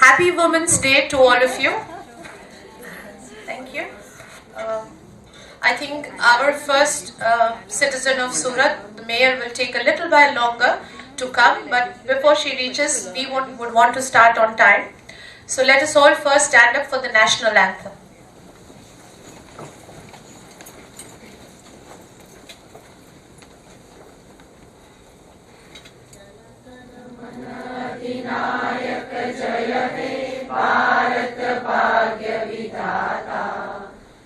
Happy Women's Day to all of you. Thank you. I think our first citizen of Surat, the mayor, will take a little while longer to come, but before she reaches, we would want to start on time. So let us all first stand up for the national anthem. अधिनायक जय हे भारत भाग्य विधाता,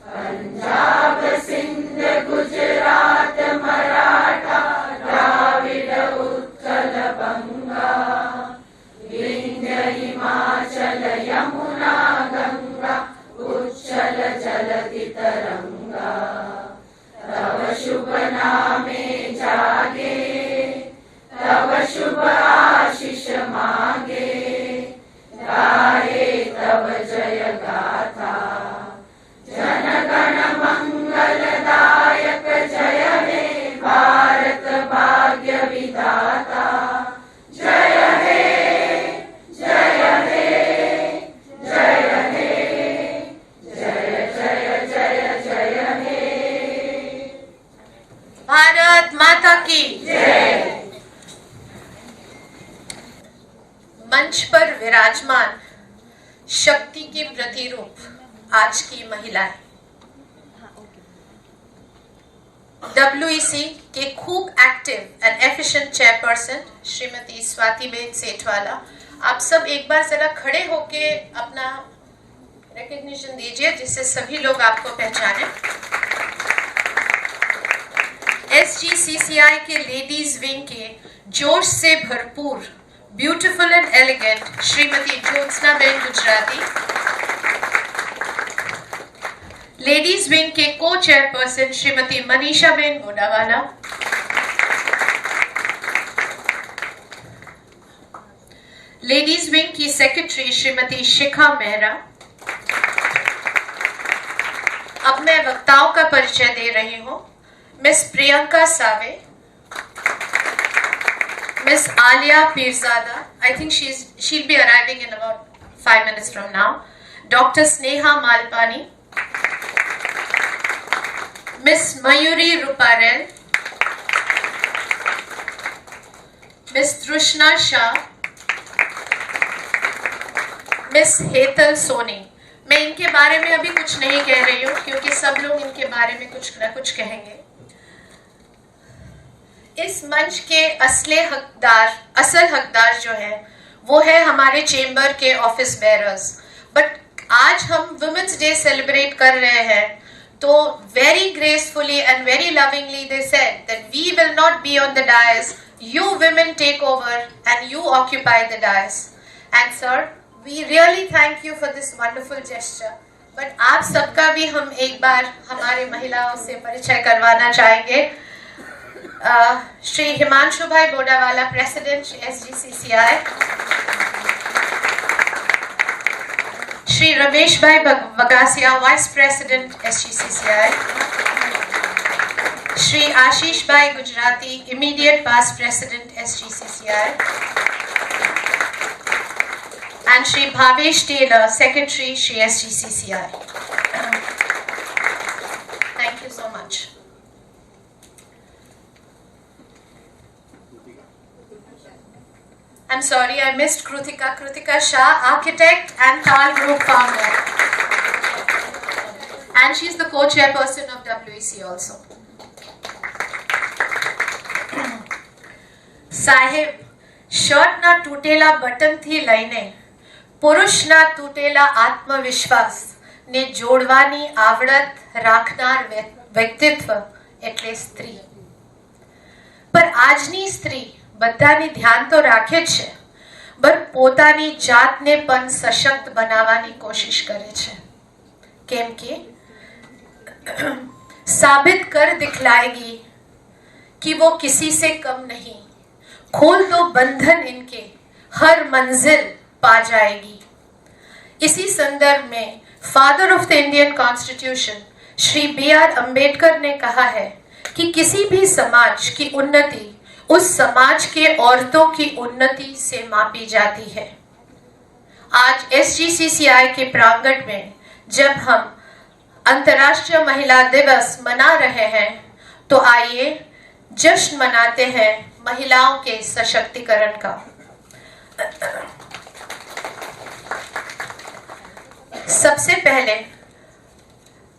पंजाब सिंध गुजरात मराठा द्राविड उत्कल बंगा, विंध्य हिमाचल यमुना गंगा उच्चल जलधि तरंगा, तव शुभ नामे जागे तव शुभ आशीष मांगे, गाए तव जय गाथा, जन गण मंगलदायक जय हे भारत भाग्य विधाता, जय हे जय हे जय हे जय जय जय जय हे। भारत माता की जय। मंच पर विराजमान शक्ति की प्रतिरूप आज की महिलाएं, WEC के खूब active and efficient chairperson Shrimati Swatiben Sethwala, आप सब एक बार जरा खड़े होके अपना रिकॉग्निशन दीजिए जिससे सभी लोग आपको पहचाने। SGCCI के लेडीज विंग के जोश से भरपूर beautiful and elegant Shrimati Jyotsna ben Gujarati, ladies wing के को chairperson Shrimati Manisha ben Godawala, ladies wing की सेक्रेटरी श्रीमती शिखा मेहरा। अब मैं वक्ताओं का परिचय दे रही हूं। Miss Priyanka Save, Miss Aaliyah Pirzada, I think she'll be arriving in about 5 minutes from now. Dr. Sneha Malpani, Miss Mayuri Ruparel, Miss Trishna Shah, Miss Hetal Soni. मैं इनके बारे में अभी कुछ नहीं कह रही हूँ क्योंकि सब लोग इनके बारे में कुछ न कुछ कहेंगे। इस मंच के असल हकदार जो है वो है हमारे चेंबर के ऑफिस बेयरर्स, बट आज हम वुमेन्स डे सेलिब्रेट कर रहे हैं तो very gracefully and very lovingly they said that we will not be on the dais, you women take over and you occupy the dais. And sir, we really thank you for this wonderful gesture. But आप सबका भी हम एक बार हमारे महिलाओं से परिचय करवाना चाहेंगे। Shri Himanshu bhai Bodawala, president SGCCI, Shri Ramesh bhai Bagasia, vice president SGCCI, Shri Ashish bhai Gujarati, immediate past president SGCCI, and Shri Bhavesh Tailor, secretary Shri SGCCI. Thank you so much. I'm sorry, I missed Krutika Shah, architect and Tal Group founder. And she's the co-chairperson of WEC also. સાહેબ, શર્ટના તૂટેલા બટનથી લઈને પુરુષના તૂટેલા આત્મવિશ્વાસ ને જોડવાની આવડત રાખનાર વ્યક્તિત્વ એટલે સ્ત્રી. પર આજની સ્ત્રી બધાની ધ્યાન તો રાખે જ છે, પણ પોતાની જાતને પણ સશક્ત બનાવવાની કોશિશ કરે છે, કેમ કે साबित कर दिखलाएगी कि वो किसी से कम नहीं, खोल दो बंधन इनके हर मंजिल पा जाएगी। इसी संदर्भ में father of the Indian constitution Shri B.R. Ambedkar ने कहा है कि किसी भी समाज की उन्नति उस समाज के औरतों की उन्नति से मापी जाती है। आज SGCCI के प्रांगण में जब हम अंतर्राष्ट्रीय महिला दिवस मना रहे हैं तो आइए जश्न मनाते हैं महिलाओं के सशक्तिकरण का। सबसे पहले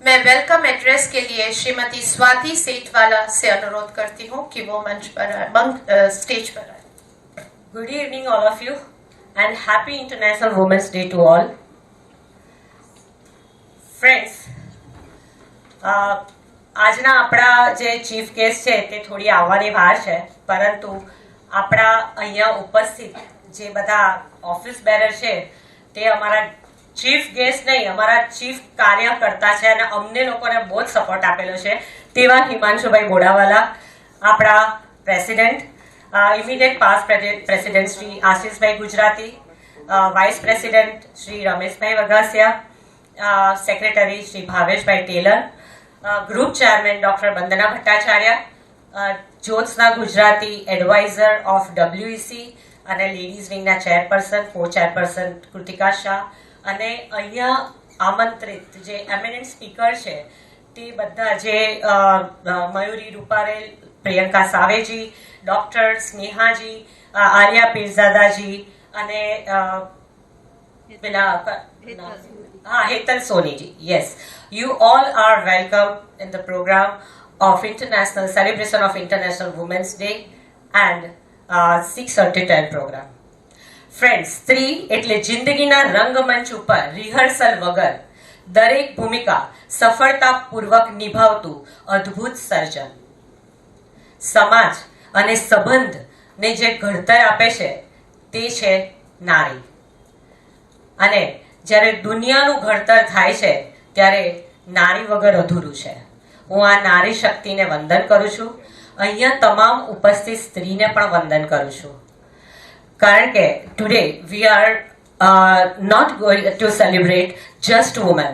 मैं वेलकम एड्रेस के लिए श्रीमती स्वाति सेठवाला से अनुरोध करती हूँ कि वो मंच पर स्टेज पर आए। Good evening all of you and happy International Women's Day to all. Friends, આજના આપણા જે ચીફ ગેસ્ટ છે તે થોડી આવવાની વાર છે, પરંતુ આપણા અહીંયા ઉપસ્થિત જે બધા ઓફિસ બેરર છે તે અમારા ચીફ ગેસ્ટ નહીં, અમારા ચીફ કાર્યકર્તા છે અને અમને લોકોને બહુ જ સપોર્ટ આપેલો છે તેવા હિમાંશુભાઈ બોડાવાલા, આપણા president, immediate past president Shri Ashishbhai Gujarati, vice president Shri Rameshbhai Vaghasiya, secretary Shri Bhaveshbhai Tailor, group chairman doctor Vandana Bhattacharya, Jyotsna Gujarati advisor of WEC અને લેડીઝ વિંગના chairperson, co chairperson Kritika Shah, અને અહીંયા આમંત્રિત જે એમિનન્ટ સ્પીકર છે તે બધા જે મયુરી રૂપારેલ, પ્રિયંકા સાવેજી, ડોક્ટર સ્નેહાજી, આલિયા પીરઝાદાજી અને પેલા Hetal Soni ji. Yes, you all are welcome in the program of International Celebration of International Women's Day and 6:10 program. Friends, સ્ત્રી એટલે જિંદગીના રંગમંચ ઉપર રિહર્સલ વગર દરેક ભૂમિકા સફળતાપૂર્વક નિભાવતું અદ્ભુત સર્જન. સમાજ અને સંબંધને જે ઘડતર આપે છે તે છે નારી. અને જ્યારે દુનિયાનું ઘડતર થાય છે ત્યારે નારી વગર અધૂરું છે. હું આ નારી શક્તિને વંદન કરું છું. અહીંયા તમામ ઉપસ્થિત સ્ત્રીને પણ વંદન કરું છું, કારણ કે today we are not going to celebrate just women,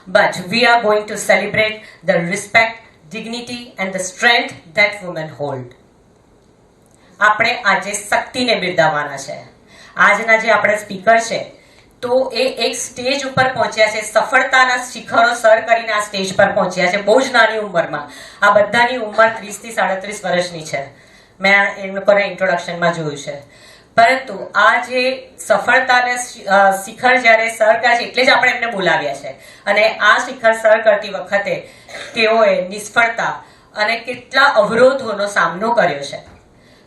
but we are going to celebrate the respect, dignity and the strength that women hold. આપણે આજે શક્તિને બિરદાવવાના છે. આજના જે આપણે સ્પીકર છે તો એ એક સ્ટેજ ઉપર પહોંચ્યા છે, સફળતાના શિખરો સર કરીને આ સ્ટેજ પર પહોંચ્યા છે બહુ જ નાની ઉંમરમાં. આ બધાની ઉંમર 30 થી 37 વર્ષની છે. મેં એ લોકોને ઇન્ટ્રોડક્શનમાં જોયું છે. પરંતુ આ જે સફળતાને શિખર જ્યારે સર કરે છે એટલે જ આપણે એમને બોલાવ્યા છે. અને આ શિખર સર કરતી વખતે તેઓએ નિષ્ફળતા અને કેટલા અવરોધોનો સામનો કર્યો છે.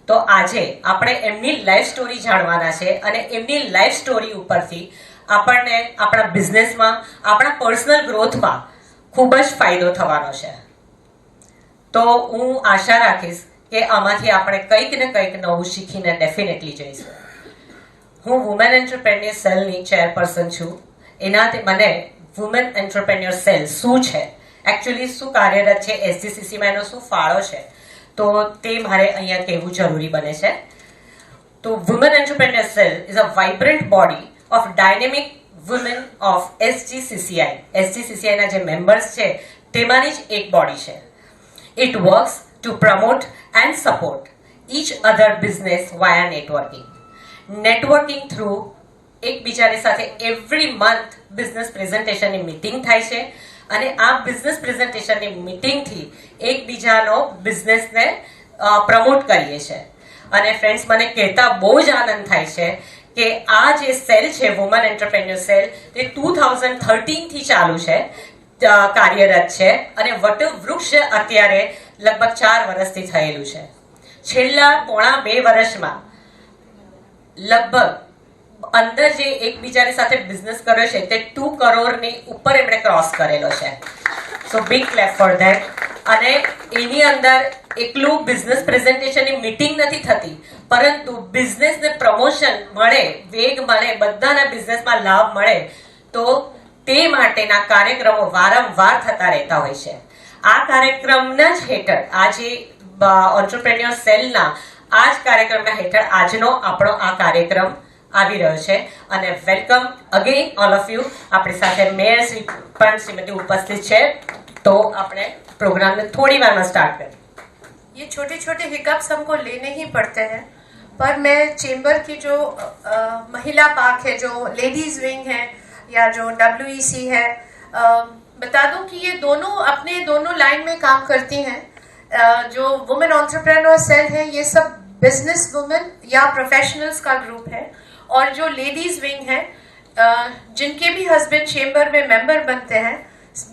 તો આજે આપણે એમની લાઈફ સ્ટોરી જાણવાના છે અને એમની લાઈફ સ્ટોરી ઉપરથી આપણને આપણા બિઝનેસમાં, આપણા પર્સનલ ગ્રોથમાં ખૂબ જ ફાયદો થવાનો છે. તો હું આશા રાખીશ કે આમાંથી આપણે કંઈક ને કંઈક નવું શીખીને ડેફિનેટલી જઈશું. હું વુમેન એન્ટરપ્રેન્યોર સેલની ચેરપર્સન છું. એનાથી મને વુમેન એન્ટરપ્રેન્યોર સેલ શું છે, એકચ્યુઅલી શું કાર્યરત છે, SGCCમાં એનો શું ફાળો છે, તો તે મારે અહીંયા કહેવું જરૂરી બને છે. તો women entrepreneur cell is a vibrant body of dynamic women of SGCCI. SGCCIના જે મેમ્બર્સ છે તેમાંની જ એક બોડી છે. It works to promote and support each other business via networking. Networking through એકબીજાની સાથે એવરી મંથ બિઝનેસ પ્રેઝન્ટેશનની મિટિંગ થાય છે અને આ બિઝનેસ પ્રેઝન્ટેશનની મિટિંગથી એકબીજાનો બિઝનેસને પ્રમોટ કરીએ છીએ. અને ફ્રેન્ડ્સ, મને કહેતા બહુ જ આનંદ થાય છે કે આ જે સેલ છે વુમન એન્ટરપ્રેન્યોર સેલ તે 2013થી ચાલુ છે, કાર્યરત છે અને વટવૃક્ષ અત્યારે લગભગ 4 વર્ષથી થયેલું છે. છેલ્લા પોણા 2 વર્ષમાં લગભગ અંદર જે એકબીજાની સાથે બિઝનેસ કર્યો છે તે 2 કરોડની ઉપર એમણે ક્રોસ કરેલો છે. સો બિગ ક્લેપ ફોર ધેટ. અને એની અંદર એકલું બિઝનેસ પ્રેઝન્ટેશનની મીટિંગ નથી થતી, પરંતુ બિઝનેસને પ્રમોશન મળે, વેગ મળે, બધાના બિઝનેસમાં લાભ મળે, તો તે માટેના કાર્યક્રમો વારંવાર થતા રહેતા હોય છે. આ કાર્યક્રમના જ હેઠળ આજે એન્ટરપ્રેન્યોર સેલના આ જ કાર્યક્રમના હેઠળ આજનો આપણો આ કાર્યક્રમ આવી રહ્યો છે. અને welcome again all of you. આપણી સાથે મેયર શ્રી પણ શ્રીમતી ઉપસ્થિત છે. તો આપણે પ્રોગ્રામને થોડી વારમાં સ્ટાર્ટ કરીએ. ये छोटे छोटे हिकअप्स हमको लेने ही पड़ते हैं, पर मैं चेंबर की जो महिला पार्क है, जो लेडीज विंग है या जो WEC है, बता दूं कि ये दोनों अपने दोनों लाइन में काम करती हैं। जो वुमेन एंटरप्रेन्योर सेल है, ये सब बिजनेस वुमेन या प्रोफेशनल्स का ग्रुप है, और जो लेडीज विंग है, जिनके भी हस्बैंड चेंबर में मेंबर बनते हैं,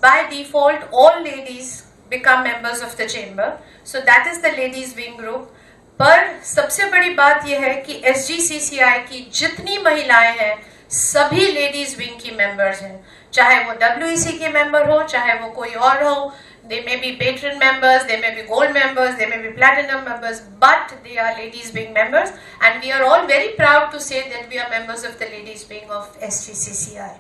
by default all ladies become members of the chamber, so that is the ladies wing group. पर सबसे बड़ी बात यह है कि SGCCI की जितनी महिलाएं हैं, सभी लेडीज विंग की मेंबर्स हैं, चाहे वो WEC के मेंबर हो, चाहे वो कोई और हो। They may be patron members, they may be gold members, they may be platinum members, but they are ladies wing members, and we are all very proud to say that we are members of the ladies wing of SGCCI.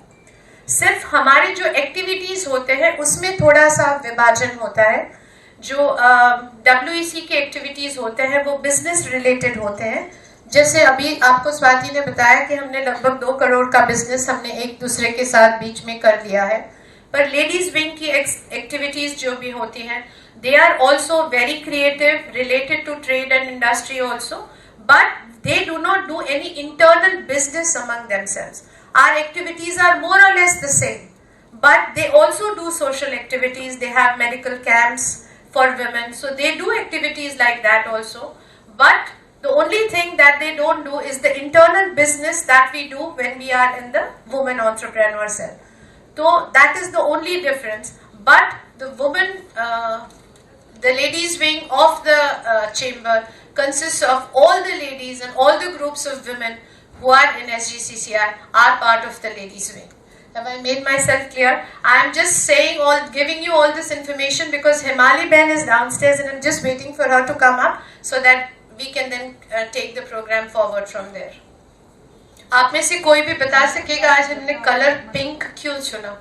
सिर्फ हमारे जो activities होते हैं उसमें थोड़ा सा विभाजन होता है। जो WEC के एक्टिविटीज होते हैं वो बिजनेस रिलेटेड होते हैं। जैसे अभी आपको स्वाति ने बताया कि हमने लगभग 2 करोड़ का बिजनेस हमने एक दूसरे के साथ बीच में कर लिया है। पर लेडीज विंग की एक्टिविटीज जो भी होती हैं, they are also very creative, related to trade and industry also, but they do not do any internal business among themselves. Our activities are more or less the same, but they also do social activities. They have medical camps for women, so they do activities like that also. But the only thing that they don't do is the internal business that we do when we are in the women entrepreneur cell. So that is the only difference. But the women, the ladies wing of the chamber consists of all the ladies and all the groups of women who are in SGCCI are part of the ladies wing. Have I made myself clear? I am just saying giving you all this information because Himali Ben is downstairs and I am just waiting for her to come up so that we can then take the program forward from there. आप में से कोई भी बता सकेगा आज हमने colour pink क्यों चुना?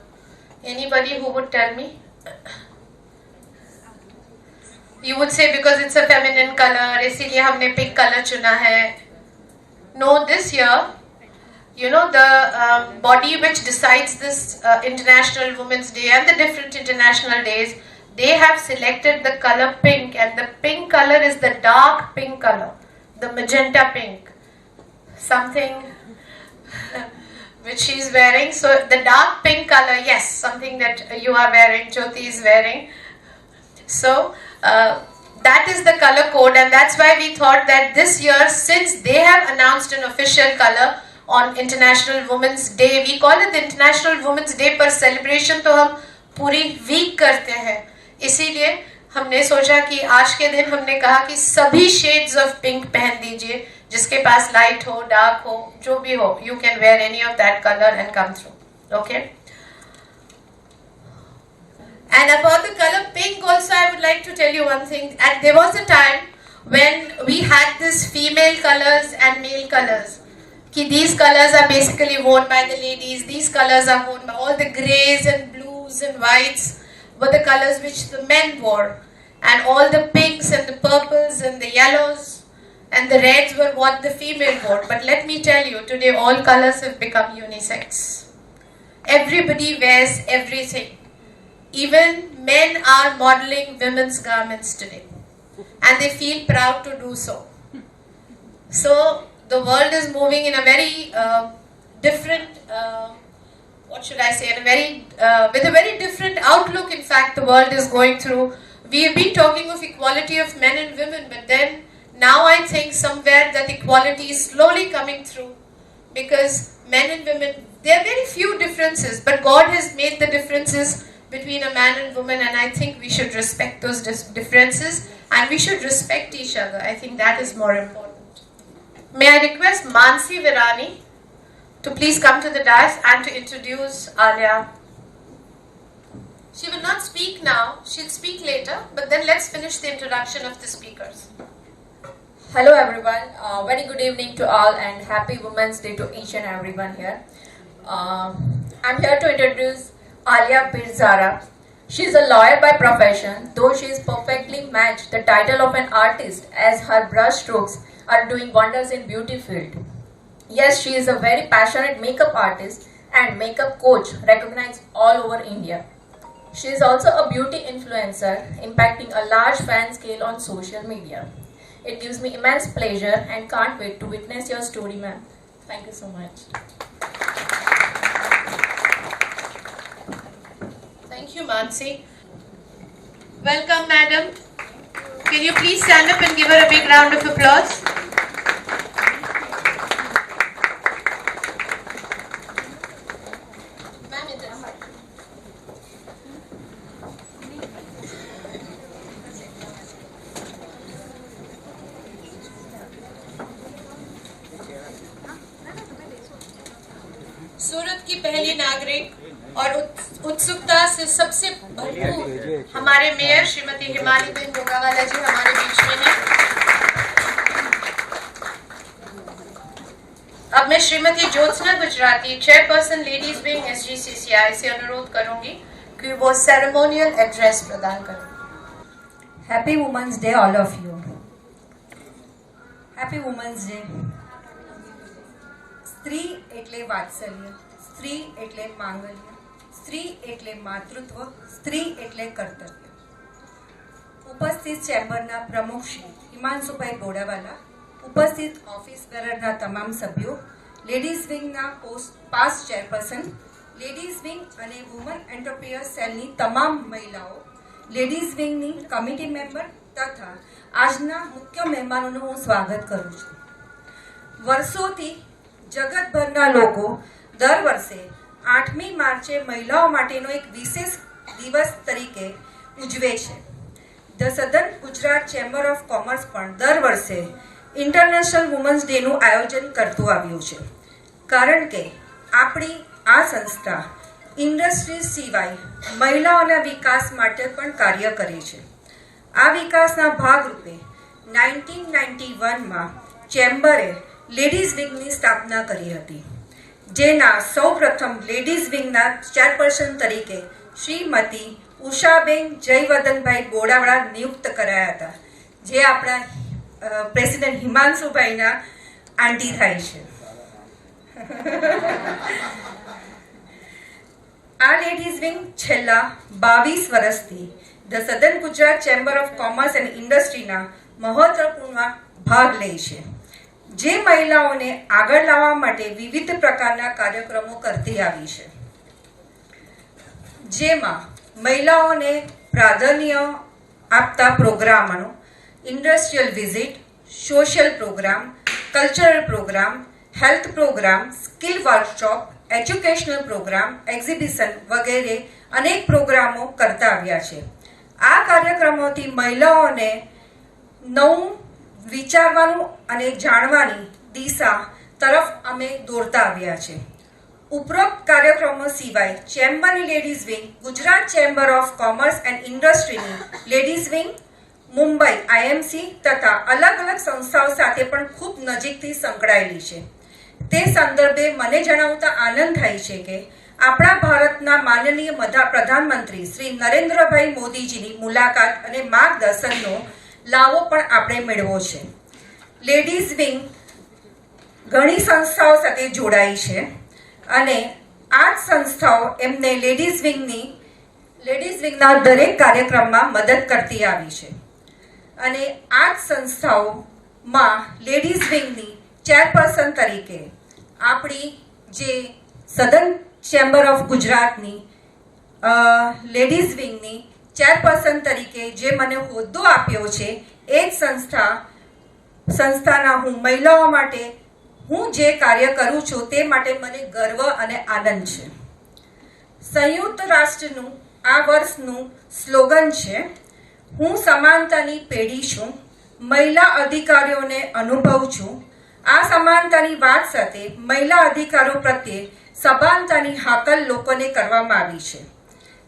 Anybody who would tell me? You would say because it's a feminine color, इसीलिए हमने pink color चुना है. No, this year, you know, the body which decides this International Women's Day and the different international days, they have selected the color pink, and the pink color is the dark pink color, the magenta pink, something which she is wearing. So the dark pink color, yes, something that you are wearing, Jyoti is wearing. So that is the color code, and that's why we thought that this year, since they have announced an official color on International Women's Day, we call it the International Women's Day, पर celebration तो हम पूरी week करते हैं, इसीलिए हमने सोचा कि आज के दिन हमने कहा कि सभी shades of pink पहन दीजिए, जिसके पास light हो, dark हो, जो भी हो, you can wear any of that color and come through, okay? And about the color pink also, I would like to tell you one thing. And there was a time when we had this female colors and male colors. Ki these colors are basically worn by the ladies. These colors are worn by all the greys and blues and whites were the colors which the men wore. And all the pinks and the purples and the yellows and the reds were what the female wore. But let me tell you, today all colors have become unisex. Everybody wears everything. Even men are modeling women's garments today, and they feel proud to do so. So the world is moving in a very different, what should I say, with a very different outlook. In fact, the world is going through. We have been talking of equality of men and women, but then now I think somewhere that equality is slowly coming through, because men and women, there are very few differences, but God has made the differences between a man and woman, and I think we should respect those differences, and we should respect each other. I think that is more important. May I request Mansi Virani to please come to the dais and to introduce Aaliyah. She will not speak now, she'll speak later, but then let's finish the introduction of the speakers. Hello everyone, very good evening to all, and happy Women's Day to each and everyone here. I'm here to introduce Aaliyah Pirzada. She is a lawyer by profession, though she is perfectly matched the title of an artist, as her brush strokes are doing wonders in beauty field. Yes, she is a very passionate makeup artist and makeup coach recognized all over India. She is also a beauty influencer, impacting a large fan scale on social media. It gives me immense pleasure and can't wait to witness your story, ma'am. Thank you so much. Thank you, Mansi. Welcome, madam. Can you please stand up and give her a big round of applause? सूरत की पहली नागरिक और उत्सुकता से सबसे भरपूर हमारे mayor Shrimati हिमाली गोगावाला जी हमारे बीच में हैं। अब मैं Shrimati Jyotsna Gujarati chairperson ladies wing SGCCI से अनुरोध करूंगी कि वो सेरेमोनियल एड्रेस प्रदान करें। Happy Women's Day, all of you. Happy Women's Day. સ્ત્રી એટલે વાત્સલ્ય, સ્ત્રી એટલે માંગલ્ય, સ્ત્રી એટલે માતૃત્વ, સ્ત્રી એટલે કર્તવ્ય. ઉપસ્થિત ચેમ્બરના પ્રમુખ શ્રી હિમાંશુભાઈ બોડાવાલા, ઉપસ્થિત ઓફિસ બેરરના તમામ સભ્યો, લેડીઝ વિંગના પાસ્ટ ચેરપર્સન, લેડીઝ વિંગ અને વુમન એન્ટરપ્રિન્યોર સેલની તમામ મહિલાઓ, લેડીઝ વિંગની કમિટી મેમ્બર તથા આજના મુખ્ય મહેમાનોનું હું સ્વાગત કરું છું. વર્ષોથી જગતભરના લોકો દર વર્ષે 8મી માર્ચે મહિલાઓ માટેનો એક વિશેષ દિવસ તરીકે ઉજવે છે. The southern Gujarat chamber of commerce પણ દર વર્ષે ઇન્ટરનેશનલ વુમન્સ ડેનું આયોજન કરતું આવ્યું છે, કારણ કે આપણી આ સંસ્થા ઇન્ડસ્ટ્રી સિવાય મહિલાઓના વિકાસ માટે પણ કાર્ય કરે છે. આ વિકાસના ભાગરૂપે 1991માં ચેમ્બરે લેડીઝ વિંગની સ્થાપના કરી હતી, જેના સૌપ્રથમ લેડીઝ વિંગના ચેરપર્સન તરીકે શ્રીમતી ઉષાબેન જયવદનભાઈ બોડાવાળા નિયુક્ત કરાયા હતા, જે આપણા પ્રેસિડેન્ટ હિમાંશુભાઈના આંટી થાય છે. આ લેડીઝ વિંગ છેલ્લા 22 વર્ષથી the southern Gujarat chamber of commerce and ઇન્ડસ્ટ્રીના મહત્વપૂર્ણ ભાગ લે છે, જે મહિલાઓને આગળ લાવવા માટે વિવિધ પ્રકારના કાર્યક્રમો કરતી આવી છે, જેમાં મહિલાઓને પ્રાધાન્ય આપતા પ્રોગ્રામો industrial visit, social program, cultural program, health program, skill workshop, educational program, exhibition વગેરે અનેક પ્રોગ્રામો કરતા આવ્યા છે. આ કાર્યક્રમોથી મહિલાઓને નવું વિચારવાનું અને જાણવાની દિશા તરફ અમે દોરતા આવ્યા છે. ઉપરોક્ત કાર્યક્રમો સિવાય ચેમ્બરની ladies wing Gujarat chamber of commerce and ઇન્ડસ્ટ્રીની લેડીઝ વિંગ મુંબઈ IMC તથા અલગ અલગ સંસ્થાઓ સાથે પણ ખૂબ નજીકથી સંકળાયેલી છે. તે સંદર્ભે મને જણાવતા આનંદ થાય છે કે આપણા ભારતના માનનીય પ્રધાનમંત્રી શ્રી નરેન્દ્રભાઈ મોદીજીની મુલાકાત અને માર્ગદર્શનનો લાવો પણ આપણે મેળવો છે. લેડીઝ વિંગ ઘણી સંસ્થાઓ સાથે જોડાઈ છે અને આ જ સંસ્થાઓ એમને લેડીઝ વિંગના દરેક કાર્યક્રમમાં મદદ કરતી આવી છે. અને આ જ સંસ્થાઓમાં લેડીઝ વિંગની ચેરપર્સન તરીકે આપણી જે સધર્ન ચેમ્બર ઓફ ગુજરાતની લેડીઝ વિંગની ચેરપર્સન તરીકે જે મને હોદ્દો આપ્યો છે, એ જ સંસ્થાના હું મહિલાઓ માટે હું જે કાર્ય કરું છું તે માટે મને ગર્વ અને આનંદ છે. સંયુક્ત રાષ્ટ્રનું આ વર્ષનું સ્લોગન છે, હું સમાનતાની પેઢી છું, મહિલા અધિકારીઓને અનુભવ છું. આ સમાનતાની વાત સાથે મહિલા અધિકારો પ્રત્યે સભાનતાની હાકલ લોકોને કરવામાં આવી છે.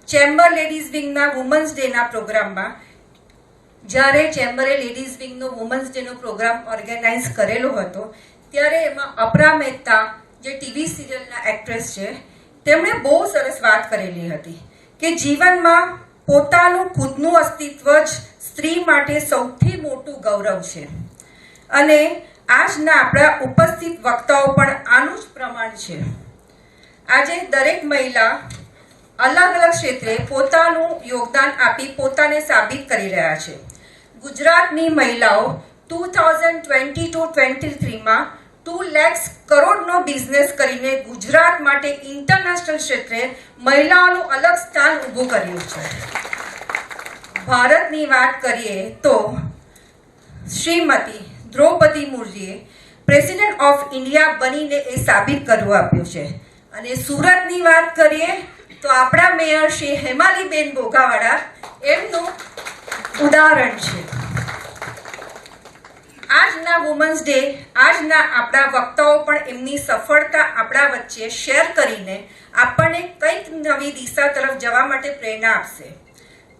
ચેમ્બર લેડીઝ વિંગના વુમન્સ ડેના પ્રોગ્રામમાં જ્યારે ચેમ્બરે લેડીઝ વિંગનો વુમન્સ ડેનો પ્રોગ્રામ ઓર્ગેનાઇઝ કરેલો હતો, ત્યારે એમાં અપરા મહેતા જે ટીવી સિરિયલના એક્ટ્રેસ છે, તેમણે બહુ સરસ વાત કરેલી હતી કે જીવનમાં પોતાનું ખુદનું અસ્તિત્વ જ સ્ત્રી માટે સૌથી મોટું ગૌરવ છે. અને આજના આપણા ઉપસ્થિત વક્તાઓ પણ આનું જ પ્રમાણ છે. આજે દરેક મહિલા અલગ અલગ ક્ષેત્રે પોતાનું યોગદાન આપી પોતાને સાબિત કરી રહ્યા છે. ગુજરાતની મહિલાઓ 2020-23માં 2 લાખ કરોડનો બિઝનેસ કરીને ગુજરાત માટે ઇન્ટરનેશનલ ક્ષેત્રે મહિલાઓનું અલગ સ્થાન ઊભું કર્યું છે. ભારતની વાત કરીએ તો શ્રીમતી દ્રૌપદી મુર્મુએ પ્રેસિડેન્ટ ઓફ ઇન્ડિયા બનીને એ સાબિત કરવું આપ્યું છે. અને સુરતની વાત કરીએ તો આપણા મેયર શ્રી હેમાલીબેન બોગાવાડા એમનું ઉદાહરણ છે. આજના વુમન્સ ડે આજના આપણા વક્તાઓ પણ એમની સફળતા આપણા વચ્ચે શેર કરીને આપણને કંઈક નવી દિશા તરફ જવા માટે પ્રેરણા આપશે.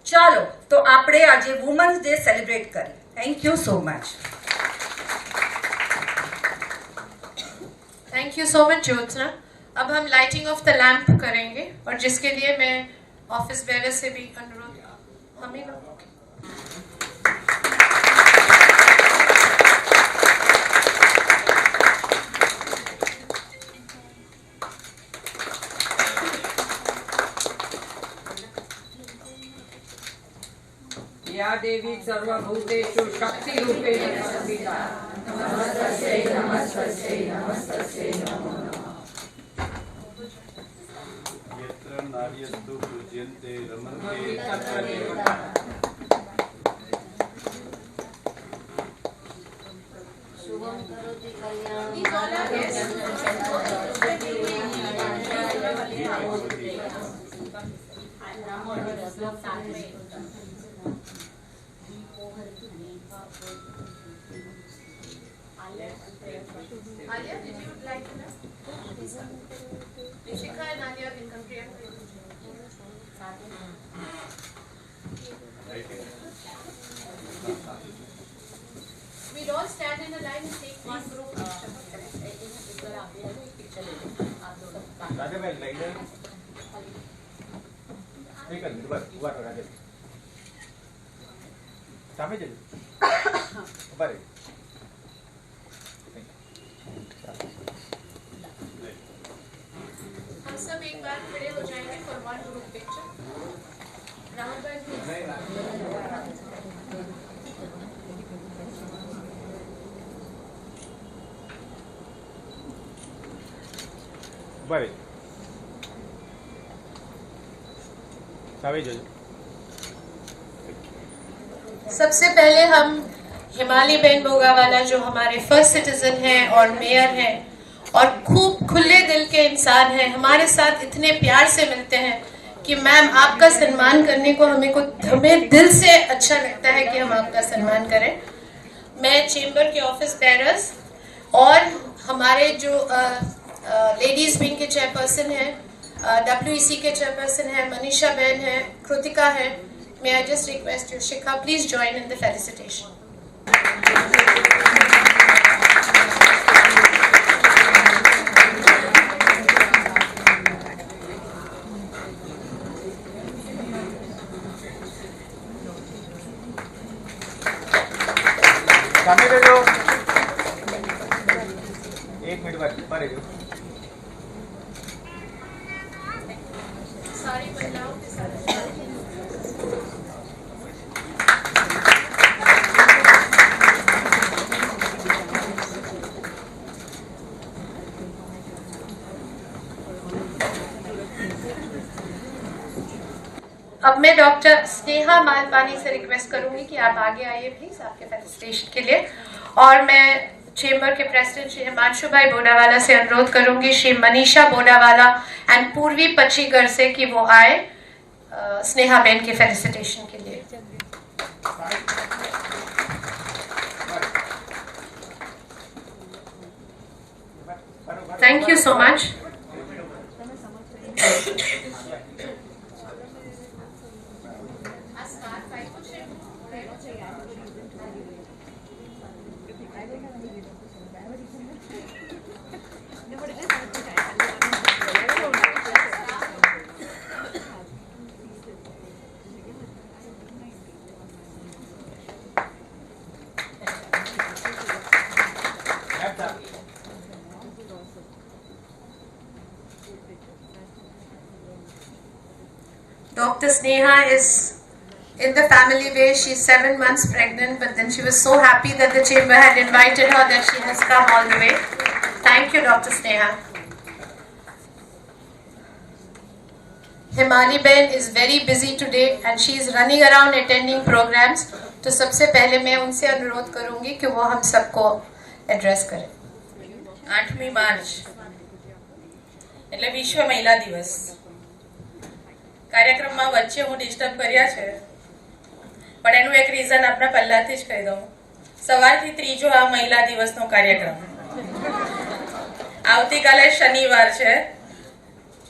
ચાલો તો આપણે આજે વુમન્સ ડે સેલિબ્રેટ કરીએ. Thank you so much. Thank you so much Jyotsna. अब हम लाइटिंग ऑफ द लैंप करेंगे और जिसके लिए मैं ऑफिस बेरर से भी अनुरोध हम ही लोग या देवी सर्वभूतेषु शक्तिरूपेण संस्थिता नमस्तस्यै नमस्तस्यै नमस्तस्यै नमो नमः. यत्र नार्यस्तु पूज्यन्ते रमन्ते तत्र देवता. शुभं करोति कल्याणं Aaliyah, did you like to know? Rishika and Aaliyah can come here. We'll all stand in a line and take one group picture. Radhe भाई लाइनर ठीक है उभा रहो राधे सामने चलो उभा रहो. हम सब एक बार खड़े हो जाएंगे for one group picture. Rahul भाई उभा रहो सामने चलो. सबसे पहले हम हिमाली बेन बोगावाला जो हमारे फर्स्ट सिटीजन हैं और मेयर हैं और खूब खुले दिल के इंसान हैं, हमारे साथ इतने प्यार से मिलते हैं कि मैम आपका सम्मान करने को हमें दिल से अच्छा लगता है कि हम आपका सम्मान करें. मैं चेंबर के ऑफिस बेरर्स और हमारे जो लेडीज विंग के चेयरपर्सन हैं, WEC के चेयरपर्सन हैं, मनीषा बहन है, कृतिका है. May I just request you, Shikha, please join in the felicitation. सामने बैठो. एक मिनट बाद ऊपर रहो. सारी महिलाओं के साथ अब मैं डॉक्टर स्नेहा मालपानी से रिक्वेस्ट करूंगी कि आप आगे आइए प्लीज आपके फेलिसिटेशन के लिए. और मैं चेंबर के प्रेसिडेंट श्री हिमांशु भाई बोडावाला से अनुरोध करूंगी श्री मनीषा बोडावाला एंड पूर्वी पच्चीगढ़ से कि वो आए स्नेहा बेन के फेलिसिटेशन के लिए. Thank you so much. Dr. Sneha is in the family way. She's 7 months pregnant, but then she was so happy that the chamber had invited her that she has come all the way. Thank you, Dr. Sneha. Himali Ben is very busy today and she is running around attending programs. तो सबसे पहले मैं उनसे अनुरोध करूंगी कि वो हम सबको एड्रेस करें. 8મી માર્ચ એટલે વિશ્વ મહિલા દિવસ. કાર્યક્રમમાં વચ્ચે હું ડિસ્ટર્બ કર્યા છે, પણ એનું એક રીઝન આપણે પહેલાથી જ કહી દઉં. સવારથી ત્રીજો આ મહિલા દિવસનો કાર્યક્રમ. આવતીકાલે શનિવાર છે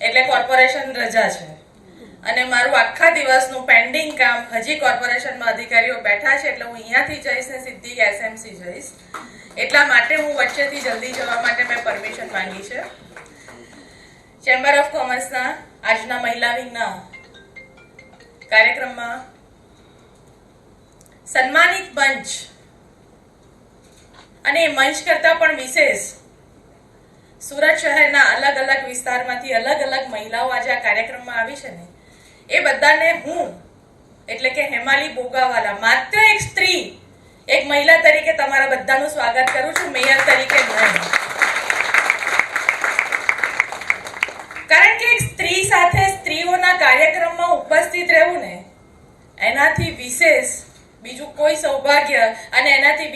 એટલે કોર્પોરેશન રજા છે અને મારું આખા દિવસનું પેન્ડિંગ કામ હજી કોર્પોરેશનમાં અધિકારીઓ બેઠા છે એટલે હું અહીંયાથી જઈશ ને સીધી એસએમસી જઈશ. એટલા માટે હું વચ્ચેથી જલ્દી જવા માટે મેં પરમિશન માંગી છે. ચેમ્બર ઓફ કોમર્સના આજના મહિલા વિંગના કાર્યક્રમમાં સન્માનિત મંચ અને મંચ કરતાં પણ વિશેષ સુરત શહેરના અલગ અલગ વિસ્તારમાંથી અલગ અલગ મહિલાઓ આજે આ કાર્યક્રમમાં આવી છે ને, એ બધાને હું એટલે કે હેમાલી બોગાવાલા માત્ર એક સ્ત્રી, એક મહિલા તરીકે તમારા બધાનું સ્વાગત કરું છું, મેયર તરીકે નહીં. કારણ કે એક સ્ત્રી સાથે સ્ત્રીઓના કાર્યક્રમમાં ઉપસ્થિત રહેવું ને એનાથી વિશેષ બીજું કોઈ સૌભાગ્ય અને એનાથી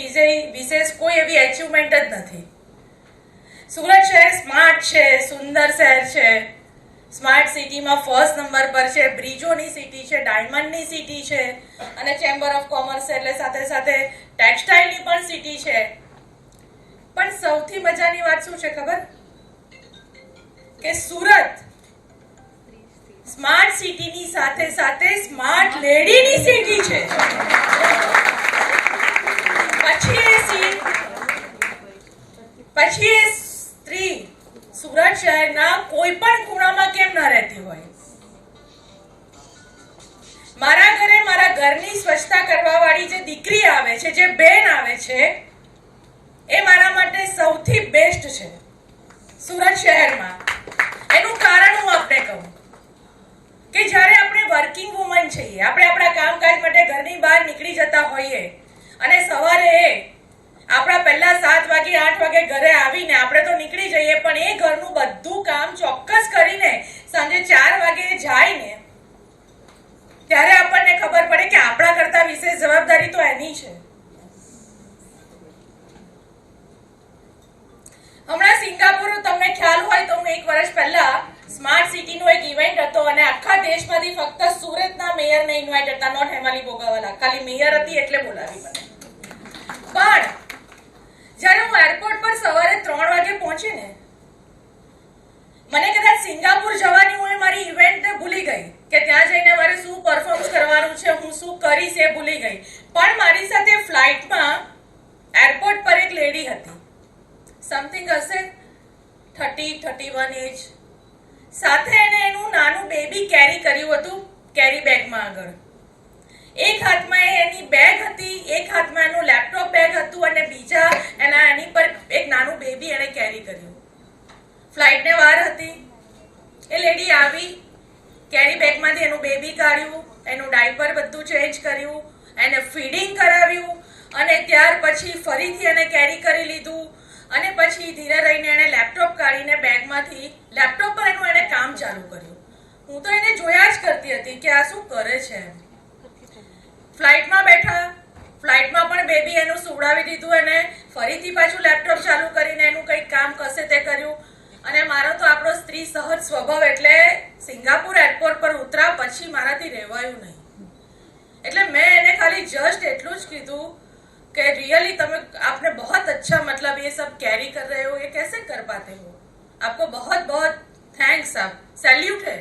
વિશેષ કોઈ એવી એચિવમેન્ટ જ નથી. સુરત શહેર સ્માર્ટ છે, સુંદર શહેર છે, સ્માર્ટ સિટીમાં ફર્સ્ટ નંબર પર છે, બ્રિજોની સિટી છે, ડાયમંડની સિટી છે અને ચેમ્બર ઓફ કોમર્સ એટલે સાથે સાથે ટેક્સટાઇલની પણ સિટી છે. પણ સૌથી મજાની વાત શું છે ખબર? કે સુરત સ્માર્ટ સિટીની સાથે સાથે સ્માર્ટ લેડીની સિટી છે. પછી એ સ્ત્રી સુરત શહેરના કોઈ પણ ખૂણામાં કેમ ન રહેતી હોય? મારા ઘરે મારા ઘરની સ્વચ્છતા કરવા વાળી જે દીકરી આવે છે, જે બેન આવે છે, એ મારા માટે સૌથી બેસ્ટ છે સુરત શહેરમાં. એનું કારણ હું આપને કહું કે જ્યારે આપણે વર્કિંગ વુમન છીએ, આપણે આપણા કામકાજ માટે ઘરની બહાર નીકળી જતા હોઈએ અને સવારે આપણા પહેલા 7 વાગે 8 વાગે ઘરે આવીને આપણે તો નીકળી જઈએ, પણ એ ઘરનું બધું કામ ચોક્કસ કરીને સાંજે 4 વાગે જાય ને ત્યારે આપણને ખબર પડે કે આપણા કરતા વિશેષ જવાબદારી તો એની છે. હમણાં સિંગાપુર તમને ખ્યાલ હોય તો હું 1 વર્ષ પહેલા સ્માર્ટ સિટીનો એક ઇવેન્ટ હતો અને આખા દેશમાંથી ફક્ત સુરતના મેયરને ઇન્વાઇટ હતા, નોટ હેમાલી બોગાવાલા. ખાલી મેયર હતી એટલે બોલાવી મને. પણ જ્યારે હું એરપોર્ટ પર સવારે 3 વાગે પહોંચી ને, મને કદાચ સિંગાપુર જવાની હું મારી ઇવેન્ટને ભૂલી ગઈ કે ત્યાં જઈને મારે શું પરફોર્મ કરવાનું છે, હું શું કરીશ એ ભૂલી ગઈ. પણ મારી સાથે ફ્લાઇટમાં એરપોર્ટ પર એક લેડી હતી, સમથિંગ હશે 30-31 એજ. સાથે એને એનું નાનું બેબી કેરી કર્યું હતું કેરી બેગમાં આગળ. એક હાથમાં એની બેગ હતી, એક હાથમાં એનું લેપટોપ બેગ હતું અને બીજા એની પર એક નાનું બેબી એને કેરી કર્યું. ફ્લાઇટને વાર હતી, એ લેડી આવી, કેરી બેગમાંથી એનું બેબી કાઢ્યું, એનું ડાયપર બધું ચેન્જ કર્યું, એને ફીડિંગ કરાવ્યું અને ત્યાર પછી ફરીથી એને કેરી કરી લીધું અને પછી ધીરે રહીને એને લેપટોપ કાઢીને બેગમાંથી લેપટોપ પર એને કામ ચાલુ કર્યું. હું તો એને જોયા જ કરતી હતી કે આ શું કરે છે. ફ્લાઇટમાં બેઠા, ફ્લાઇટમાં પણ બેબી એનું સુવડાવી દીધું અને ફરીથી પાછું લેપટોપ ચાલુ કરીને એનું કંઈક કામ કશે તે કર્યું. અને મારો તો આપણો સ્ત્રી સહજ સ્વભાવ એટલે સિંગાપુર એરપોર્ટ પર ઉતરા પછી મારાથી રહેવાયું નહીં. એટલે મેં એને ખાલી જસ્ટ એટલું જ કીધું कि रियली તમે आपने बहुत अच्छा मतलब ये सब कैरी कर रहे हो, ये कैसे कर पाते हो, आपको बहुत बहुत थैंक्स, आप सैल्यूट है.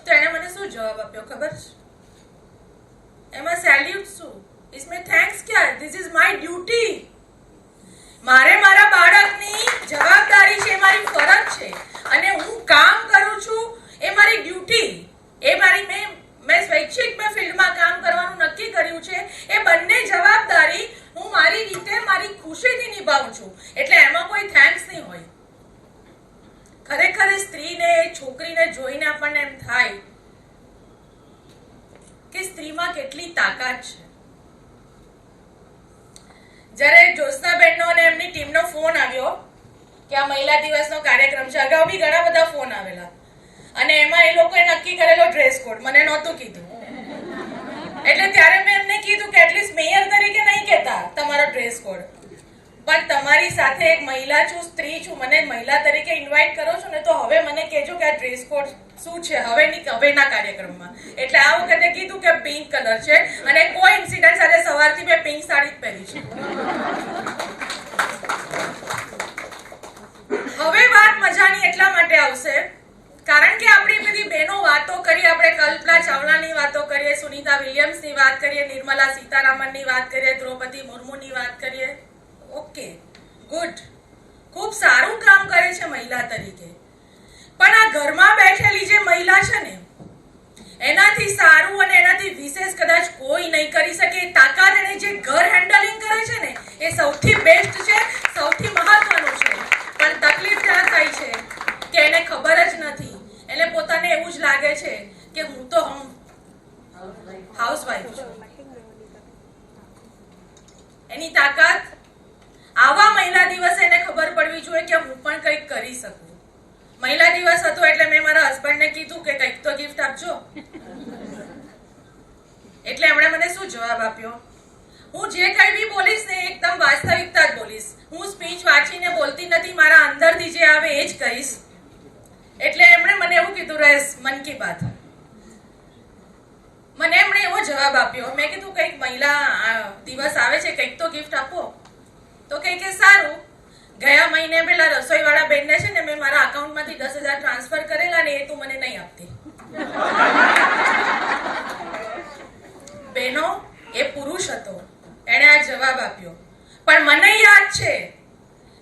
तो એને મને શું જવાબ આપ્યો ખબર છે? એમાં સૈલ્યુટ શું, इसमें थैंक्स क्या है, दिस इज माय ड्यूटी. મારે મારા બાળકની જવાબદારી છે, મારી ફરજ છે અને હું કામ કરું છું એ મારી ડ્યુટી. એ મારી મેં સ્વૈચ્છિક મેં ફિલ્ડમાં કામ કરવાનું નક્કી કર્યું છે. એ બંને જવાબદારી હું મારી રીતે મારી ખુશીથી નિભાવું છું. એટલે એમાં કોઈ થેન્ક્સ નહીં હોય. ખરેખર સ્ત્રીને, છોકરીને જોઈને આપણને એમ થાય કે સ્ત્રીમાં કેટલી તાકાત છે. જ્યારે જ્યોત્સનાબેનનો અને એમની ટીમનો ફોન આવ્યો કે આ મહિલા દિવસનો કાર્યક્રમ છે, અગાઉ બી ઘણા બધા ફોન આવેલા, અને એમાં એ લોકોએ નક્કી કરેલો ડ્રેસ કોડ મને નહોતું કીધું. એટલે ત્યારે મેં એમને કીધું કે એટલીસ્ટ મેયર તરીકે નહીં કહેતા તમારો ડ્રેસ કોડ, પણ તમારી સાથે એક મહિલા છું, સ્ત્રી છું, મને મહિલા તરીકે ઇન્વાઇટ કરો છો ને, તો હવે મને કહેજો કે આ ડ્રેસ કોડ શું છે હવેના કાર્યક્રમમાં. એટલે આ વખતે કીધું કે પિંક કલર છે, અને કોઈ ઇન્સિડન્ટ સાથે સવારથી મેં પિંક સાડી જ પહેરી છે. હવે વાત મજાની એટલા માટે આવશે કારણ કે આપણી બધી બહેનો વાતો કરીએ, આપણે કલ્પના ચાવલાની વાતો કરીએ, સુનીતા વિલિયમ્સની વાત કરીએ, નિર્મલા સીતારામનની વાત કરીએ, દ્રૌપદી મુર્મુની વાત કરીએ. ઓકે, ગુડ, ખૂબ સારું કામ કરે છે મહિલા તરીકે, પણ આ ઘરમાં બેઠેલી જે મહિલા છે ને, એનાથી સારું અને એનાથી વિશેષ કદાચ કોઈ નહીં કરી શકે. તાકાત એને જે ઘર હેન્ડલિંગ કરે છે ને, એ સૌથી બેસ્ટ છે, સૌથી મહત્વનું છે. પણ તકલીફ ત્યાં થાય છે કે એને ખબર જ નથી, એને પોતાને એવું જ લાગે છે કે હું તો હાઉસવાઈફ છું. એની તાકાત આવા મહિલા દિવસે એને ખબર પડવી જોઈએ કે હું પણ કંઈક કરી શકું. મહિલા દિવસ હતો એટલે મેં મારા હસબન્ડને કીધું કે કંઈક તો ગિફ્ટ આપજો. એટલે એમણે મને શું જવાબ આપ્યો, હું જે કંઈ બી બોલીશ ને એકદમ વાસ્તવિકતા જ બોલીશ, હું સ્પીચ વાંચીને બોલતી નથી, મારા અંદરથી જે આવે એ જ કહીશ. એટલે એમણે મને એવું કીધું, રહેશ મન કી બાત. મને એમણે એવો જવાબ આપ્યો, મેં કીધું કંઈક મહિલા દિવસ આવે છે, કંઈક તો ગિફ્ટ આપો. તો કંઈ કે સારું, ગયા મહિને પેલા રસોઈવાળા બેનને છે ને મેં મારા અકાઉન્ટમાંથી 10,000 ટ્રાન્સફર કરેલા ને, એ તું મને નહીં આપતી. બેનો, એ પુરુષ હતો, એણે આ જવાબ આપ્યો. પણ મને યાદ છે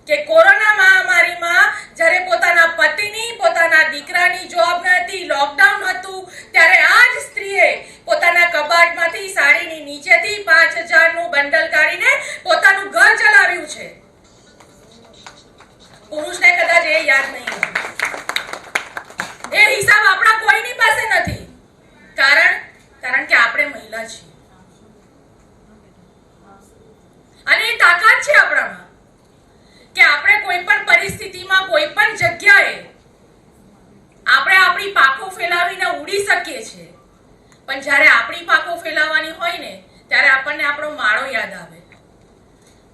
કે કોરોના મહામારીમાં જ્યારે પોતાના પતિની, પોતાના દીકરાની જોબ નહોતી, લોકડાઉન હતું, ત્યારે આ જ સ્ત્રીએ પોતાના કબાટમાંથી સાડીની નીચેથી 5,000નું બંડલ કાઢીને પોતાનું ઘર ચલાવ્યું છે. પુરુષને કદાચ એ યાદ નહીં હોય. એ હિસાબ આપણા કોઈની પાસે નથી, કારણ કે આપણે મહિલા છીએ. અને એ તાકાત છે આપણામાં કે આપણે કોઈ પણ પરિસ્થિતિમાં, કોઈ પણ જગ્યાએ આપણે આપણી પાંખો ફેલાવીને ઉડી શકીએ છીએ. પણ જ્યારે આપણી પાંખો ફેલાવવાની હોય ને, ત્યારે આપણને આપણો માળો યાદ આવે.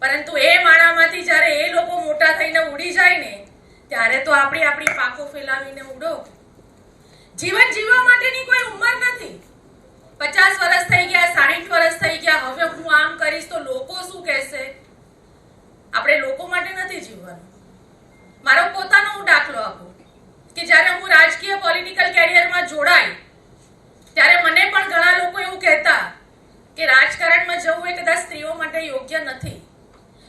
પરંતુ એ માળામાંથી જ્યારે એ લોકો મોટા થઈને ઉડી જાય ને, ત્યારે તો આપણી પાંખો ફેલાવીને ઉડો. જીવન જીવવા માટેની કોઈ ઉંમર નથી. 50 વર્ષ થઈ ગયા, 60 વર્ષ થઈ ગયા, હવે હું આમ કરીશ તો લોકો શું કહેશે? આપણે લોકો માટે નથી જીવવાનું. મારો પોતાનો હું દાખલો આપું કે જ્યારે હું રાજકીય પોલિટિકલ કેરિયરમાં જોડાઈ, ત્યારે મને પણ ઘણા લોકો એવું કહેતા કે રાજકારણમાં જવું એ કદાચ સ્ત્રીઓ માટે યોગ્ય નથી.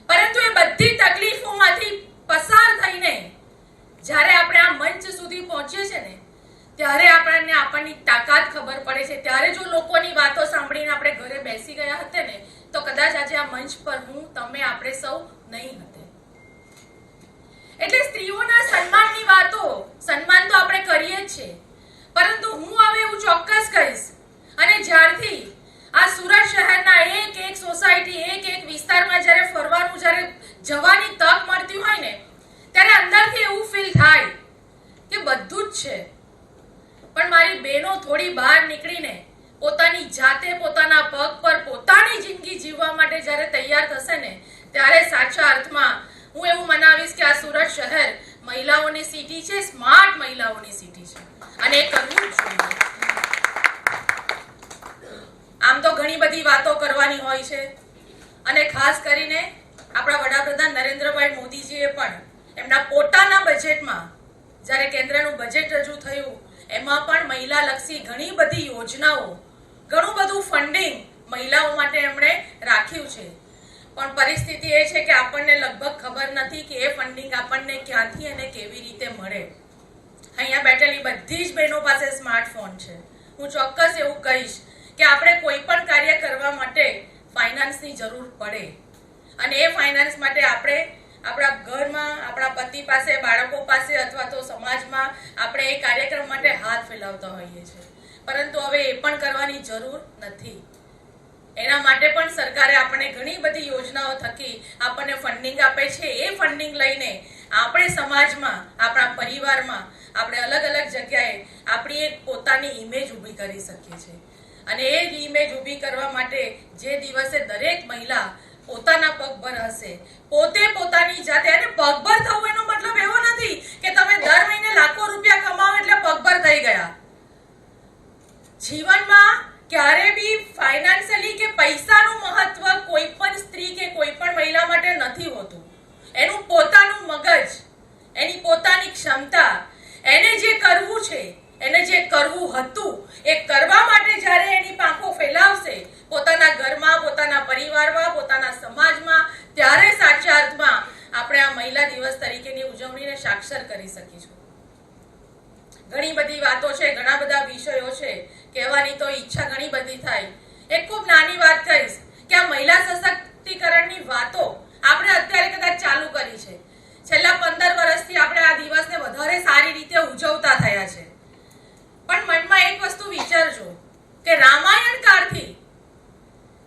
પરંતુ એ બધી તકલીફોમાંથી પસાર થઈને જ્યારે આપણે આ મંચ સુધી પહોંચીએ છીએ ને, ત્યારે આપણની તાકાત ખબર પડે છે. ત્યારે જો લોકોની વાતો સાંભળીને આપણે ઘરે બેસી ગયા હતા ને, તો કદાચ આજે આ મંચ પર હું, તમે, આપણે સૌ નહીં હતા. એટલે સ્ત્રીઓના સન્માનની વાતો, સન્માન તો આપણે કરીએ જ છે, પરંતુ હું હવે એવું ચોક્કસ કહીશ, અને જ્યારથી આ સુરત શહેરના એક સોસાયટી, એક વિસ્તારમાં જ્યારે ફરવાનું, જ્યારે જવાની તક મળતી હોય ને, ત્યારે અંદરથી એવું ફીલ થાય કે બધું જ છે. પણ મારી બહેનો થોડી બહાર નીકળીને પોતાની જાતે, પોતાના પગ પર પોતાની જિંદગી જીવવા માટે જ્યારે તૈયાર થશે ને, ત્યારે સાચા અર્થમાં હું એવું મનાવીશ કે આ સુરત શહેર મહિલાઓની સિટી છે, સ્માર્ટ મહિલાઓની સિટી છે, અને એ કરવું જ જોઈએ. આમ તો ઘણી બધી વાતો કરવાની હોય છે, અને ખાસ કરીને આપણા વડાપ્રધાન નરેન્દ્રભાઈ મોદીજીએ પણ એમના પોતાના બજેટમાં, જ્યારે કેન્દ્રનું બજેટ રજૂ થયું, એમાં પણ મહિલાલક્ષી ઘણી બધી યોજનાઓ, ઘણું બધું ફંડિંગ મહિલાઓ માટે એમણે રાખ્યું છે. પણ પરિસ્થિતિ એ છે કે આપણને લગભગ ખબર નથી કે એ ફંડિંગ આપણને ક્યાંથી અને કેવી રીતે મળે. અહીંયા બેઠેલી બધી જ બહેનો પાસે સ્માર્ટફોન છે. હું ચોક્કસ એવું કહીશ કે આપણે કોઈ પણ કાર્ય કરવા માટે ફાઇનાન્સની જરૂર પડે, અને એ ફાઇનાન્સ માટે આપણે આપણા ઘરમાં, આપણા પતિ પાસે, બાળકો પાસે અથવા તો સમાજમાં આપણે એ કાર્યક્રમ માટે હાથ ફેલાવતા હોઈએ છીએ. પરંતુ હવે એ પણ કરવાની જરૂર નથી. એના માટે પણ સરકારે આપણને ઘણી બધી યોજનાઓ થકી આપણને ફંડિંગ આપે છે. એ ફંડિંગ લઈને આપણે સમાજમાં, આપણા પરિવારમાં, આપણે અલગ અલગ જગ્યાએ આપણી એક પોતાની ઇમેજ ઊભી કરી શકીએ છીએ. અને એ જ ઇમેજ ઊભી કરવા માટે જે દિવસે દરેક મહિલા પોતાના પગભર હશે, પોતે પોતાની જાતે, અને પગભર થવું એનો મતલબ એવો નથી કે તમે દર મહિને લાખો રૂપિયા કમાવો એટલે પગભર થઈ ગયા. જીવનમાં ક્યારે બી ફાઇનાન્શિયલી કે પૈસાનું મહત્વ કોઈ પણ સ્ત્રી કે કોઈ પણ મહિલા માટે નથી હોતું. એનું પોતાનું મગજ, એની પોતાની ક્ષમતા, એને જે કરવું છે, એને જે કરવું હતું, એ કરવા માટે જ્યારે એની પાંખો ફેલાવશે પોતાના ઘરમાં, પોતાના પરિવારમાં, પોતાના સમાજમાં, ત્યારે સાચા અર્થમાં આપણે આ મહિલા દિવસ તરીકેની ઉજવણીને સાક્ષર કરી શકીશું. ઘણી બધી વાતો છે, ઘણા બધા વિષયો છે, કહેવાની તો ઈચ્છા ઘણી બધી થાય. એક ખૂબ નાની વાત કહીશ કે આ મહિલા સશક્તિકરણની વાતો આપણે અત્યારે કદાચ ચાલુ કરી છે. છેલ્લા 15 વર્ષથી આપણે આ દિવસને વધારે સારી રીતે ઉજવતા થયા છે. પણ મનમાં એક વસ્તુ વિચારજો કે રામાયણ કાળથી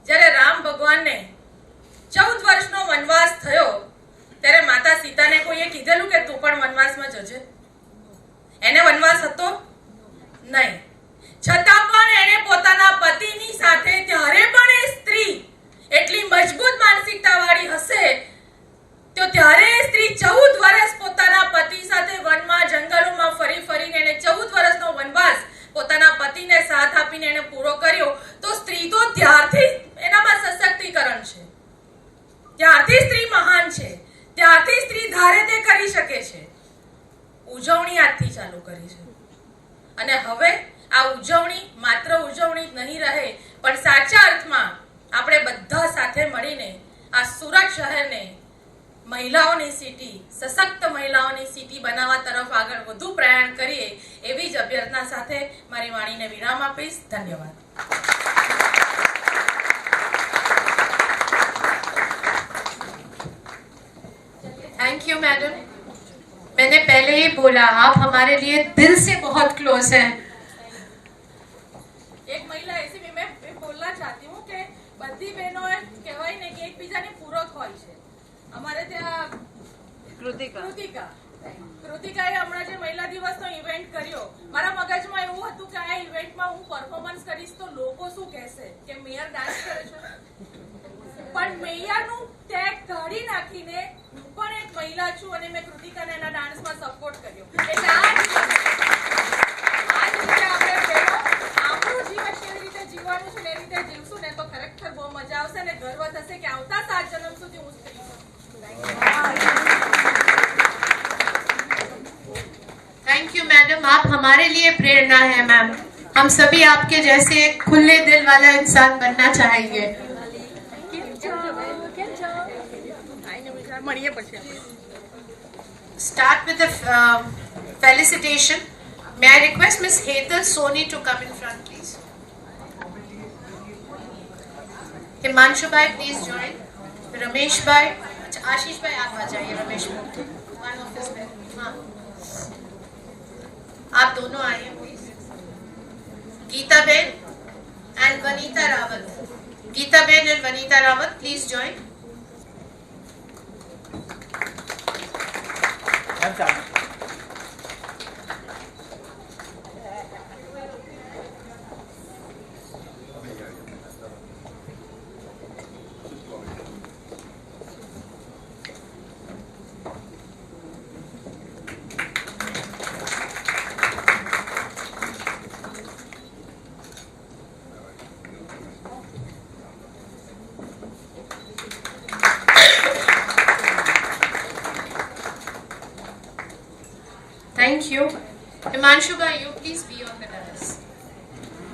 જ્યારે રામ ભગવાનને 14 વર્ષનો વનવાસ થયો ત્યારે માતા સીતાને કોઈએ કીધેલું કે તું પણ વનવાસમાં જજે? એને વનવાસ હતો નહીં. છતાં પણ એને પોતાના પતિની સાથે, ત્યારે પણ એ સ્ત્રી એટલી મજબૂત માનસિકતા વાળી હશે તો ત્યારે એ સ્ત્રી 14 વર્ષ પોતાના પતિ સાથે વનમાં, જંગલોમાં ફરી ફરીને એને 14 વર્ષનો વનવાસ પોતાના પતિને સાથ આપીને એને પૂરો કર્યો. તો સ્ત્રી તો ત્યારથી એનામાં સશક્તિકરણ છે, ત્યારથી સ્ત્રી મહાન છે, ત્યારથી સ્ત્રી ધારે તે કરી શકે છે. ઉજવણી આજથી ચાલુ કરી છે. અને હવે આ ઉજવણી માત્ર ઉજવણી જ નહીં રહે, પણ સાચા અર્થમાં આપણે બધા સાથે મળીને આ સુરત શહેરને મહિલાઓની સિટી, સશક્ત મહિલાઓની સિટી બનાવવા તરફ આગળ વધુ પ્રયાણ કરીએ, એવી જ અભ્યર્થના સાથે મારી વાણીને વિરામ આપીશ. ધન્યવાદ. Thank you madam. मैंने पहले ही बोला आप हमारे लिए दिल से बहुत क्लोज हैं. एक महिला ऐसी भी मैं बोलना चाहती हूँ कि बधी बहनों कहेवाय ने कि एकबीजाने पूरक होय छे. અમારે ત્યાં કૃતિકાએ હમણાં જે મહિલા દિવસનો ઇવેન્ટ કર્યો, મારા મગજમાં એવું હતું કે આ ઇવેન્ટમાં હું પરફોર્મન્સ કરીશ તો લોકો શું કહેશે કે મેયર ડાન્સ કરે છે. પણ મેયરનું ટેગ કાઢી નાખીને હું પણ એક મહિલા છું અને મેં કૃતિકાને એના ડાન્સમાં સપોર્ટ કર્યો. એટલે આ જ રીતે આપણે બહેનો આપણું જીવન કેવી રીતે જીવવાનું છે એ રીતે જીવશું ને તો ખરેખર બહુ મજા આવશે અને ગર્વ થશે કે આવતા 7 જન્મ સુધી હું સ્ત્રી છું. Thank you madam. आप हमारे लिए प्रेरणा है मैम. हम सभी आपके जैसे एक खुले दिल वाला इंसान बनना चाहेंगे. Start with the felicitation. May I request Miss Hetal Soni to come in front, please. Himanshu bhai, please join. Ramesh bhai, आशीष भाई आप आ जाइए. रमेश भाई, वन ऑफिस में. हाँ, आप दोनों आइए please. Geeta ben and Vanita Rawat. Geeta ben and Vanita Rawat, please join. Thank you. Himanshu bhai, you please be on the dais.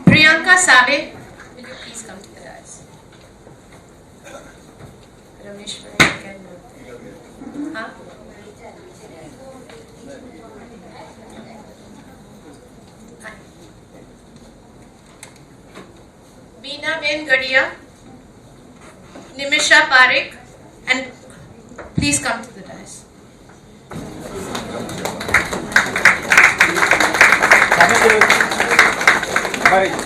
Priyanka Save, will you please come to the dais? Ramesh bhai, you can go. Huh? Meena Ben Gadia, Nimisha Parekh, and please come to the dais. ઉભા રહેજો.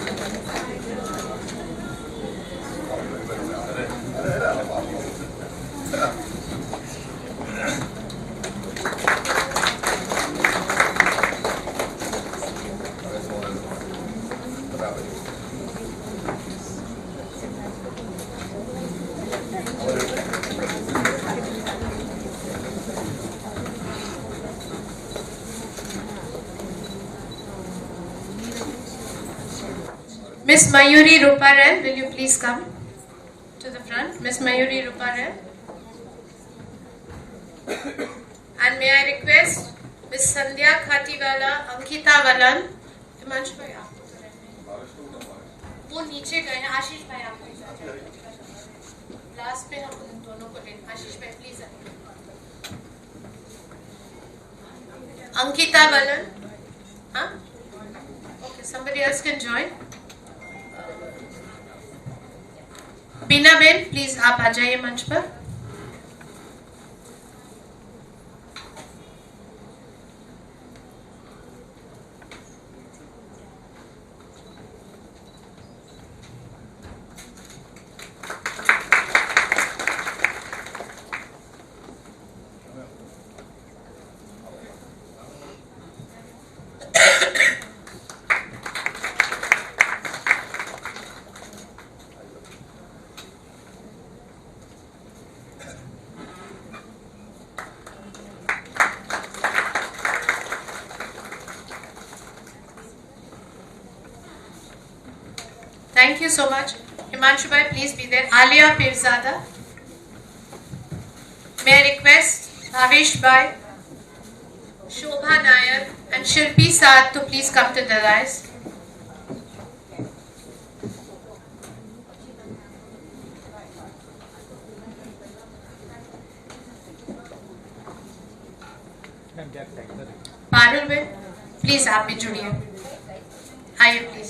Miss Mayuri Ruparel, will you please come to the front? Miss Mayuri Ruparel. And may I request Miss Sandhya Khatiwala, Ankita Valan, Himanshu bhai आपको तो रहने वो नीचे गए हैं. आशीष भाई आपको लास्ट पे हम उन दोनों को लें. Ashish bhai please Ankita Valan. हाँ okay, somebody else can join. Bina ben please आप आ जाइए मंच पर. Thank you so much. Himanshu bhai, please be there. Aaliyah Pirzada. May I request Bhavesh bhai, Shobha Nair and Shilpi Saad to please come to the dais. Parul Ben please आप भी जुड़िए. आइए please.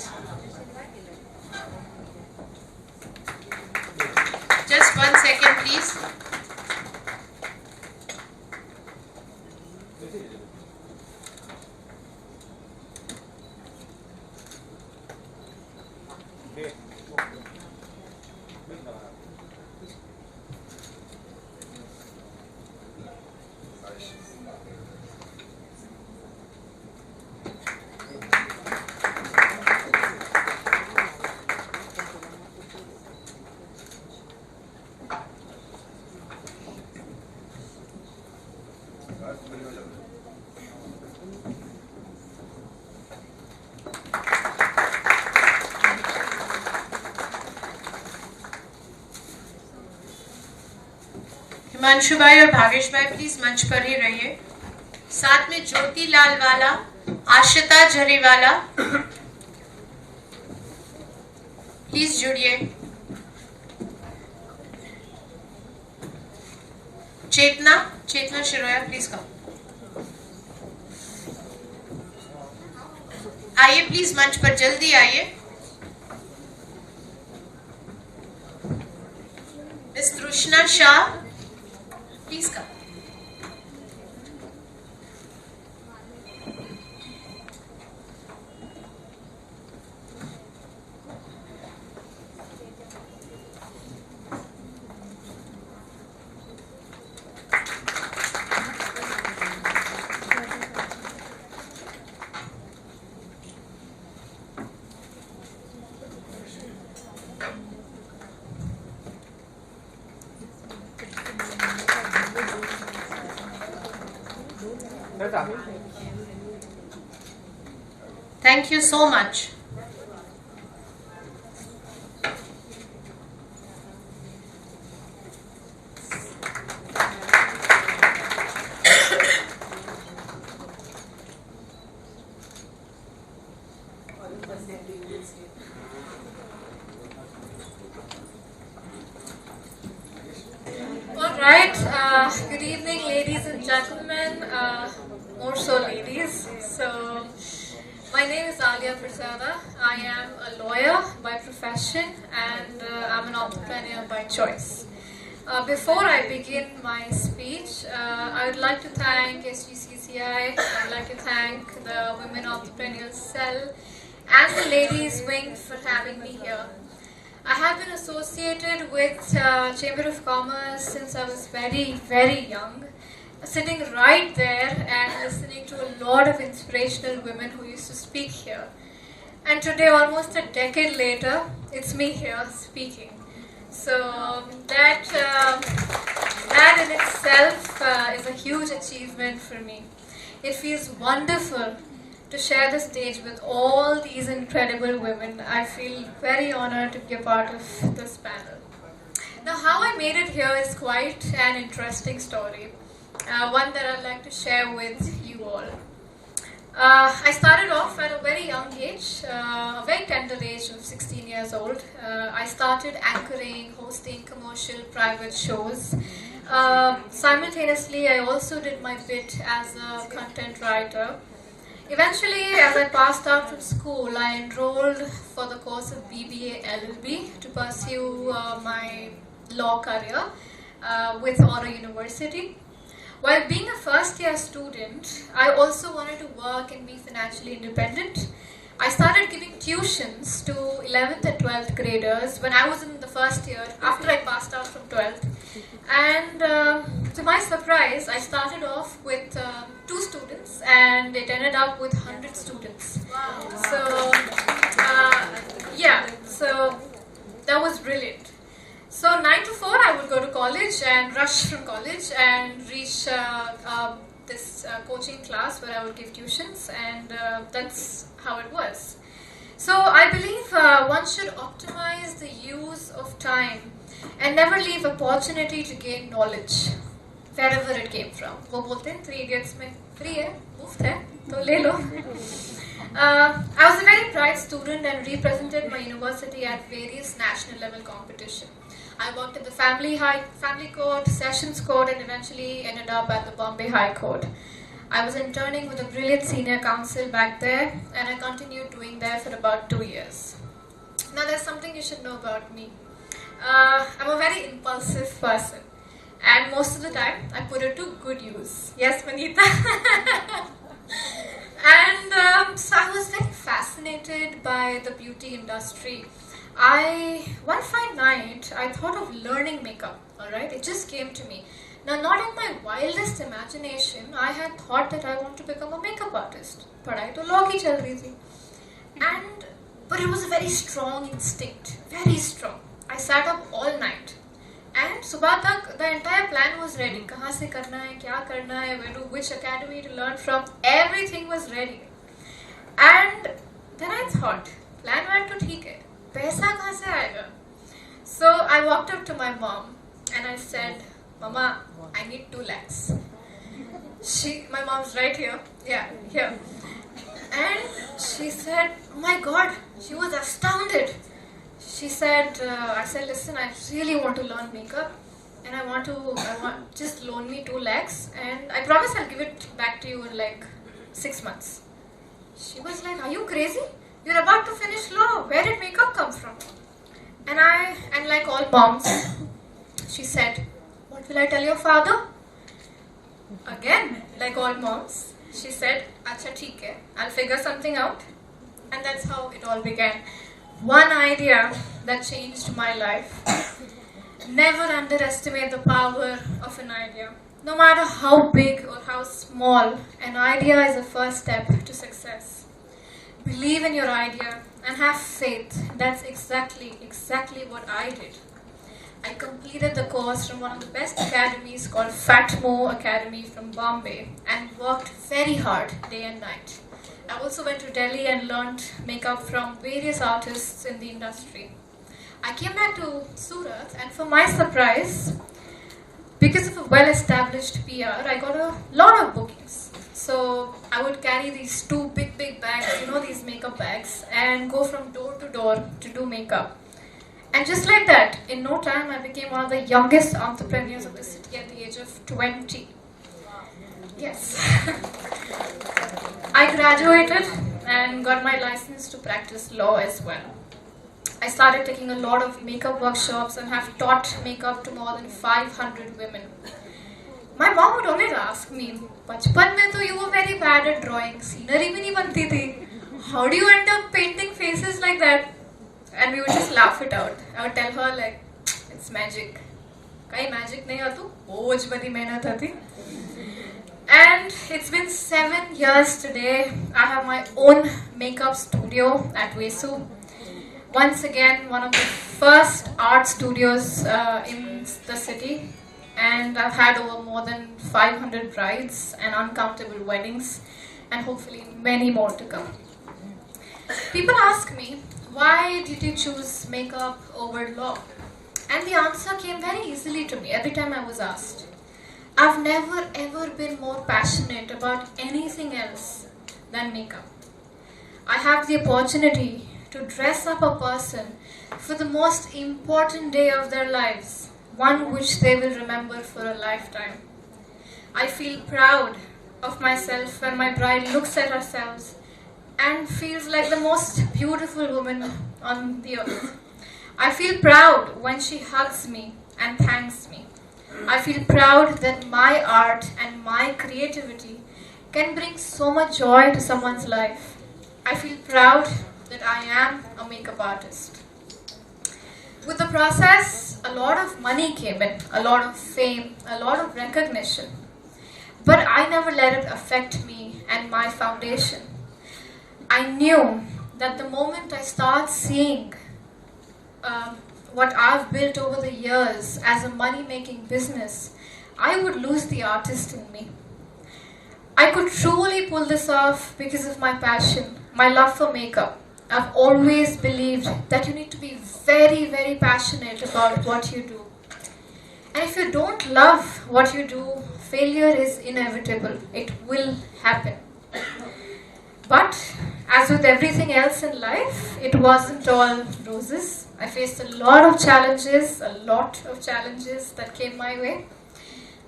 Just 1 second, please. Himanshu भाई और भावेश भाई please मंच पर ही रहिए. साथ में ज्योति लाल वाला, आशिता झरीवाला प्लीज जुड़िए. चेतना शिरोया प्लीज कम. आइए प्लीज मंच पर जल्दी आइए. मिस तृष्णा Shah please come. Thank you so much. All right. Good evening, ladies and gentlemen. More so, ladies. So, my name is Aaliyah Pirzada. I am a lawyer by profession, and I'm an entrepreneur by choice. Before I begin my speech, I would like to thank SGCCI. I would like to thank the Women Entrepreneurs Cell and the ladies wing for having me here. I have been associated with Chamber of Commerce since I was very, very young, sitting right there and listening to a lot of inspirational women who used to speak here. And today, almost a decade later, it's me here speaking. So that in itself is a huge achievement for me. It feels wonderful to share the stage with all these incredible women. I feel very honored to be a part of this panel. Now, how I made it here is quite an interesting story, one that I'd like to share with you all. I started off at a very young age, a very tender age of 16 years old. I started anchoring, hosting commercial private shows. Simultaneously, I also did my bit as a content writer. Eventually, as I passed out from school, I enrolled for the course of BBA LLB to pursue my law career with Aura University. While being a first-year student, I also wanted to work and be financially independent. I started giving tuitions to 11th and 12th graders when I was in the first year, after I passed out from 12th. And to my surprise, I started off with 2 students and it ended up with 100 students. Wow. So, so that was brilliant. So 9 to 4, I would go to college and rush from college and reach this coaching class where I would give tuitions, and that's how it was. So I believe one should optimize the use of time and never leave opportunity to gain knowledge, wherever it came from. वो बोलते हैं 3 idiots में free है, मुफ्त है, तो ले लो. I was a very bright student and represented my university at various national level competitions. I worked at the Family Court, Sessions Court, and eventually ended up at the Bombay High Court. I was interning with a brilliant senior counsel back there, and I continued doing there for about 2 years. Now, there's something you should know about me. I'm a very impulsive person, and most of the time, I put it to good use. Yes, Manita? And so I was very fascinated by the beauty industry. One fine night, I thought of learning makeup, alright? It just came to me. Now, not in my wildest imagination, I had thought that I want to become a makeup artist. Padhai to law ki chal rahi thi. But it was a very strong instinct, very strong. I sat up all night. And subah tak, the entire plan was ready. Kahan se karna hai, kya karna hai, which academy to learn from, everything was ready. And then I thought, plan to theek hai. पैसा कहाँ से आएगा? So I walked up to my mom and I said, Mama, I need 2 lakhs. My mom's right here. Yeah, here. And she said, oh my God, she was astounded. She said, I said, listen, I really want to learn makeup and I want just loan me 2 lakhs and I promise I'll give it back to you in like 6 months. She was like, are you crazy? You're about to finish law. Where did makeup come from? And like all moms, she said, what will I tell your father? Again, like all moms, she said, acha theek hai, I'll figure something out. And that's how it all began. One idea that changed my life. Never underestimate the power of an idea. No matter how big or how small, an idea is the first step to success. Believe in your idea and have faith. That's exactly what I did. I completed the course from one of the best academies called Fatmo Academy from Bombay and worked very hard day and night. I also went to Delhi and learned makeup from various artists in the industry. I came back to Surat and for my surprise, because of a well-established PR, I got a lot of bookings. So I would carry these 2 big bags, these makeup bags, and go from door to door to do makeup. And just like that, in no time, I became one of the youngest entrepreneurs of the city at the age of 20. Yes. I graduated and got my license to practice law as well. I started taking a lot of makeup workshops and have taught makeup to more than 500 women. My mom would always ask me, बचपन में तो you were very bad at drawing, scenery भी नहीं बनती थी. how do you end up painting faces like that? And we would just laugh it out. I would tell her like, it's magic. Kai magic nahi hatu, bahut badi mehnat hati. And it's been 7 years today. I have my own makeup studio at Vesu. Once again, one of the first art studios in the city. And I've had over more than 500 brides and uncountable weddings, and hopefully many more to come. People ask me, why did you choose makeup over law? And the answer came very easily to me every time I was asked. I've never ever been more passionate about anything else than makeup. I have the opportunity to dress up a person for the most important day of their lives, one which they will remember for a lifetime. I feel proud of myself when my bride looks at herself and feels like the most beautiful woman on the earth. I feel proud when she hugs me and thanks me. I feel proud that my art and my creativity can bring so much joy to someone's life. I feel proud that I am a makeup artist. With the process, a lot of money came in, a lot of fame, a lot of recognition. But I never let it affect me and my foundation. I knew that the moment I start seeing what I've built over the years as a money-making business, I would lose the artist in me. I could truly pull this off because of my passion, my love for makeup. I've always believed that you need to be very, very passionate about what you do. And if you don't love what you do, failure is inevitable. It will happen. But as with everything else in life, it wasn't all roses. I faced a lot of challenges that came my way.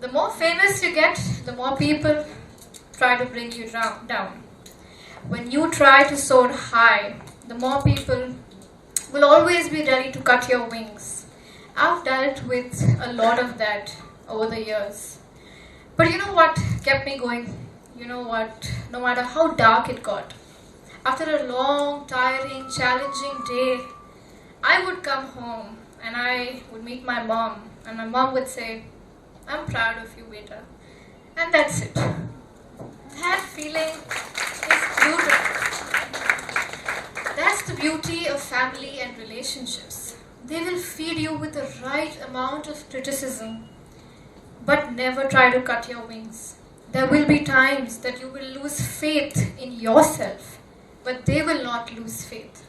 The more famous you get, the more people try to bring you down. When you try to soar high, the more people will always be ready to cut your wings. I've dealt with a lot of that over the years. But you know what kept me going? You know what? No matter how dark it got, after a long, tiring, challenging day, I would come home and I would meet my mom, and my mom would say, I'm proud of you, beta. And that's it. That feeling is beautiful. That's the beauty of family and relationships. They will feed you with the right amount of criticism, but never try to cut your wings. There will be times that you will lose faith in yourself, but they will not lose faith.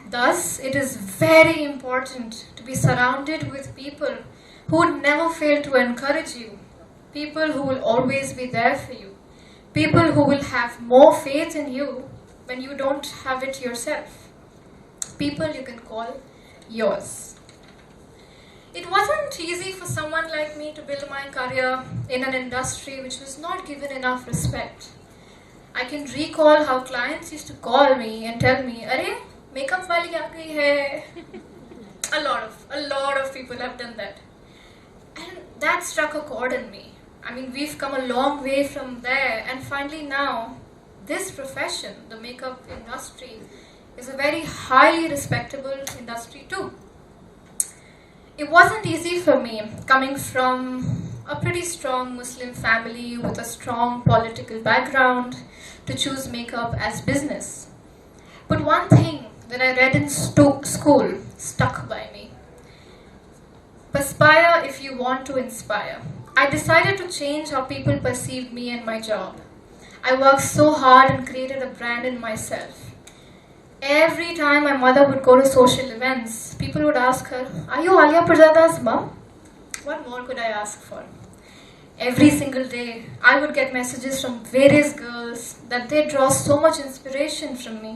Thus, it is very important to be surrounded with people who would never fail to encourage you, people who will always be there for you, people who will have more faith in you when you don't have it yourself, people you can call yours. It wasn't easy for someone like me to build my career in an industry which was not given enough respect. I can recall how clients used to call me and tell me, "Arey, makeup wali aa gayi hai." A lot of people have done that. And that struck a chord in me. I mean, we've come a long way from there, and finally now, this profession, the makeup industry, is a very highly respectable industry too. It wasn't easy for me, coming from a pretty strong Muslim family with a strong political background, to choose makeup as business. But one thing that I read in school stuck by me. Perspire if you want to inspire. I decided to change how people perceived me and my job. I worked so hard and created a brand in myself. Every time my mother would go to social events, people would ask her, "Are you Aaliyah Pirzada's mom?" What more could I ask for? Every single day, I would get messages from various girls that they draw so much inspiration from me,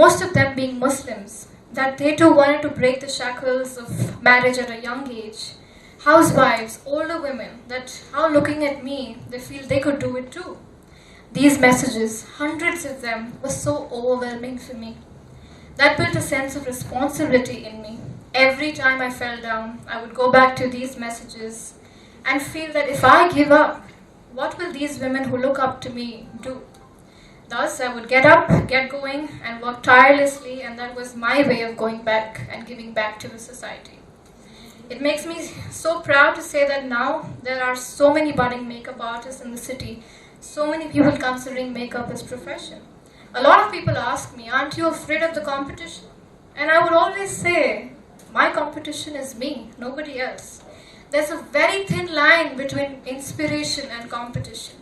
most of them being Muslims, that they too wanted to break the shackles of marriage at a young age. Housewives, older women, that how looking at me, they feel they could do it too. These messages, hundreds of them, were so overwhelming for me. That built a sense of responsibility in me. Every time I fell down, I would go back to these messages and feel that if I give up, what will these women who look up to me do? Thus, I would get up, get going, and work tirelessly, and that was my way of going back and giving back to the society. It makes me so proud to say that now there are so many budding makeup artists in the city, so many people considering makeup as profession. A lot of people ask me, aren't you afraid of the competition? And I would always say, my competition is me, nobody else. There's a very thin line between inspiration and competition.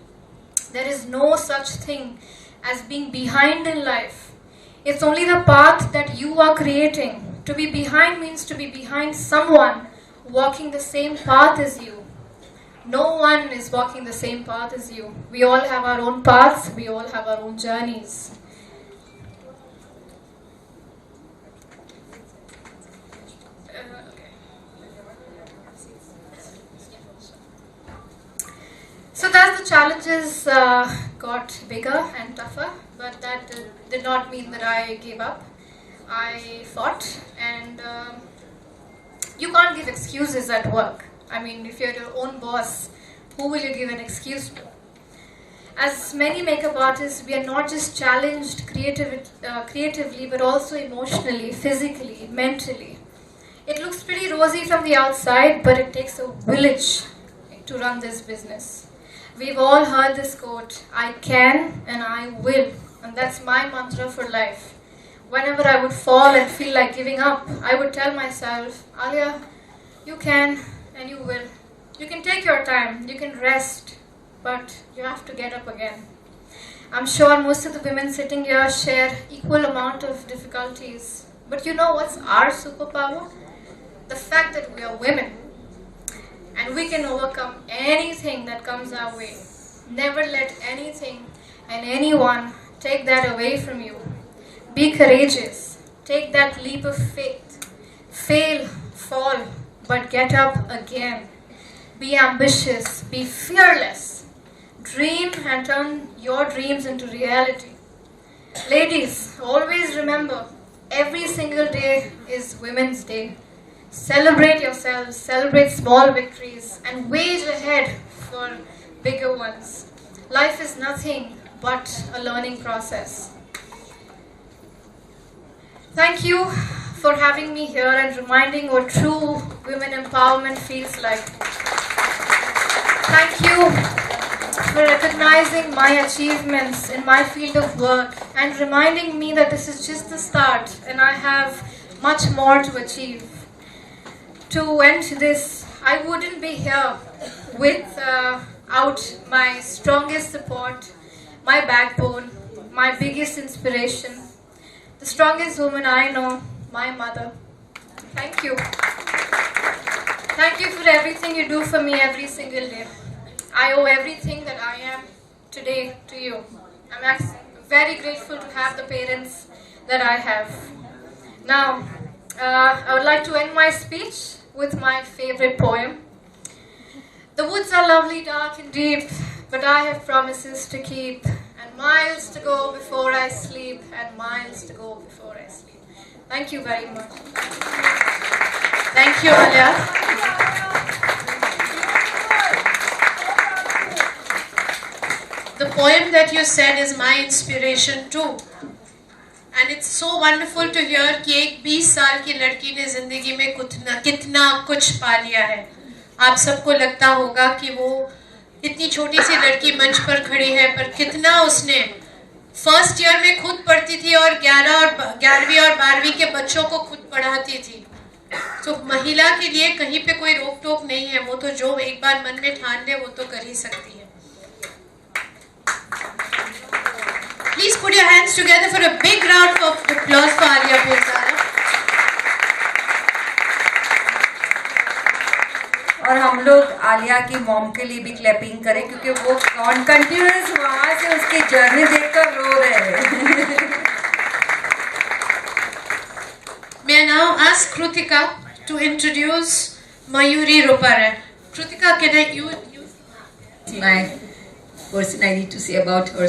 There is no such thing as being behind in life. It's only the path that you are creating. To be behind means to be behind someone walking the same path as you. No one is walking the same path as you. We all have our own paths, we all have our own journeys. So thus the challenges got bigger and tougher, but that did not mean that I gave up. I fought, and you can't give excuses at work. I mean, if you're your own boss, who will you give an excuse to? As many makeup artists, we are not just challenged creatively, but also emotionally, physically, mentally. It looks pretty rosy from the outside, but it takes a village to run this business. We've all heard this quote, I can and I will, and that's my mantra for life. Whenever I would fall and feel like giving up, I would tell myself, Aaliyah, you can and you will. You can take your time, you can rest, but you have to get up again. I'm sure most of the women sitting here share equal amount of difficulties, but you know what's our superpower? The fact that we are women. And we can overcome anything that comes our way. Never let anything and anyone take that away from you. Be courageous. Take that leap of faith. Fail, fall, but get up again. Be ambitious. Be fearless. Dream and turn your dreams into reality. Ladies, always remember, every single day is Women's Day. Celebrate yourselves, celebrate small victories, and wage ahead for bigger ones. Life is nothing but a learning process. Thank you for having me here and reminding what true women empowerment feels like. Thank you for recognizing my achievements in my field of work and reminding me that this is just the start and I have much more to achieve. To end this, I wouldn't be here without my strongest support, my backbone, my biggest inspiration, the strongest woman I know, my mother. Thank you. Thank you for everything you do for me every single day. I owe everything that I am today to you. I'm very grateful to have the parents that I have. Now, I would like to end my speech with my favorite poem. The woods are lovely, dark and deep, but I have promises to keep, and miles to go before I sleep, and miles to go before I sleep. Thank you very much. Thank you, Aaliyah. The poem that you said is my inspiration too. And it's so wonderful to hear कि एक 20 साल की लड़की ने जिंदगी में कितना कुछ पा लिया है. आप सबको लगता होगा कि वो इतनी छोटी सी लड़की मंच पर खड़ी है, पर कितना उसने फर्स्ट ईयर में खुद पढ़ती थी और 11वीं और 12वीं के बच्चों को खुद पढ़ाती थी. तो महिला के लिए कहीं पे कोई रोक टोक नहीं है. वो तो जो एक बार मन में ठान ले वो तो कर ही सकती है. Please put your hands together for a big round of applause for Aaliyah Pirzada. और हम लोग आलिया की मॉम के लिए भी क्लैपिंग करें क्योंकि वो कंटिन्यूस वहाँ से उसकी जर्नी देखकर रो रहे हैं. May I now ask Krutika to introduce Mayuri Ruparel. Krutika, can I use my person I need to say about her.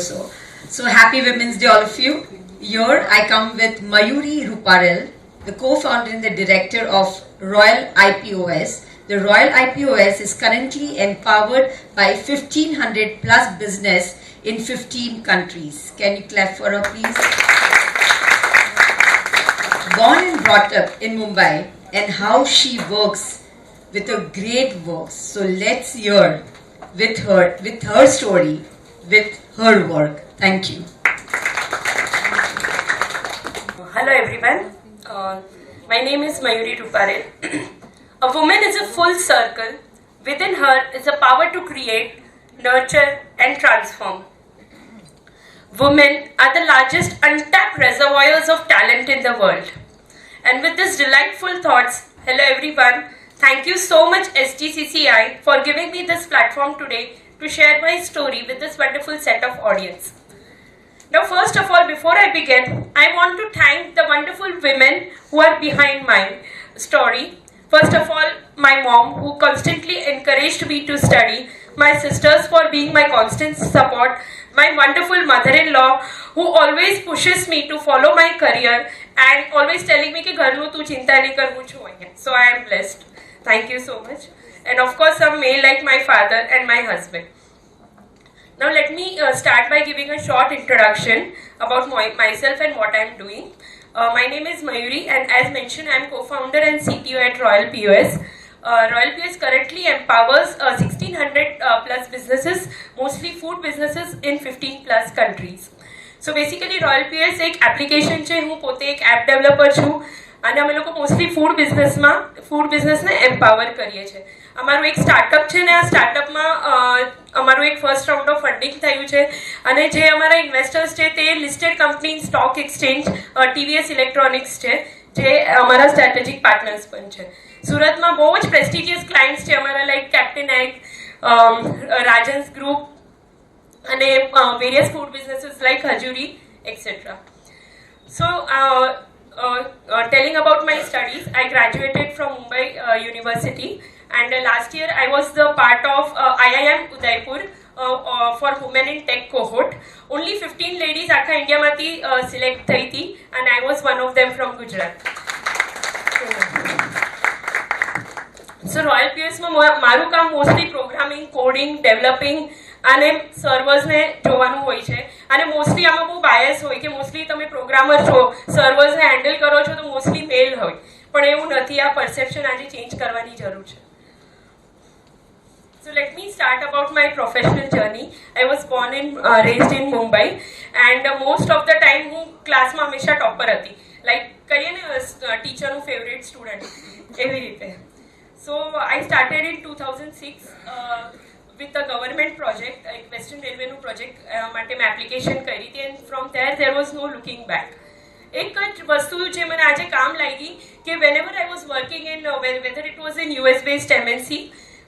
So happy Women's Day, all of you. Here I come with Mayuri Ruparel, the co-founder and the director of RoyalPOS. The RoyalPOS is currently empowered by 1500 plus business in 15 countries. Can you clap for her, please? Born and brought up in Mumbai, and how she works with a great work. So let's hear with her story, with her work. Thank you. Hello everyone. My name is Mayuri Ruparel. A woman is a full circle. Within her is a power to create, nurture and transform. Women are the largest untapped reservoirs of talent in the world. And with these delightful thoughts, hello everyone. Thank you so much SGCCI for giving me this platform today to share my story with this wonderful set of audience. Now first of all, before I begin, I want to thank the wonderful women who are behind my story. First of all, my mom who constantly encouraged me to study, my sisters for being my constant support, my wonderful mother-in-law who always pushes me to follow my career and always telling me कि घरनु तू चिंता नहीं कर मुझे होएगा. So I am blessed. Thank you so much. And of course some male like my father and my husband. Now let me start by giving a short introduction about myself and what I am doing. My name is Mayuri and as mentioned I am co-founder and CTO at RoyalPOS. RoyalPOS currently empowers 1600 plus businesses, mostly food businesses in 15 plus countries. So basically RoyalPOS એક application છે, હું પોતે એક app developer છું અને અમે લોકો mostly food બિઝનેસને empower કરીએ છીએ. અમારું એક સ્ટાર્ટઅપ છે ને આ સ્ટાર્ટઅપમાં અમારું એક ફર્સ્ટ રાઉન્ડ ઓફ ફંડિંગ થયું છે અને જે અમારા ઇન્વેસ્ટર્સ છે તે listed company stock exchange TVS electronics છે જે અમારા સ્ટ્રેટેજિક પાર્ટનર્સ પણ છે. સુરતમાં બહુ જ પ્રેસ્ટિજિયસ ક્લાયન્ટ્સ છે અમારા like captain egg, Rajans group અને various food businesses like Hazoori etcetera. So telling about my studies, I graduated from Mumbai University and last year I was the part of IIM Udaipur for women in tech cohort. Only 15 ladies આખા ઇન્ડિયામાંથી select થઈ હતી and I was one of them from Gujarat. So RoyalPOSમાં મારું કામ mostly programming, coding, developing અને સર્વર્સને જોવાનું હોય છે અને મોસ્ટલી આમાં બહુ બાયસ હોય કે મોસ્ટલી તમે પ્રોગ્રામર છો, સર્વર્સને હેન્ડલ કરો છો તો મોસ્ટલી મેલ હોય, પણ એવું નથી. આ પરસેપ્શન આજે ચેન્જ કરવાની જરૂર છે. So let me start about my professional journey. I was born and raised in Mumbai and most of the time હું ક્લાસમાં હંમેશા ટોપર હતી, લાઈક કહીએ ને ટીચરનું ફેવરેટ સ્ટુડન્ટ એવી રીતે. So I started in 2006 with a government project, like Western Railway નું project માટે મેં એપ્લિકેશન કરી હતી and from there was no looking back. એક જ વસ્તુ જે મને આજે કામ લાગી કે whenever I was working in whether it was in US based MNC,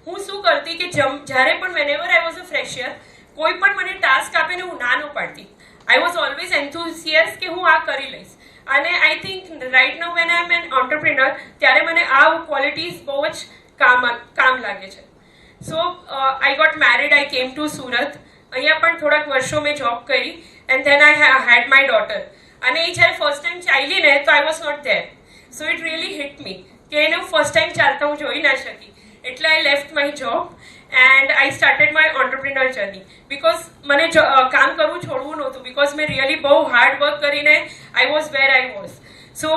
હું શું કરતી કે જ્યારે પણ whenever I was a fresher, કોઈ પણ મને ટાસ્ક આપે ને હું ના ન પાડતી. I was always enthusiastic કે હું આ કરી લઈશ અને I think right now when I am an entrepreneur ત્યારે મને આ ક્વોલિટીઝ બહુ જ કામ લાગે છે. So I got married, I came to Surat. અહીંયા પણ થોડાક વર્ષો મેં જોબ કરી and then I had my daughter. અને એ જ્યારે ફર્સ્ટ ટાઈમ ચાલી ને તો I was not there. So it really hit me કે એને હું ફર્સ્ટ ટાઈમ ચાલતા હું જોઈ ના શકી. એટલે I left my job and I started my entrepreneur journey because મને કામ કરવું છોડવું નહોતું because મેં really બહુ હાર્ડ વર્ક કરીને I was where I was. So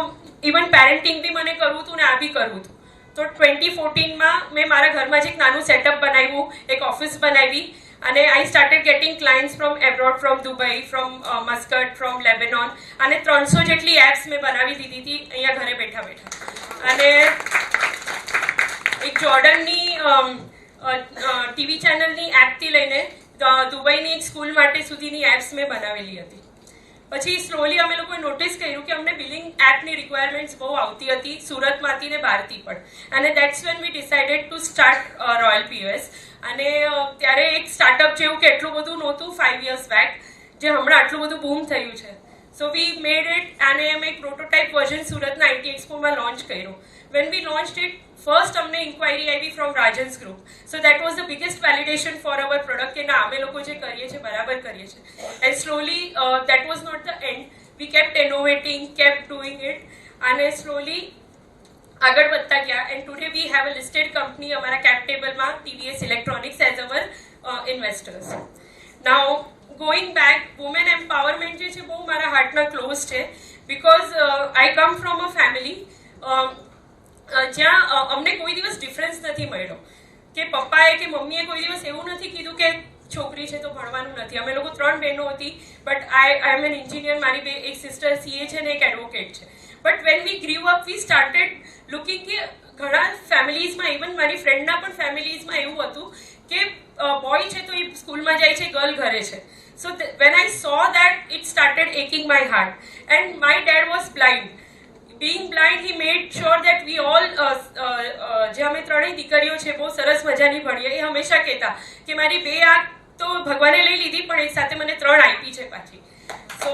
even parenting બી મને કરવું હતું ને આ બી કરવું હતું. તો 2014માં મેં મારા ઘરમાં જ એક નાનું સેટઅપ બનાવ્યું, એક ઓફિસ બનાવી અને I started getting clients from abroad, from Dubai, from Muscat, from Lebanon અને 300 જેટલી એપ્સ મેં બનાવી દીધી હતી અહીંયા ઘરે બેઠા બેઠા. અને એક જોર્ડનની ટીવી ચેનલની એપથી લઈને દુબઈની એક સ્કૂલ માટે સુધીની એપ્સ મેં બનાવેલી હતી. પછી સ્લોલી અમે લોકોએ નોટિસ કર્યું કે અમને બિલિંગ એપની રિક્વાયરમેન્ટ્સ બહુ આવતી હતી સુરતમાંથી ને બહારથી પણ અને that's when we decided to start RoyalPOS. અને ત્યારે એક સ્ટાર્ટઅપ જેવું કે એટલું બધું નહોતું 5 years બેક જે હમણાં આટલું બધું બૂમ થયું છે. સો વી મેડ ઇટ અને અમે એક પ્રોટોટાઇપ વર્ઝન સુરતના IT એક્સપોમાં લોન્ચ કર્યું. When we launched it, first અમને ઇન્ક્વાયરી આવી from Rajans group. So that was the biggest validation for our product કે ના અમે લોકો જે કરીએ છીએ બરાબર કરીએ છીએ. And slowly that was not the end. We kept innovating, kept doing it અને slowly આગળ વધતા ગયા and today we have a listed company અમારા cap tableમાં TVS Electronics as our investors. Now going back, women empowerment જે છે બહુ મારા હાર્ટના ક્લોઝ છે, because I come from a family જ્યાં અમને કોઈ દિવસ ડિફરન્સ નથી મળ્યો, કે પપ્પાએ કે મમ્મીએ કોઈ દિવસ એવું નથી કીધું કે છોકરી છે તો ભણવાનું નથી. અમે લોકો 3 બહેનો હતી, but I am an engineer, મારી એક સિસ્ટર સીએ છે ને એક એડવોકેટ છે. But when we grew up we started looking કે ઘણા ફેમિલીઝમાં, ઇવન મારી ફ્રેન્ડના પણ ફેમિલીઝમાં એવું હતું કે બોય છે તો એ સ્કૂલમાં જાય છે, ગર્લ ઘરે છે. So when I saw that it started aching my heart, and my dad was blind. being blind, he made sure that we all જે અમે ત્રણેય દીકરીઓ છે બહુ સરસ મજાની ભણીએ. એ હંમેશા કહેતા કે મારી 2 આંખ તો ભગવાને લઈ લીધી પણ એક સાથે મને 3 આપી છે પાછી. સો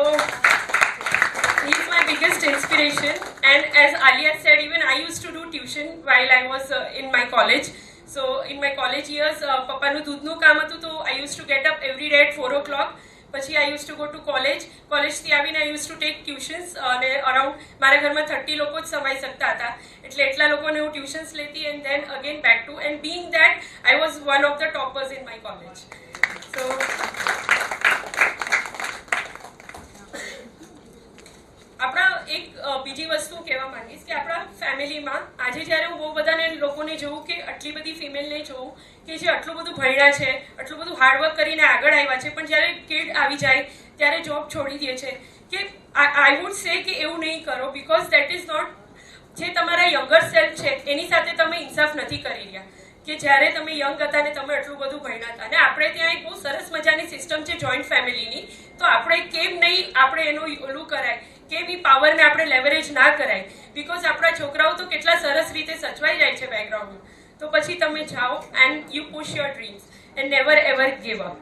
he is my biggest inspiration, and as Aaliyah said, even I used to do tuition while I was in my college. So in my college years પપ્પાનું દૂધનું કામ હતું, તો I used to get up every day at 4 o'clock. પછી I use to go to કોલેજથી આવીને I use to take tuitions, અને around મારા ઘરમાં 30 લોકો જ સમાઈ શકતા હતા, એટલે એટલા લોકોને હું ટ્યુશન્સ લેતી, and then again back to, and being that I was one of the toppers in my college. So આપણા એક બીજી વસ્તુ કહેવા માંગીશ કે આપણા ફેમિલીમાં આજે જ્યારે હું બહુ બધાને લોકોને જોઉં કે આટલી બધી ફિમેલને જોઉં કે જે આટલું બધું ભણ્યા છે, આટલું બધું હાર્ડવર્ક કરીને આગળ આવ્યા છે, પણ જ્યારે કિડ આવી જાય ત્યારે જોબ છોડી દે છે. કે આઈ વુડ સે કે એવું નહીં કરો, બિકોઝ દેટ ઇઝ નોટ, જે તમારા યંગર સેલ્ફ છે એની સાથે તમે ઇન્સાફ નથી કરી રહ્યા. કે જ્યારે તમે યંગ હતા ને તમે આટલું બધું ભણ્યા હતા, અને આપણે ત્યાં એક બહુ સરસ મજાની સિસ્ટમ છે જોઈન્ટ ફેમિલીની, તો આપણે કેમ નહીં આપણે એનું ઓલું કરાય, કેમ એ પાવરને આપણે લેવરેજ ના કરાય, બિકોઝ આપણા છોકરાઓ તો કેટલા સરસ રીતે સચવાઈ જાય છે બેકગ્રાઉન્ડમાં. તો પછી તમે જાઓ and you push your dreams and never ever give up.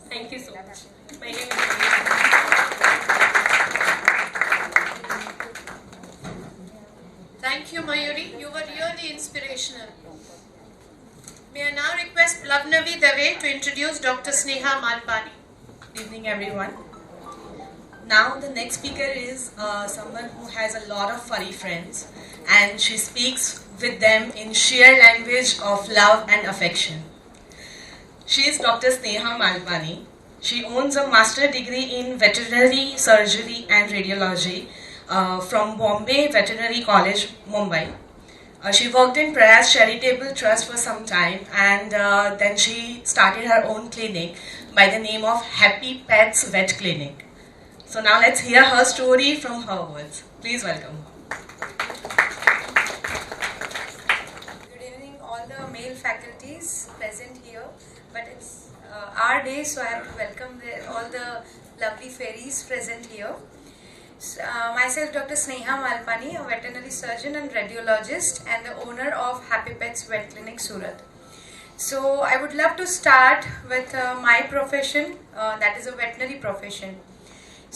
Thank you so much. My name is Thank you, Mayuri. You were really inspirational. May I now request Plavnavi Dave to introduce Dr. Sneha Malpani. Good evening, everyone. Now the next speaker is someone who has a lot of furry friends, and she speaks with them in sheer language of love and affection. She is Dr. Sneha Malpani. She owns a master degree in veterinary surgery and radiology from Bombay Veterinary College, Mumbai. She worked in Prayas Charitable Trust for some time, and then she started her own clinic by the name of Happy Pets Vet Clinic. So now let's hear her story from her words. Please welcome. Good evening, all the male faculties present here. But it's our day, so I have to welcome all the lovely fairies present here. Myself, Dr. Sneha Malpani, a veterinary surgeon and radiologist, and the owner of Happy Pets Vet Clinic, Surat. So I would love to start with my profession, that is a veterinary profession.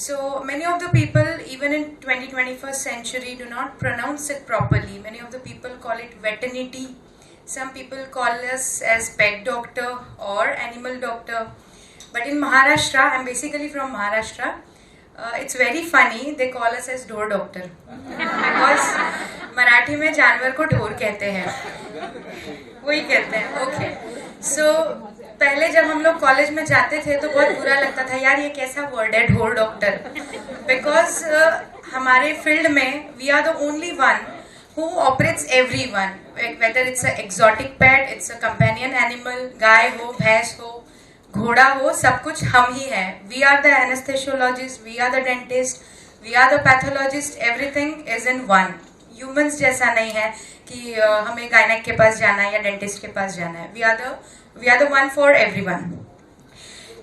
So many of the people, even in 21st century, do not pronounce it properly. Many of the people call it veterinity. Some people call us as pet doctor or animal doctor. But in Maharashtra, I'm basically from Maharashtra, it's very funny, they call us as door doctor. Because Marathi में जानवर को ढोर कहते हैं, वही कहते हैं. Okay, सो पहले जब हम लोग कॉलेज में जाते थे तो बहुत बुरा लगता था, यार ये कैसा वर्ड है ढोर डॉक्टर. बिकॉज हमारे फील्ड में we are the only one who operates everyone, whether it's a exotic pet, it's a companion animal, गाय हो, भैंस हो, घोड़ा हो, सब कुछ हम ही हैं. We are the anesthesiologist, we are the dentist, we are the pathologist, everything is in one. Humans जैसा नहीं है कि हमें गायनेक के पास जाना है या डेंटिस्ट के पास जाना है. We are the one for everyone.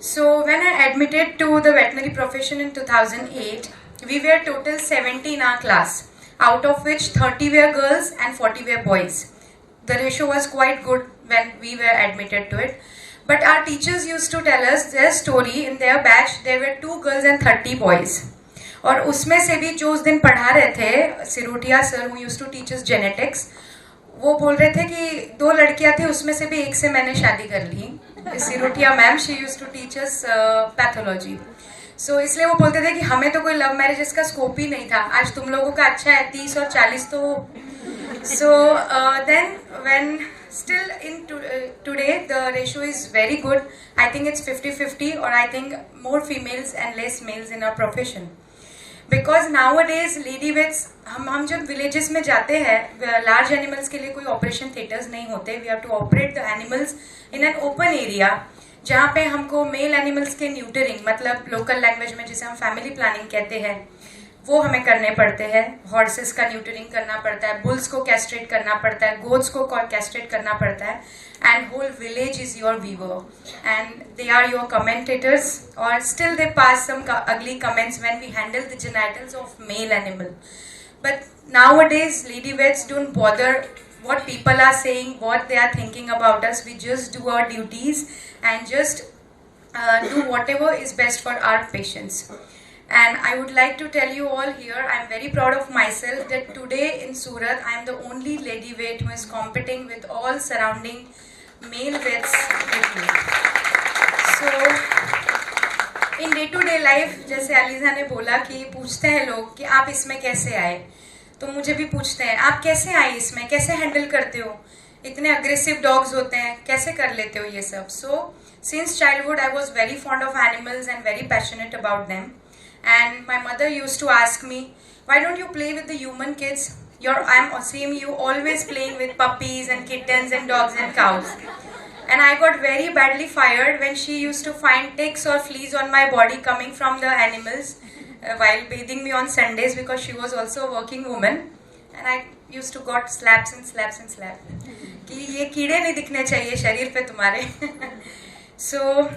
So when I admitted to the veterinary profession in 2008, we were total 70 in our class, out of which 30 were girls and 40 were boys. The ratio was quite good when we were admitted to it. But our teachers used to tell us their story. In their batch, there were 2 girls and 30 boys. और उसमें से भी जो उस दिन पढ़ा रहे थे, सिरोटिया sir who used to teach us genetics, वो बोल रहे थे कि 2 लड़कियां थी, उसमें से भी एक से मैंने शादी कर ली. सिरोटिया ma'am, she used to teach us pathology. So इसलिए वो बोलते थे कि हमें तो कोई लव मैरिजेस का स्कोप ही नहीं था. आज तुम लोगों का अच्छा है, 30 और 40 तो So then when still in today the ratio is very good. I think it's 50-50, or I think more females and less males in our profession. Because nowadays lady vets हम जब विलेजेस में जाते हैं, लार्ज एनिमल्स के लिए कोई operation theatres नहीं होते. We have to operate the animals in an open area, जहाँ पे हमको मेल एनिमल्स के न्यूटरिंग, मतलब लोकल लैंग्वेज में जिसे हम फैमिली प्लानिंग कहते हैं, वो हमें करने पड़ते हैं. हॉर्सेस का न्यूटरिंग करना पड़ता है, बुल्स को कैस्ट्रेट करना पड़ता है, गोट्स को कैस्ट्रेट करना पड़ता है. And whole village is your viewer, and they are your commentators, or still they pass some ugly comments when we handle the genitals of male animal. But nowadays lady vets don't bother what people are saying, what they are thinking about us. We just do our duties and just do whatever is best for our patients. And I would like to tell you all here, I am very proud of myself that today in Surat I am the only lady vet who is competing with all surrounding male vets with me. So in day to day life, जैसे ELISA ने बोला कि पूछते हैं लोग कि आप इसमें कैसे आए, तो मुझे भी पूछते हैं आप कैसे आए इसमें, कैसे हैंडल करते हो, इतने अग्रेसिव डॉग्स होते हैं, कैसे कर लेते हो ये सब. So since childhood I was very fond of animals and very passionate about them. And my mother used to ask me, why don't you play with the human kids? I'm seeing you always playing with puppies and kittens and dogs and cows. And I got very badly fired when she used to find ticks or fleas on my body coming from the animals while bathing me on Sundays, because she was also a working woman. And I used to got slaps and slaps and slaps. कि ये कीड़े नहीं दिखने चाहिए शरीर पे तुम्हारे. So,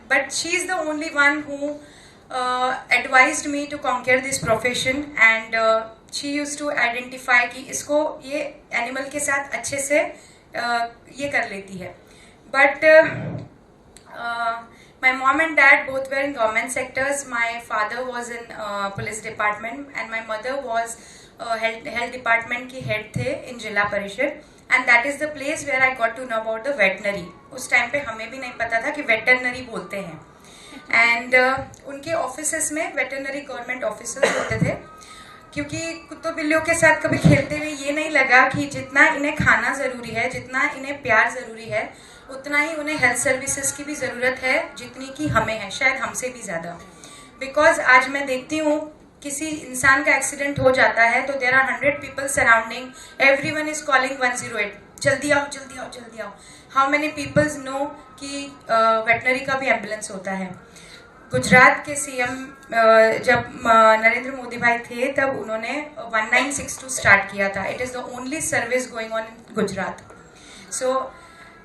but she is the only one who advised me to conquer this profession, and she used to identify कि इसको ये एनिमल के साथ अच्छे से ये कर लेती है. But my mom and dad both were in government sectors. My father was in police department and my mother was health department की head थे in जिला परिषद, and that is the place where I got to know about the veterinary. उस time पे हमें भी नहीं पता था कि veterinary बोलते हैं. एंड उनके ऑफिसेस में वेटरनरी गवर्नमेंट ऑफिसर्स होते थे, क्योंकि कुत्तों बिल्लियों के साथ कभी खेलते हुए ये नहीं लगा कि जितना इन्हें खाना ज़रूरी है, जितना इन्हें प्यार ज़रूरी है, उतना ही उन्हें हेल्थ सर्विसेज की भी ज़रूरत है जितनी कि हमें है, शायद हमसे भी ज़्यादा. बिकॉज आज मैं देखती हूँ किसी इंसान का एक्सीडेंट हो जाता है तो there are 100 people surrounding, everyone is calling 108, जल्दी आओ जल्दी आओ जल्दी आओ. हाउ मेनी पीपल्स नो कि वेटनरी का भी एम्बुलेंस होता है. गुजरात के सीएम जब नरेंद्र मोदी भाई थे तब उन्होंने 1962 स्टार्ट किया था. It is the only service going on in Gujarat. So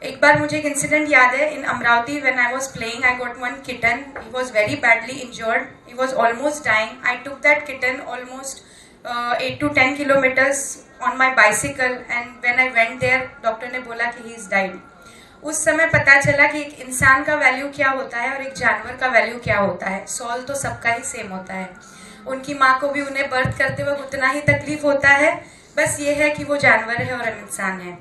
एक बार मुझे एक इंसिडेंट याद है. In Amravati when I was playing I got one kitten. He was very badly injured, he was almost dying. I took that kitten almost 8 to 10 kilometers on my bicycle, and when I went there doctor ने बोला कि he is died. उस समय पता चला कि एक इंसान का वैल्यू क्या होता है और एक जानवर का वैल्यू क्या होता है. सॉल तो सबका ही सेम होता है. उनकी माँ को भी उन्हें बर्थ करते वक्त उतना ही तकलीफ होता है, बस ये है कि वो जानवर है और इंसान है.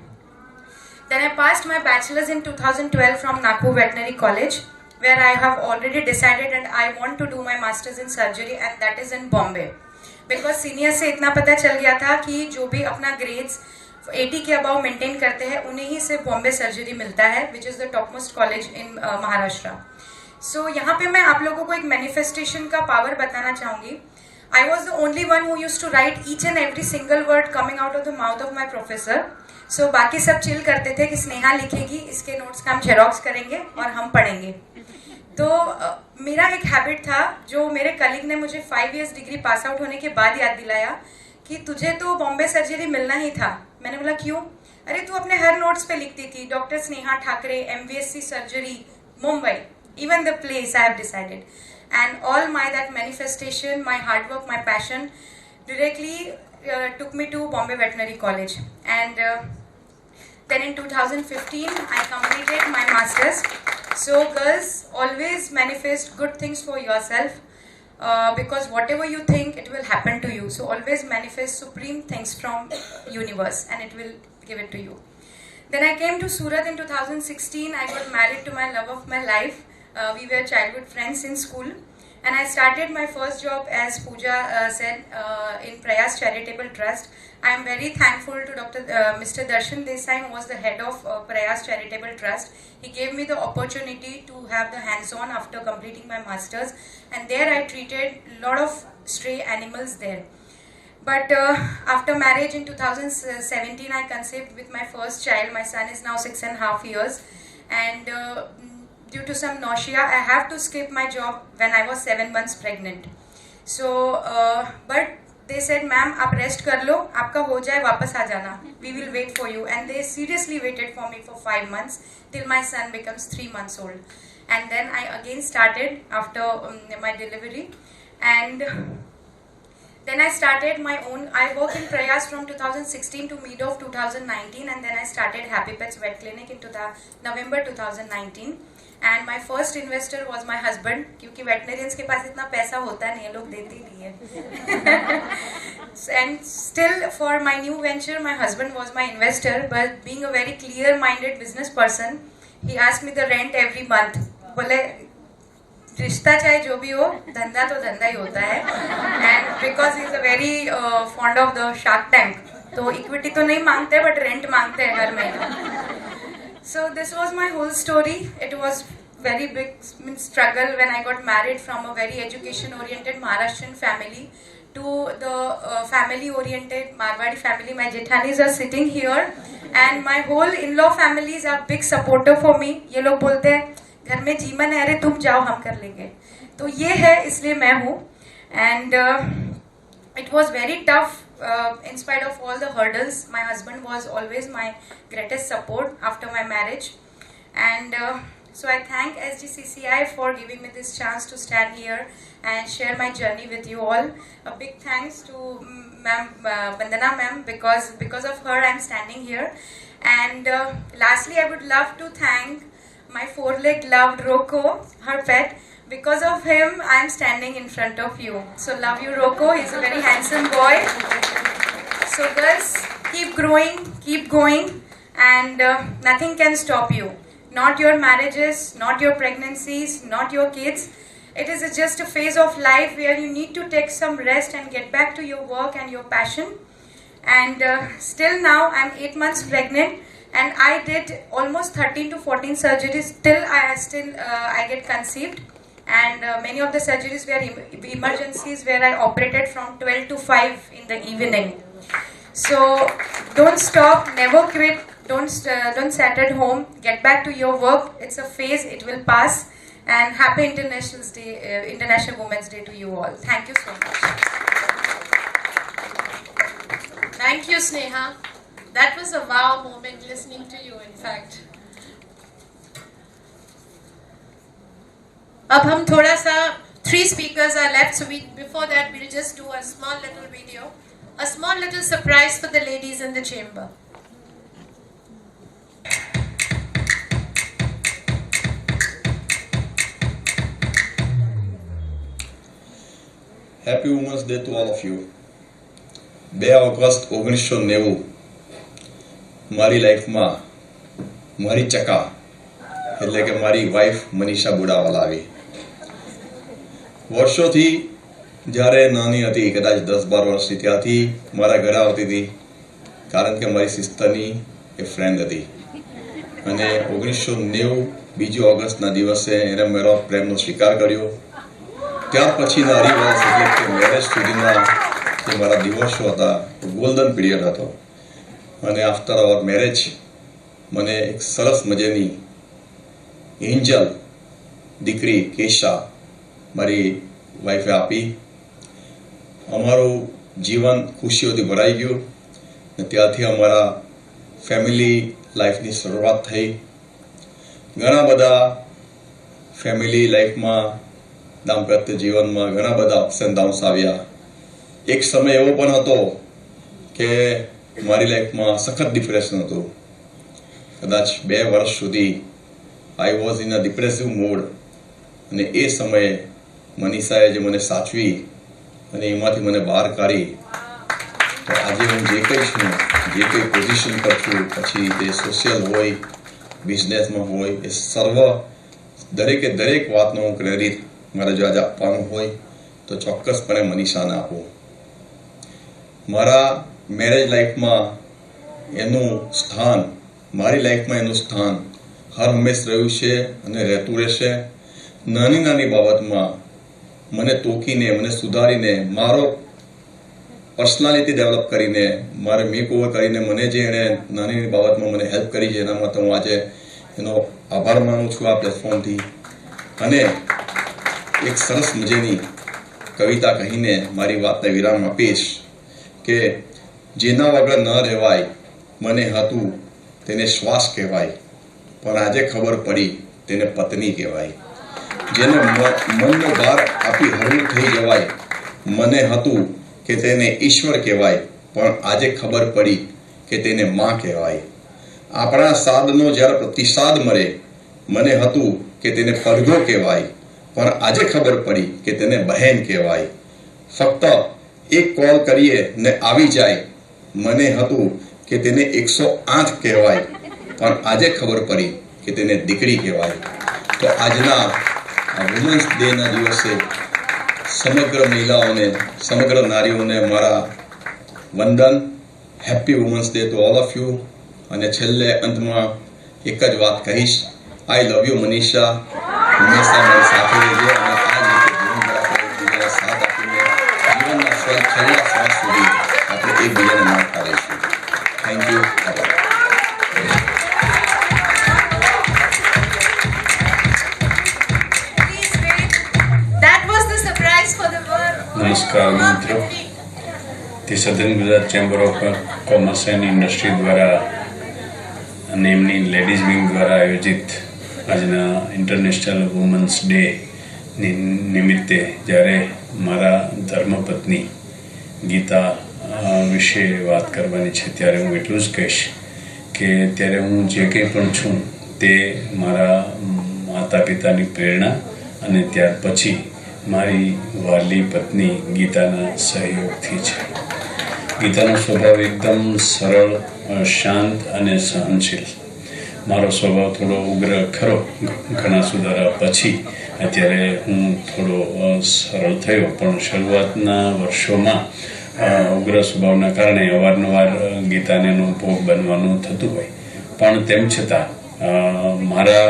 Then I passed my bachelor's in 2012 from Nagpur Veterinary College, where I have already decided and I want to do my master's in surgery, and that is in Bombay. Because senior से इतना पता चल गया था कि जो भी अपना grades 80 के अबाव मेंटेन करते हैं उन्हें ही से बॉम्बे सर्जरी मिलता है, which is the top most college in Maharashtra. So यहाँ पे मैं आप लोगों को एक मैनिफेस्टेशन का पावर बताना चाहूँगी. I was the only one who use to write each and every single word coming out of the mouth of my professor. So बाकी सब चिल करते थे कि स्नेहा लिखेगी, इसके नोट्स का हम जेरोक्स करेंगे और हम पढ़ेंगे. तो मेरा एक हैबिट था जो मेरे कलीग ने मुझे 5 years डिग्री पास आउट होने के बाद याद दिलाया कि तुझे तो बॉम्बे सर्जरी मिलना ही था. मैंने बोला क्यों? अरे तू अपने हर नोट्स पे लिखती थी doctor Sneha Thackeray MVSC surgery Mumbai, even the place I have decided. And all my that manifestation, my hard work, my passion directly took me to Bombay Veterinary College. And then in 2015 I completed my masters. So girls, always manifest good things for yourself. Because whatever you think, it will happen to you. So always manifest supreme things from universe and it will give it to you. Then I came to Surat in 2016. I got married to my love of my life. We were childhood friends in school. and I started my first job, as Pooja said, in Prayas Charitable Trust. I am very thankful to Mr. Darshan Desai, who was the head of Prayas Charitable Trust. He gave me the opportunity to have the hands-on after completing my masters, and there I treated a lot of stray animals there. But after marriage in 2017, I conceived with my first child. My son is now 6.5 years, and due to some nausea, I have to skip my job when I was 7 months pregnant. So, but they said, "Ma'am, आप rest कर लो, आपका हो जाए वापस आ जाना. We will wait for you." And they seriously waited for me for 5 months till my son becomes 3 months old. And then I again started after my delivery, and then I started my own. I worked in Prayas from 2016 to mid of 2019, and then I started Happy Pets Vet Clinic in November 2019. And my first investor was my husband, क्योंकि veterinarians के पास इतना पैसा होता नहीं है, लोग देते ही नहीं है. And still, for my new venture, my husband was my investor. But being a very clear-minded business person, he asked me the rent every month. बोले रिश्ता चाहे जो भी हो, धंधा तो धंधा ही होता है. And because he is a very fond of the Shark Tank, तो इक्विटी तो नहीं मांगते, but rent मांगते हैं हर महीना. So this was my whole story. It was very big struggle when I got married from a very education-oriented Maharashtrian family to the family-oriented Marwadi family. My jethanis are sitting here, and my whole in-law families are big supporter for me. ये लोग बोलते हैं घर में जीवन है, अरे तुम जाओ हम कर लेंगे. तो ये है, इसलिए मैं हूँ. And it was very tough. In spite of all the hurdles, my husband was always my greatest support after my marriage. And so I thank SGCCI for giving me this chance to stand here and share my journey with you all. A big thanks to Ma'am Vandana Ma'am, because of her I'm standing here. And lastly, I would love to thank my four-legged loved Rocco, her pet. Because of him, I am standing in front of you. So love you, Rocco. He's a very handsome boy. So girls, keep growing, keep going, and nothing can stop you. Not your marriages, not your pregnancies, not your kids. It is just a phase of life where you need to take some rest and get back to your work and your passion. And still now, I'm 8 months pregnant, and I did almost 13 to 14 surgeries till I get conceived. And many of the surgeries were emergencies where I operated from 12 to 5 in the evening. So don't stop, never quit, don't sit at home, get back to your work. It's a phase, it will pass. And happy International Women's Day to you all. Thank you so much. Thank you, Sneha. That was a wow moment listening to you, in fact. अब हम थोड़ा सा 3 speakers are left, so before that we'll just do a small little video, a small little surprise for the ladies in the chamber. Happy Women's Day to all of you. 2 August 1990 મારી લાઈફમાં મારી ચકા એટલે કે મારી wife Manisha બુડાવાલા આવી. વર્ષોથી જ્યારે નાની હતી, કદાચ 10-12 વર્ષની, ત્યાંથી મારા ઘરે આવતી હતી, કારણ કે મારી સિસ્ટરની એ ફ્રેન્ડ હતી. અને 1990 2 ઓગસ્ટના દિવસે એણે મારો પ્રેમનો સ્વીકાર કર્યો. ત્યાર પછીના 2 વર્ષ એટલે કે મેરેજ સુધીના જે મારા દિવસો હતા, ગોલ્ડન પીરિયડ હતો. અને આફ્ટર અવર મેરેજ મને એક સરસ મજાની એન્જલ દીકરી કેશા મારી વાઈફે આપી. અમારું જીવન ખુશીઓથી ભરાઈ ગયું, અને ત્યાંથી અમારા ફેમિલી લાઈફની શરૂઆત થઈ. ઘણા બધા ફેમિલી લાઈફમાં, દાંપત્ય જીવનમાં ઘણા બધા અપ્સ એન્ડ ડાઉન્સ આવ્યા. એક સમય એવો પણ હતો કે મારી લાઈફમાં સખત ડિપ્રેશન હતું. કદાચ 2 વર્ષ સુધી I was in a depressive mood. અને એ સમયે મનીષાએ જે મને સાચવી અને એમાંથી મને બહાર કાઢી, તો આજે હું જે કંઈ છું, જે કંઈ પોઝિશન પર છું, પછી તે સોશિયલ હોય, બિઝનેસમાં હોય, એ દરેકે દરેક વાતનો હું ક્રેડિટ મારે જો આજે આપવાનું હોય તો ચોક્કસપણે મનીષાને આપો. મારા મેરેજ લાઈફમાં એનું સ્થાન, મારી લાઈફમાં એનું સ્થાન હર હંમેશ રહ્યું છે અને રહેતું રહેશે. નાની નાની બાબતમાં મને ટોકીને, મને સુધારીને, મારો પર્સનાલિટી ડેવલપ કરીને, મારે મેકઓવર કરીને મને જે એણે નાની નાની બાબતમાં મને હેલ્પ કરી છે, એના માટે હું આજે એનો આભાર માનું છું આ પ્લેટફોર્મથી. અને એક સરસ મજાની કવિતા કહીને મારી વાતને વિરામ આપીશ કે જેના વગર ન રહેવાય મને હતું તેને શ્વાસ કહેવાય, પણ આજે ખબર પડી તેને પત્ની કહેવાય. જેને મનનો ભાર આપી હળવું થઈ જવાય મને હતું કે તેને ઈશ્વર કહેવાય, પણ આજે ખબર પડી કે તેને માં કહેવાય. આપણા સાદનો જ્યારે પ્રતિસાદ મળે મને હતું કે તેને પડઘો કહેવાય, પણ આજે ખબર પડી કે તેને બહેન કહેવાય. ફક્ત એક કોલ કરીએ ને આવી જાય મને હતું કે તેને 108 કહેવાય, પણ આજે ખબર પડી કે તેને દીકરી કહેવાય. તો આજના આ વુમન્સ ડેના દિવસે સમગ્ર મહિલાઓને, સમગ્ર નારીઓને મારા વંદન. Happy women's day to all of you. અને છેલ્લે અંતમાં એક જ વાત કહીશ, આઈ લવ યુ મનીષા. હંમેશા મારી સાથે રહેજે અને આ જ રીતે જીવનભર સાથ આપીને જીવનના છેલ્લા શ્વાસ સુધી આપણે એકબીજાને માનતા રહીશું. Thank you. નમસ્કાર મિત્રો, the southern Gujarat chamber of commerce and industry દ્વારા અને એમની લેડીઝ વિંગ દ્વારા આયોજિત આજના ઇન્ટરનેશનલ વુમન્સ ડે નિમિત્તે જ્યારે મારા ધર્મપત્ની ગીતા વિશે વાત કરવાની છે ત્યારે હું એટલું જ કહીશ કે ત્યારે હું જે કંઈ પણ છું તે મારા માતા પિતાની પ્રેરણા અને ત્યાર પછી મારી વાલી પત્ની ગીતાના સહયોગથી છે. ગીતાનો સ્વભાવ એકદમ સરળ, શાંત અને સહનશીલ. મારો સ્વભાવ થોડો ઉગ્ર ખરો. ઘણા સુધારા પછી અત્યારે હું થોડો સરળ થયો, પણ શરૂઆતના વર્ષોમાં ઉગ્ર સ્વભાવના કારણે અવારનવાર ગીતાને ભોગ બનવાનું થતું હોય. પણ તેમ છતાં મારા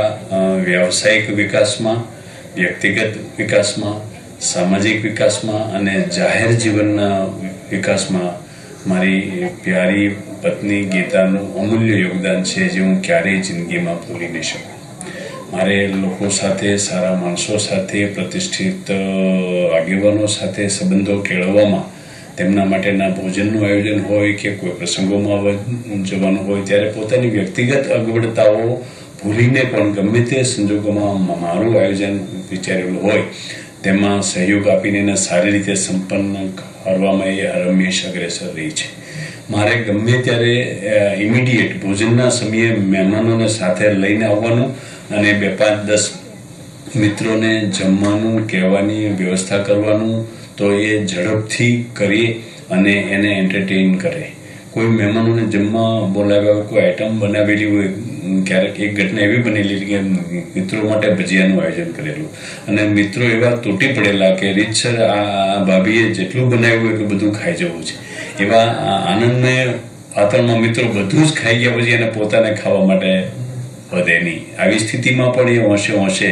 વ્યાવસાયિક વિકાસમાં, વ્યક્તિગત વિકાસમાં, સામાજિક વિકાસમાં અને જાહેર જીવનના વિકાસમાં મારી પ્યારી પત્ની ગીતાનું અમૂલ્ય યોગદાન છે, જે હું ક્યારેય જિંદગીમાં ભૂલી નહીં શકું. મારે લોકો સાથે, સારા માણસો સાથે, પ્રતિષ્ઠિત આગેવાનો સાથે સંબંધો કેળવવામાં, તેમના માટેના ભોજનનું આયોજન હોય કે કોઈ પ્રસંગોમાં જવાનું હોય ત્યારે પોતાની વ્યક્તિગત અગવડતાઓ ભૂલીને પણ ગમે તે સંજોગોમાં મારું આયોજન વિચારેલું હોય તેમાં સહયોગ આપીને એને સારી રીતે સંપન્ન કરવામાં એ હંમેશ અગ્રેસર રહી છે. મારે ગમે ત્યારે ઇમિડિયેટ ભોજનના સમયે મહેમાનોને સાથે લઈને આવવાનું અને 2, 5, 10 મિત્રોને જમવાનું કહેવાની વ્યવસ્થા કરવાનું, તો એ ઝડપથી કરી અને એને એન્ટરટેઇન કરે. કોઈ મહેમાનોને જમવા બોલાવ્યા હોય, કોઈ આઈટમ બનાવેલી હોય, ક્યારેક એક ઘટના એવી બનેલી કે મિત્રો માટે ભજીયાનું આયોજન કરેલું અને મિત્રો એવા તૂટી પડેલા કે રીતસર આ ભાભીએ જેટલું બનાવ્યું એટલું બધું ખાઈ જવું છે. એવા આનંદને વાતાવરણમાં મિત્રો બધું જ ખાઈ ગયા પછી એને પોતાને ખાવા માટે વધે નહીં. આવી સ્થિતિમાં પણ એ હોંશે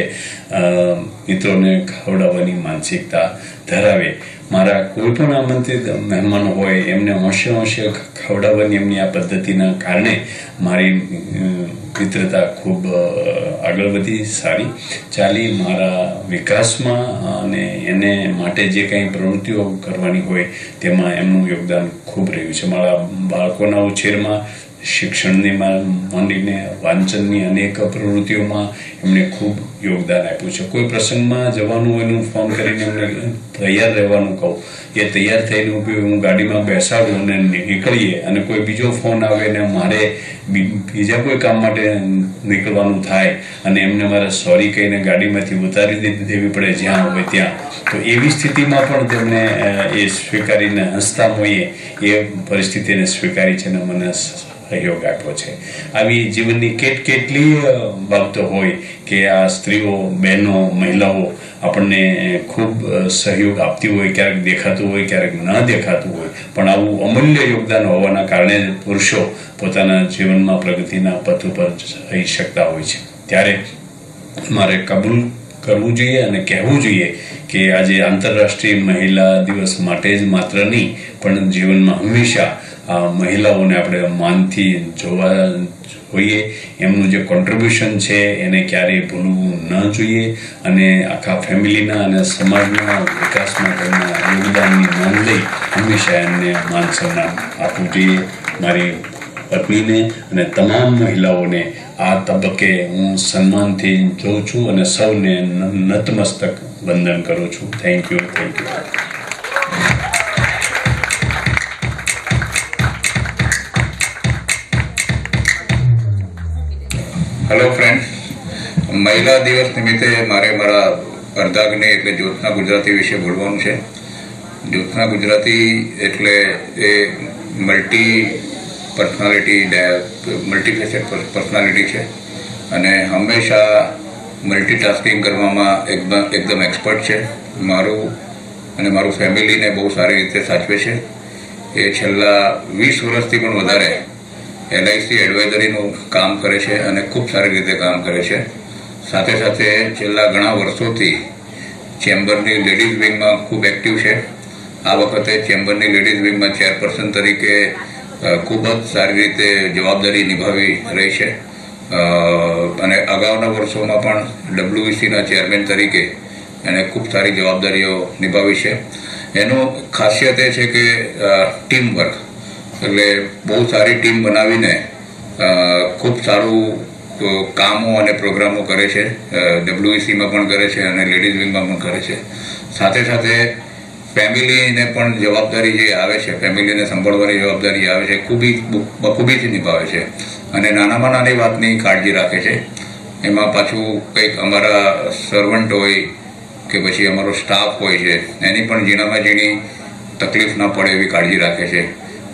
મિત્રોને ખવડાવવાની માનસિકતા ધરાવે. મારા કોઈ પણ આમંત્રિત મહેમાનો હોય એમને હોંશે ખવડાવવાની એમની આ પદ્ધતિના કારણે મારી મિત્રતા ખૂબ આગળ વધી, સારી ચાલી. મારા વિકાસમાં અને એને માટે જે કંઈ પ્રવૃત્તિઓ કરવાની હોય તેમાં એમનું યોગદાન ખૂબ રહ્યું છે. મારા બાળકોના ઉછેરમાં, શિક્ષણની માંડીને વાંચનની અનેક પ્રવૃત્તિઓમાં એમણે ખૂબ યોગદાન આપ્યું છે. કોઈ પ્રસંગમાં જવાનું હોય એનું ફોન કરીને એમને તૈયાર રહેવાનું કહું, એ તૈયાર થઈને હું ગાડીમાં બેસાડું અને નીકળીએ અને કોઈ બીજો ફોન આવે ને મારે બીજા કોઈ કામ માટે નીકળવાનું થાય અને એમને મારે સોરી કહીને ગાડીમાંથી ઉતારી દેવી પડે જ્યાં હોય ત્યાં, તો એવી સ્થિતિમાં પણ તેમણે એ સ્વીકારીને હસતા હોઈએ એ પરિસ્થિતિને સ્વીકારી છે અને મને સહયોગ આપ્યો છે. આવી જીવનની કેટલી બાબતો હોય કે આ સ્ત્રીઓ, બહેનો, મહિલાઓ આપણને ખૂબ સહયોગ આપતી હોય, ક્યારેક દેખાતું હોય, ક્યારેક ન દેખાતું હોય, પણ આવું અમૂલ્ય યોગદાન હોવાના કારણે પુરુષો પોતાના જીવનમાં પ્રગતિના પથ ઉપર રહી શકતા હોય છે. ત્યારે મારે કબૂલ કરવું જોઈએ અને કહેવું જોઈએ કે આજે આંતરરાષ્ટ્રીય મહિલા દિવસ માટે જ માત્ર નહીં, પણ જીવનમાં હંમેશા આ મહિલાઓને આપણે માનથી જોવા જોઈએ. એમનું જે કોન્ટ્રીબ્યુશન છે એને ક્યારેય ભૂલવું ન જોઈએ અને આખા ફેમિલીના અને સમાજના વિકાસમાં તેમના યોગદાનની નોંધ લઈ હંમેશા એમને માન સન્માન આપવું જોઈએ. મારી પત્નીને અને તમામ મહિલાઓને આ તબક્કે હું સન્માનથી જોઉં છું અને સૌને નતમસ્તક વંદન કરું છું. Thank you. હેલો ફ્રેન્ડ, મહિલા દિવસ નિમિત્તે મારે મારા અર્ધાંગની એટલે જ્યોત્સના ગુજરાતી વિશે બોલવાનું છે. જ્યોત્સના ગુજરાતી એટલે એ મલ્ટીફેસેટ પર્સનાલિટી છે અને હંમેશા મલ્ટીટાસ્કિંગ કરવામાં એકદમ એક્સપર્ટ છે. મારું ફેમિલીને બહુ સારી રીતે સાચવે છે. એ છેલ્લા 20 વર્ષથી પણ વધારે LIC એડવાઇઝરીનું કામ કરે છે અને ખૂબ સારી રીતે કામ કરે છે. સાથે સાથે છેલ્લા ઘણા વર્ષોથી ચેમ્બરની લેડીઝ વિંગમાં ખૂબ એક્ટિવ છે. આ વખતે ચેમ્બરની લેડીઝ વિંગમાં ચેરપર્સન તરીકે ખૂબ જ સારી રીતે જવાબદારી નિભાવી રહી છે અને અગાઉના વર્ષોમાં પણ WECના ચેરમેન તરીકે એણે ખૂબ સારી જવાબદારીઓ નિભાવી છે. એનું ખાસિયત એ છે કે ટીમ વર્ક, એટલે બહુ સારી ટીમ બનાવીને ખૂબ સારું કામો અને પ્રોગ્રામો કરે છે. WECમાં પણ કરે છે અને લેડીઝ વિંગમાં પણ કરે છે. સાથે સાથે ફેમિલીને પણ જવાબદારી જે આવે છે, ફેમિલીને સંભાળવાની જવાબદારી આવે છે, બખૂબીથી નિભાવે છે અને નાનામાં નાની વાતની કાળજી રાખે છે. એમાં પાછું કંઈક અમારા સર્વન્ટ હોય કે પછી અમારો સ્ટાફ હોય છે એની પણ ઝીણામાં ઝીણી તકલીફ ના પડે એવી કાળજી રાખે છે.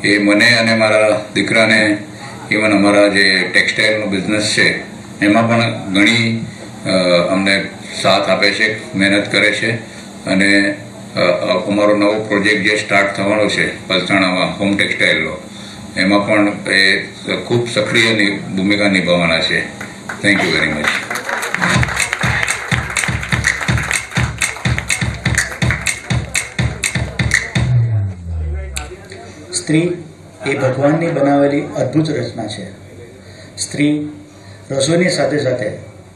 એ મને અને મારા દીકરાને, ઇવન અમારા જે ટેક્સટાઇલનો બિઝનેસ છે એમાં પણ ઘણી અમને સાથ આપે છે, મહેનત કરે છે અને અમારો નવો પ્રોજેક્ટ જે સ્ટાર્ટ થવાનો છે પલસાણામાં હોમ ટેક્સટાઇલનો, એમાં પણ એ ખૂબ સક્રિય ભૂમિકા નિભાવવાના છે. Thank you very much. સ્ત્રી એ ભગવાનની બનાવેલી અદ્ભુત રચના છે. સ્ત્રી રસોઈની સાથે સાથે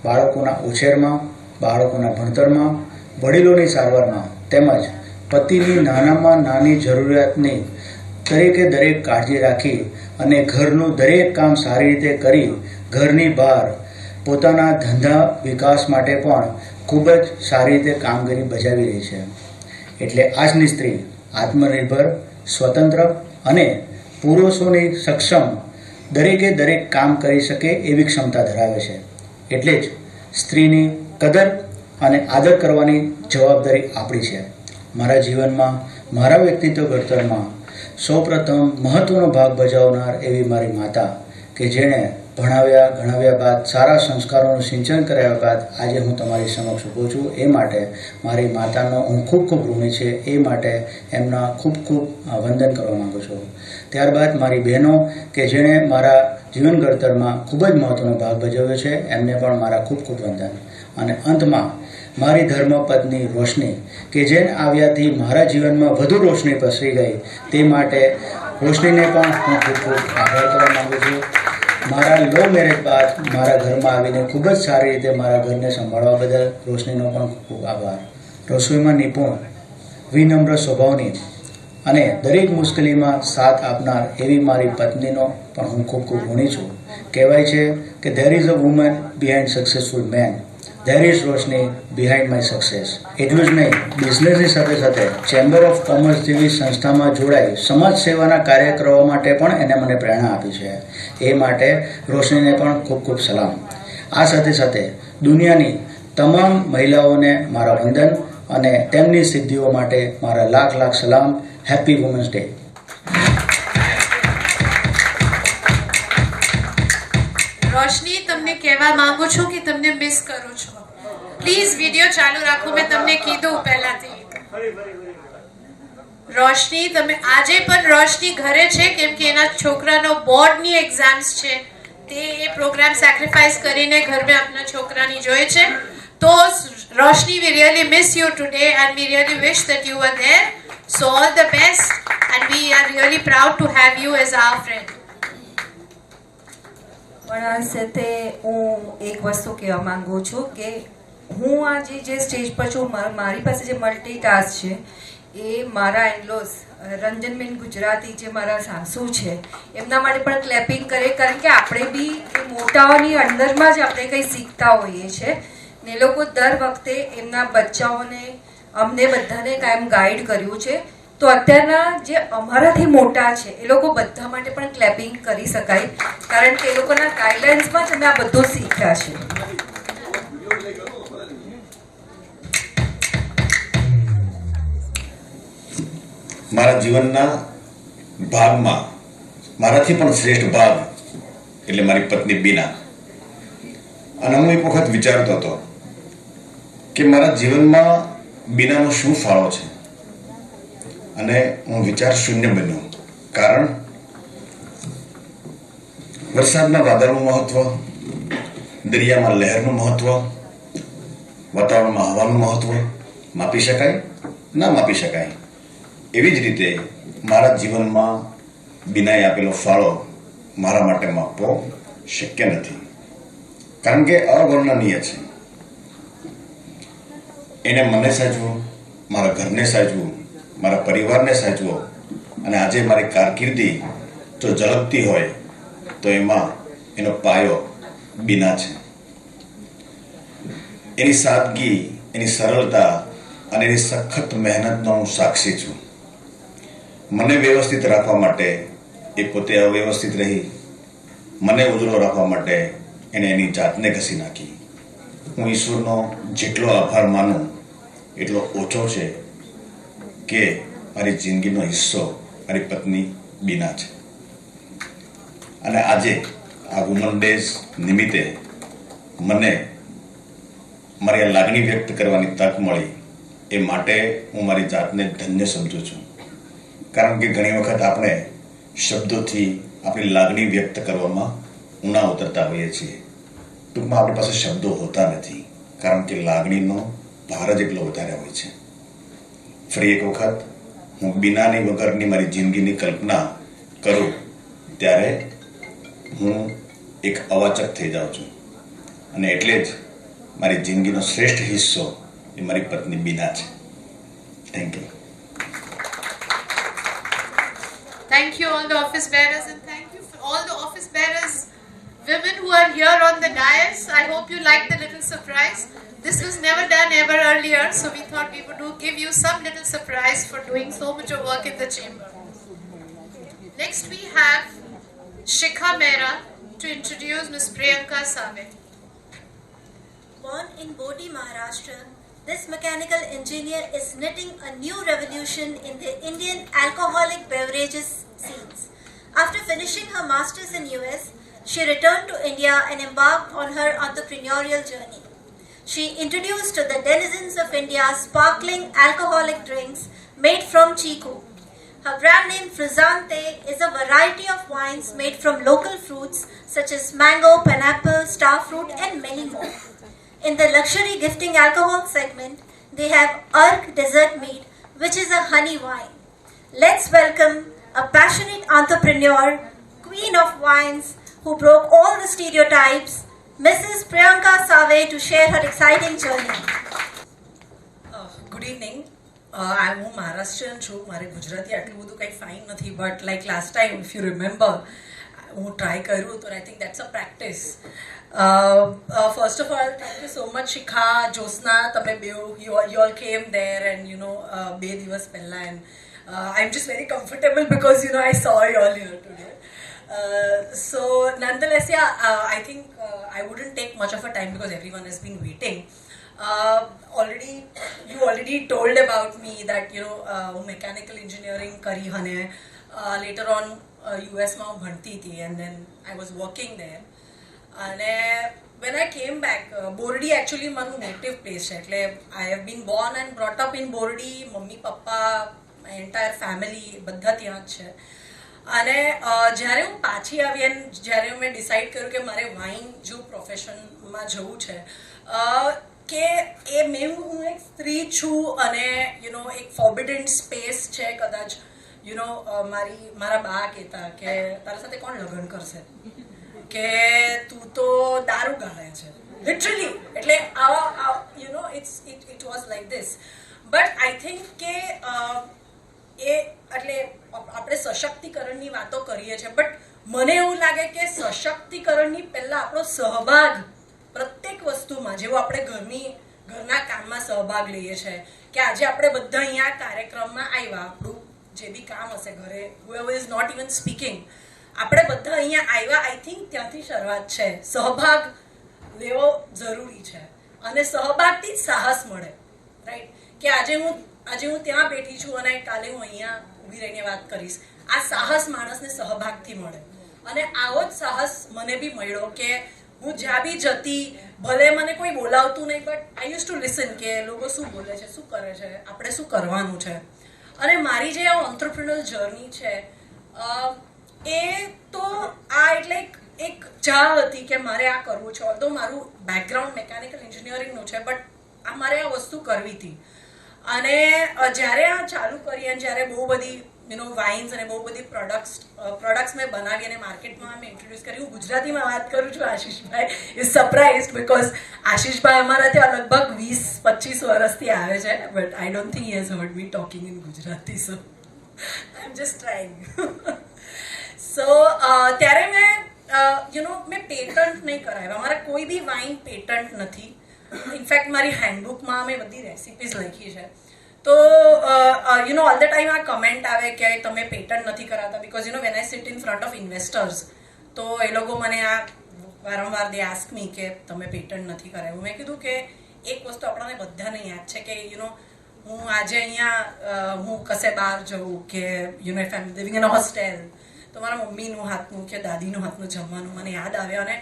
બાળકોના ઉછેરમાં, બાળકોના ભણતરમાં, વડીલોની સારવારમાં તેમજ પતિની નાનામાં નાની જરૂરિયાતની દરેક કાળજી રાખી અને ઘરનું દરેક કામ સારી રીતે કરી ઘરની બહાર પોતાના ધંધા વિકાસ માટે પણ ખૂબ જ સારી રીતે કામગીરી બજાવી રહી છે. એટલે આજની સ્ત્રી આત્મનિર્ભર, સ્વતંત્ર અને પુરુષોની સક્ષમ દરેક કામ કરી શકે એવી ક્ષમતા ધરાવે છે. એટલે જ સ્ત્રીની કદર અને આદર કરવાની જવાબદારી આપણી છે. મારા જીવનમાં, મારા વ્યક્તિત્વ ઘડતરમાં સૌપ્રથમ મહત્વનો ભાગ ભજવનાર એવી મારી માતા કે જેણે ભણાવ્યા ગણાવ્યા બાદ સારા સંસ્કારોનું સિંચન કર્યા બાદ આજે હું તમારી સમક્ષ ઊભો છું. એ માટે મારી માતાનો હું ખૂબ ઋણી છે. એ માટે એમના ખૂબ વંદન કરવા માગું છું. ત્યારબાદ મારી બહેનો કે જેણે મારા જીવન ઘડતરમાં ખૂબ જ મહત્વનો ભાગ ભજવ્યો છે, એમને પણ મારા ખૂબ વંદન. અને અંતમાં મારી ધર્મપત્ની રોશની કે જેને આવ્યાથી મારા જીવનમાં વધુ રોશની પ્રસરી ગઈ, તે માટે રોશનીને પણ હું ખૂબ આભાર કરવા માગું છું. મારા લો મેરેજ બાદ મારા ઘરમાં આવીને ખૂબ જ સારી રીતે મારા ઘરને સંભાળવા બદલ રોશનીનો પણ ખૂબ આભાર. રસોઈમાં નિપુણ, વિનમ્ર સ્વભાવની અને દરેક મુશ્કેલીમાં સાથ આપનાર એવી મારી પત્નીનો પણ હું ખૂબ ઋણી છું. કહેવાય છે કે there is a woman behind successful man. There is Roshni behind my success. એટલું જ નહીં, બિઝનેસની સાથે સાથે ચેમ્બર ઓફ કોમર્સ જેવી સંસ્થામાં જોડાઈ સમાજ સેવાના કાર્ય કરવા માટે પણ એને મને પ્રેરણા આપી છે. એ માટે રોશનીને પણ ખૂબ સલામ. આ સાથે દુનિયાની તમામ મહિલાઓને મારા વંદન અને તેમની સિદ્ધિઓ માટે મારા લાખ સલામ. Happy women's day. રોશની તમને કહેવા માંગુ છું કે તમને મિસ કરું છું. પ્લીઝ વિડિયો ચાલુ રાખો. મેં તમને કીધું પહેલાથી. રોશની તમે આજે પણ રોશની ઘરે છે કેમ કે એના છોકરાનો બોર્ડની એક્ઝામ્સ છે. તે એ પ્રોગ્રામ સેક્રિફાઈસ કરીને ઘરમાં આપણા છોકરાની જોઈએ છે. તો રોશની, we really miss you today and we really wish that you were there. So all the best and we are really proud to have you as our friend. પણ આ સાથે હું એક વસ્તુ કહેવા માંગુ છું કે હું આજે જે સ્ટેજ પર છું, મારી પાસે જે મલ્ટીટાસ્ક છે એ મારા ઇનલોઝ રંજનબેન ગુજરાતી જે મારા સાસુ છે એમના માટે પણ ક્લેપિંગ કરે, કારણ કે આપણે બી મોટાઓની અંદરમાં જ આપણે કંઈ શીખતા હોઈએ છીએ ને એ લોકો દર વખતે એમના બચ્ચાઓને અમને બધાને કાયમ ગાઈડ કર્યું છે. તો અત્યારના જે અમારાથી મોટા છે એ લોકો બધા માટે પણ ક્લેપિંગ કરી શકાય, કારણ કે એ લોકોના ગાઈડલાઇન્સમાં જ અમે આ બધું શીખ્યા છે. મારા જીવનના ભાગમાં મારાથી પણ શ્રેષ્ઠ ભાગ એટલે મારી પત્ની બીના. અને હું એક વખત વિચારતો હતો કે મારા જીવનમાં બીનાનો શું ફાળો છે, અને હું વિચાર શૂન્ય બન્યો. કારણ વરસાદના વાદળનું મહત્વ, દરિયામાં લહેરનું મહત્વ, વાતાવરણમાં હવાનું મહત્વ માપી શકાય? ના માપી શકાય. એવી જ રીતે મારા જીવનમાં બીનાએ આપેલો ફાળો મારા માટે માપવો શક્ય નથી, કારણ કે અવર્ણનીય છે. એને મને સાચવો, મારા ઘરને સાચવું, મારા પરિવારને સાચવો, અને આજે મારી કારકિર્દી જો ઝળકતી હોય તો એમાં એનો પાયો બીના છે. એની સાદગી, એની સરળતા અને એની સખત મહેનતનો હું સાક્ષી છું. મને વ્યવસ્થિત રાખવા માટે એ પોતે અવ્યવસ્થિત રહી, મને ઉજળો રાખવા માટે એણે એની જાતને ઘસી નાખી. હું ઈશ્વરનો જેટલો આભાર માનું એટલો ઓછો છે કે મારી જિંદગીનો હિસ્સો મારી પત્ની બીના છે. અને આજે આ વુમન ડેઝ નિમિત્તે મને મારી આ લાગણી વ્યક્ત કરવાની તક મળી, એ માટે હું મારી જાતને ધન્ય સમજું છું. કારણ કે ઘણી વખત આપણે શબ્દોથી આપણી લાગણી વ્યક્ત કરવામાં ઊણા ઉતરતા હોઈએ છીએ. ટૂંકમાં આપણી પાસે શબ્દો હોતા નથી, કારણ કે લાગણીનો ભાર જ એટલો વધારે હોય છે. ફરી એક વખત હું બીનાની વગરની મારી જિંદગીની કલ્પના કરું ત્યારે હું એક અવાચક થઈ જાઉં છું. અને એટલે જ મારી જિંદગીનો શ્રેષ્ઠ હિસ્સો એ મારી પત્ની બીના છે. Thank you. Thank you all the office bearers and thank you for all the office bearers women who are here on the dais. I hope you liked the little surprise. This was never done ever earlier, so we thought we would give you some little surprise for doing so much of work in the chamber. Next we have Shikha Mehra to introduce Ms. Priyanka Save. Born in Bodi, Maharashtra, this mechanical engineer is knitting a new revolution in the Indian alcoholic beverages scenes. After finishing her masters in US, she returned to India and embarked on her entrepreneurial journey. She introduced to the denizens of India sparkling alcoholic drinks made from chiku. Her brand name Frizzante is a variety of wines made from local fruits such as mango, pineapple, starfruit and many more. In the luxury gifting alcohol segment, they have Urk Dessert Mead, which is a honey wine. Let's welcome a passionate entrepreneur, queen of wines, who broke all the stereotypes, Mrs. Priyanka Save, to share her exciting journey. Good evening. I'm Maharashtrian છું. મારે ગુજરાતી આટલું બધું કંઈ fine નથી, but like last time if you remember હું try કર્યું હતું. I think that's a practice. First of all thank you so much Shikha, Jyotsna, તમે બે યુ ઓલ કેમ દેર એન્ડ યુ નો 2 દિવસ પહેલાં, and I am just very comfortable because you know I so you all here today. So nonetheless, yeah, I think I wouldn't take much of a time because everyone has been waiting. You already told about me that mechanical engineering kari hane. Later on US માં હું ભણતી હતી and then I was working there. અને when I came back, Bordi actually મારું native place છે, એટલે I have been born and brought up in Bordi. Mummy papa my entire family બધા ત્યાં જ છે. અને જ્યારે હું પાછી આવી અને જ્યારે મેં ડિસાઈડ કર્યું કે મારે વાઇન જો પ્રોફેશનમાં જવું છે, કે એ હું એક સ્ત્રી છું અને એક ફોર્બિડન સ્પેસ છે કદાચ, મારા બા કહેતા કે તારા સાથે કોણ લગ્ન કરશે, કે તું તો દારૂ ગાળે છે, લિટરલી. એટલે આવા it was like this. But I think કે એટલે આપણે સશક્તિકરણની વાતો કરીએ છીએ, બટ મને એવું લાગે કે સશક્તિકરણની પહેલા આપણો સહભાગ પ્રત્યેક વસ્તુમાં, જેવો આપણે ઘરના કામમાં સહભાગ લઈએ છીએ, કે આજે આપણે બધા અહીંયા કાર્યક્રમમાં આવ્યા, આપણું જે બી કામ હશે ઘરે, whoever is not even speaking, આપણે બધા અહીંયા આવ્યા, આઈ થિંક ત્યાંથી શરૂઆત છે. સહભાગ લેવો જરૂરી છે અને સહભાગથી જ સાહસ મળે, રાઈટ? કે આજે હું ત્યાં બેઠી છું અને કાલે હું અહીંયા ઊભી રહીને વાત કરીશ. આ સાહસ માણસને સહભાગથી મળે અને આવો જ સાહસ મને બી મળ્યો કે હું જ્યાં બી જતી, ભલે મને કોઈ બોલાવતું નહીં, but I use to listen કે લોકો શું બોલે છે, શું કરે છે, આપણે શું કરવાનું છે. અને મારી જે આ ઓન્ટરપ્રિન્યોર જર્ની છે એ તો આ એટલે એક ચાહ હતી કે મારે આ કરવું છે. ઓલ્ધો મારું બેકગ્રાઉન્ડ મિકેનિકલ એન્જિનિયરિંગનું છે, બટ મારે આ વસ્તુ કરવી હતી. અને જ્યારે આ ચાલુ કરી અને જ્યારે બહુ બધી વાઇન્સ અને બહુ બધી પ્રોડક્ટ્સ મેં બનાવી અને માર્કેટમાં મેં ઇન્ટ્રોડ્યુસ કરી. હું ગુજરાતીમાં વાત કરું છું. Ashishbhai is surprised because Ashishbhai અમારા ત્યાં લગભગ 20-25 વર્ષથી આવે છે, but I don't think he has heard me talking in Gujarati, so I am just trying. So ત્યારે મેં પેટન્ટ નહીં કરાવ્યા. મારા કોઈ બી વાઇન પેટન્ટ નથી. ઇનફેક્ટ મારી હેન્ડબુકમાં મેં બધી રેસિપીઝ લખી છે. તો ઓલ ધ ટાઈમ આ કમેન્ટ આવે કે તમે પેટન્ટ નથી કરાતા, because when I sit in front of investors તો એ લોકો મને આ વારંવાર દે આસ્ક મી કે તમે પેટન્ટ નથી કરાવ્યું. મેં કીધું કે એક વસ્તુ આપણને બધાને યાદ છે કે હું આજે અહીંયા હું કશે બહાર જઉં કે if I am living in a hostel તો મારા મમ્મીનું હાથનું કે દાદીનું હાથનું જમવાનું મને યાદ આવે. અને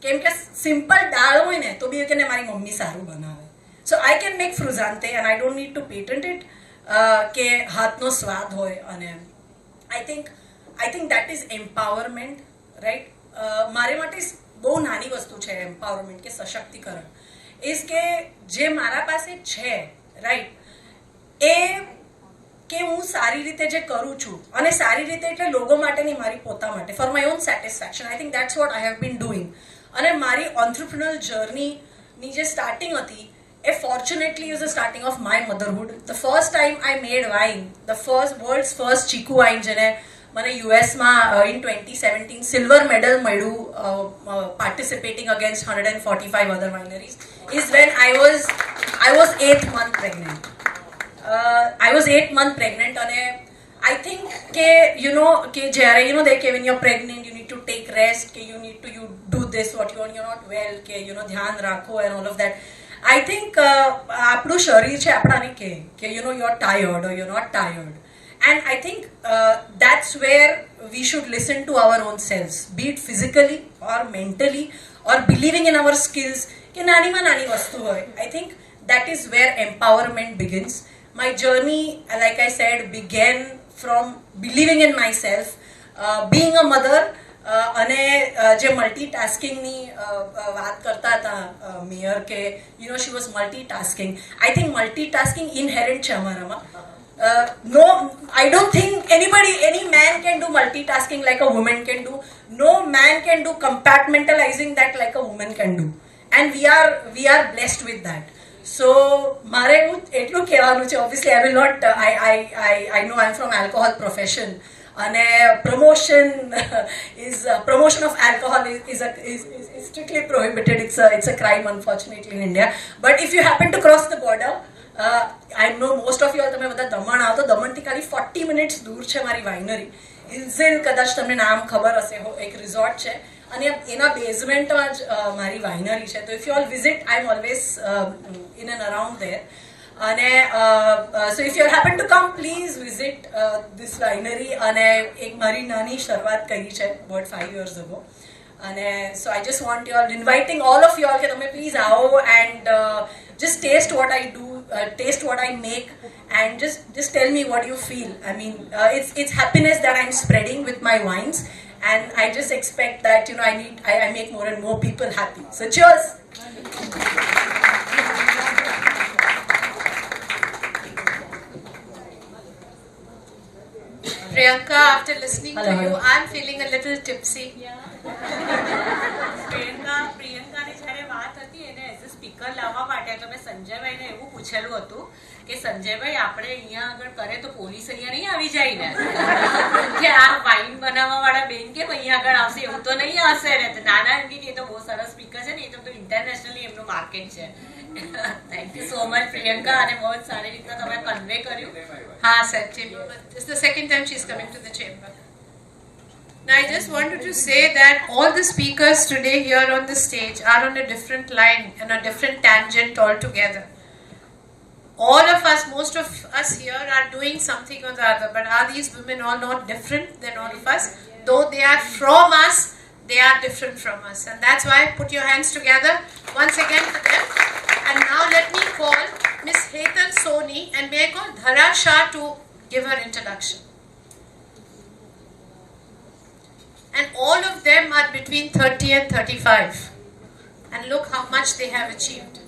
કેમ કે સિમ્પલ દાળ હોય ને તો બી કે મારી મમ્મી સારું બનાવે. So I can make frizzante and I don't need to patent it, કે હાથનો સ્વાદ હોય. અને I think that is empowerment, right? મારે માટે બહુ નાની વસ્તુ છે એમ્પાવરમેન્ટ કે સશક્તિકરણ. ઇઝ કે જે મારા પાસે છે, રાઈટ, એ કે હું સારી રીતે જે કરું છું, અને સારી રીતે એટલે લોકો માટે નહીં, મારી પોતા માટે, for my own satisfaction. I think that's what I have been doing. અને મારી ઓન્ટરપ્રિન્યોર જર્નીની જે સ્ટાર્ટિંગ હતી એ fortunately is the starting of my motherhood. The first time I made wine, the world's first chikoo wine, જેને મને યુએસમાં in 2017 silver medal મળ્યું participating against 145 other wineries, is when I was 8 month pregnant. I was 8 months pregnant, અને I think કે કે જ્યારે they કે when you're pregnant you need to take rest, કે you do this what you're not well, કે ધ્યાન રાખો and all of that. I think આપણું શરીર છે આપણાને કે you're tired or you're not tired, and I think that's where we should listen to our own selves, be it physically or mentally or believing in our skills, કે નાનીમાં નાની વસ્તુ હોય. I think that is where empowerment begins. My journey, like I said, began from believing in myself, being a mother, અને જે મલ્ટીટાસ્કિંગની વાત કરતા હતા mayor, કે she was multitasking. I think multitasking inherent છે અમારામાં. No, I don't think any man can do multitasking like a woman can do. No man can do compartmentalizing that like a woman can do, and we are blessed with that. So મારે એટલું કહેવાનું છે. Obviously I will not, I know I am from alcohol profession, અને promotion of alcohol is strictly prohibited. It's a crime, unfortunately, in India. But if you happen to cross the border, I know most of you all, તમે બધા દમણ આવો તો દમણથી ખાલી 40 minutes દૂર છે મારી વાઇનરી ઝિલ, કદાચ તમને નામ ખબર હશે, એક રિઝોર્ટ છે અને એના બેઝમેન્ટમાં જ મારી વાઇનરી છે. તો if you all visit, I am always in and around there. અને so if you happen to come, please visit this winery. અને એક મારી નાની શરૂઆત કરી છે about 5 years ago. And so I just want you all, inviting all of you all, that please आओ and just taste what I do, taste what I make, and just tell me what you feel. I mean, it's happiness that I'm spreading with my wines, and I just expect that, you know, I make more and more people happy. So cheers. Priyanka, after listening to you, I'm feeling a little tipsy. પ્રિયંકાની જ્યારે વાત હતી એને as a speaker લાવવા માટે તો મેં સંજયભાઈને એવું પૂછેલું હતું કે સંજયભાઈ આપણે અહીંયા આગળ કરે તો પોલીસ અહીંયા નહીં આવી જાય ને કે આ વાઇન બનાવવા વાળા બેન કેમ અહીંયા આગળ આવશે એવું તો નહીં હશે ને નાના એમ કે એ તો બહુ સરસ સ્પીકર છે ને એ તો ઇન્ટરનેશનલી એમનું માર્કેટ છે. Thank you so much Priyanka અને બહુ સારી રીતના તમે કન્વે કર્યું. हाँ sir, this is the second time she's coming to the chamber. Now I just wanted to say that all the speakers today here on the stage are on a different line and a different tangent altogether. All of us, most of us here are doing something or the other, but are these women all not different than all of us? Though they are from us, they are different from us, and that's why put your hands together once again for them. And now let me call Miss Hetal Soni, and may I call Dhara Shah to give her introduction. And all of them are between 30 and 35. And look how much they have achieved.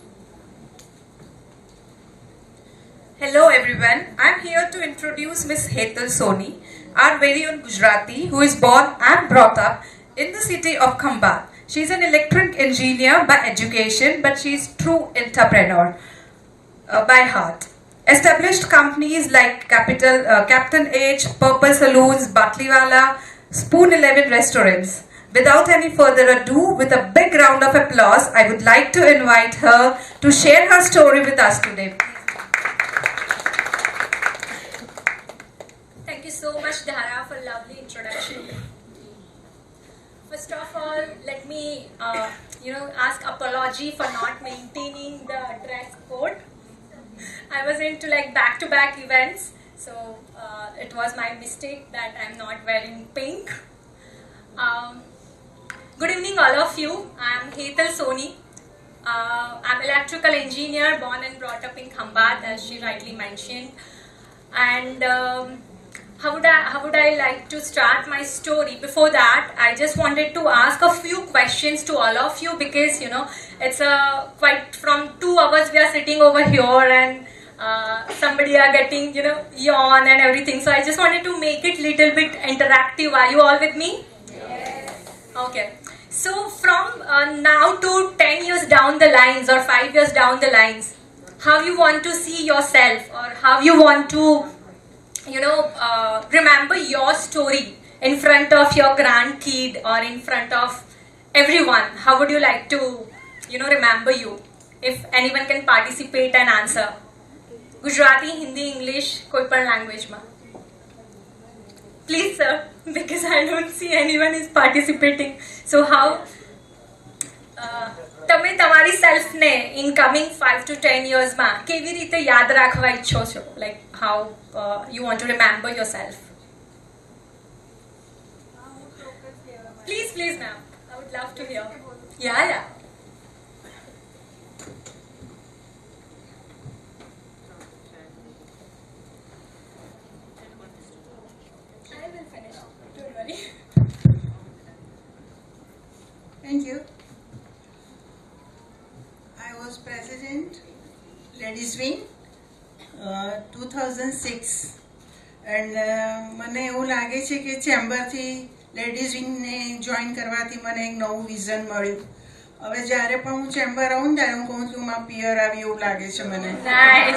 Hello everyone, I'm here to introduce Miss Hetal Soni, our very own Gujarati, who is born and brought up in the city of Khambhat. She's an electric engineer by education, but she's true entrepreneur by heart. Established companies like Captain H, Purple Saloons, Batliwala, Spoon 11 restaurants. Without any further ado, with a big round of applause, I would like to invite her to share her story with us today. Thank you so much, Dhara, for lovely introduction. First of all, let me, ask apology for not maintaining the dress code. I was into back-to-back events, so it was my mistake that I'm not wearing pink. Good evening, all of you. I'm Hetal Soni. I'm electrical engineer, born and brought up in Khambhat, as she rightly mentioned. And how would I like to start my story? Before that, I just wanted to ask a few questions to all of you, because it's quite from 2 hours we are sitting over here and somebody are getting yawn and everything. So I just wanted to make it little bit interactive. Are you all with me? Yes. Okay. So from now to 10 years down the lines or 5 years down the lines, how you want to see yourself, or how you want to remember your story in front of your grandkid or in front of everyone? How would you like to remember you? If anyone can participate and answer. Gujarati, Hindi, English, koi pan language ma. Please sir, because I don't see anyone is participating. So how તમે તમારી સેલ્ફને in coming 5 to 10 years માં કેવી રીતે યાદ રાખવા ઈચ્છો છો? Like how you want to remember yourself? Please ma'am, I would love to hear. Yeah. I will finish, don't worry. Thank you. I was president, ladies wing, 2006, and મને એવું લાગે છે કે ચેમ્બરથી લેડીઝ વિંગને જોઈન કરવાથી મને એક નવું વિઝન મળ્યું. હવે જ્યારે પણ હું ચેમ્બર આવું ને ત્યારે હું કહું છું માં પિયર આવી એવું લાગે છે મને,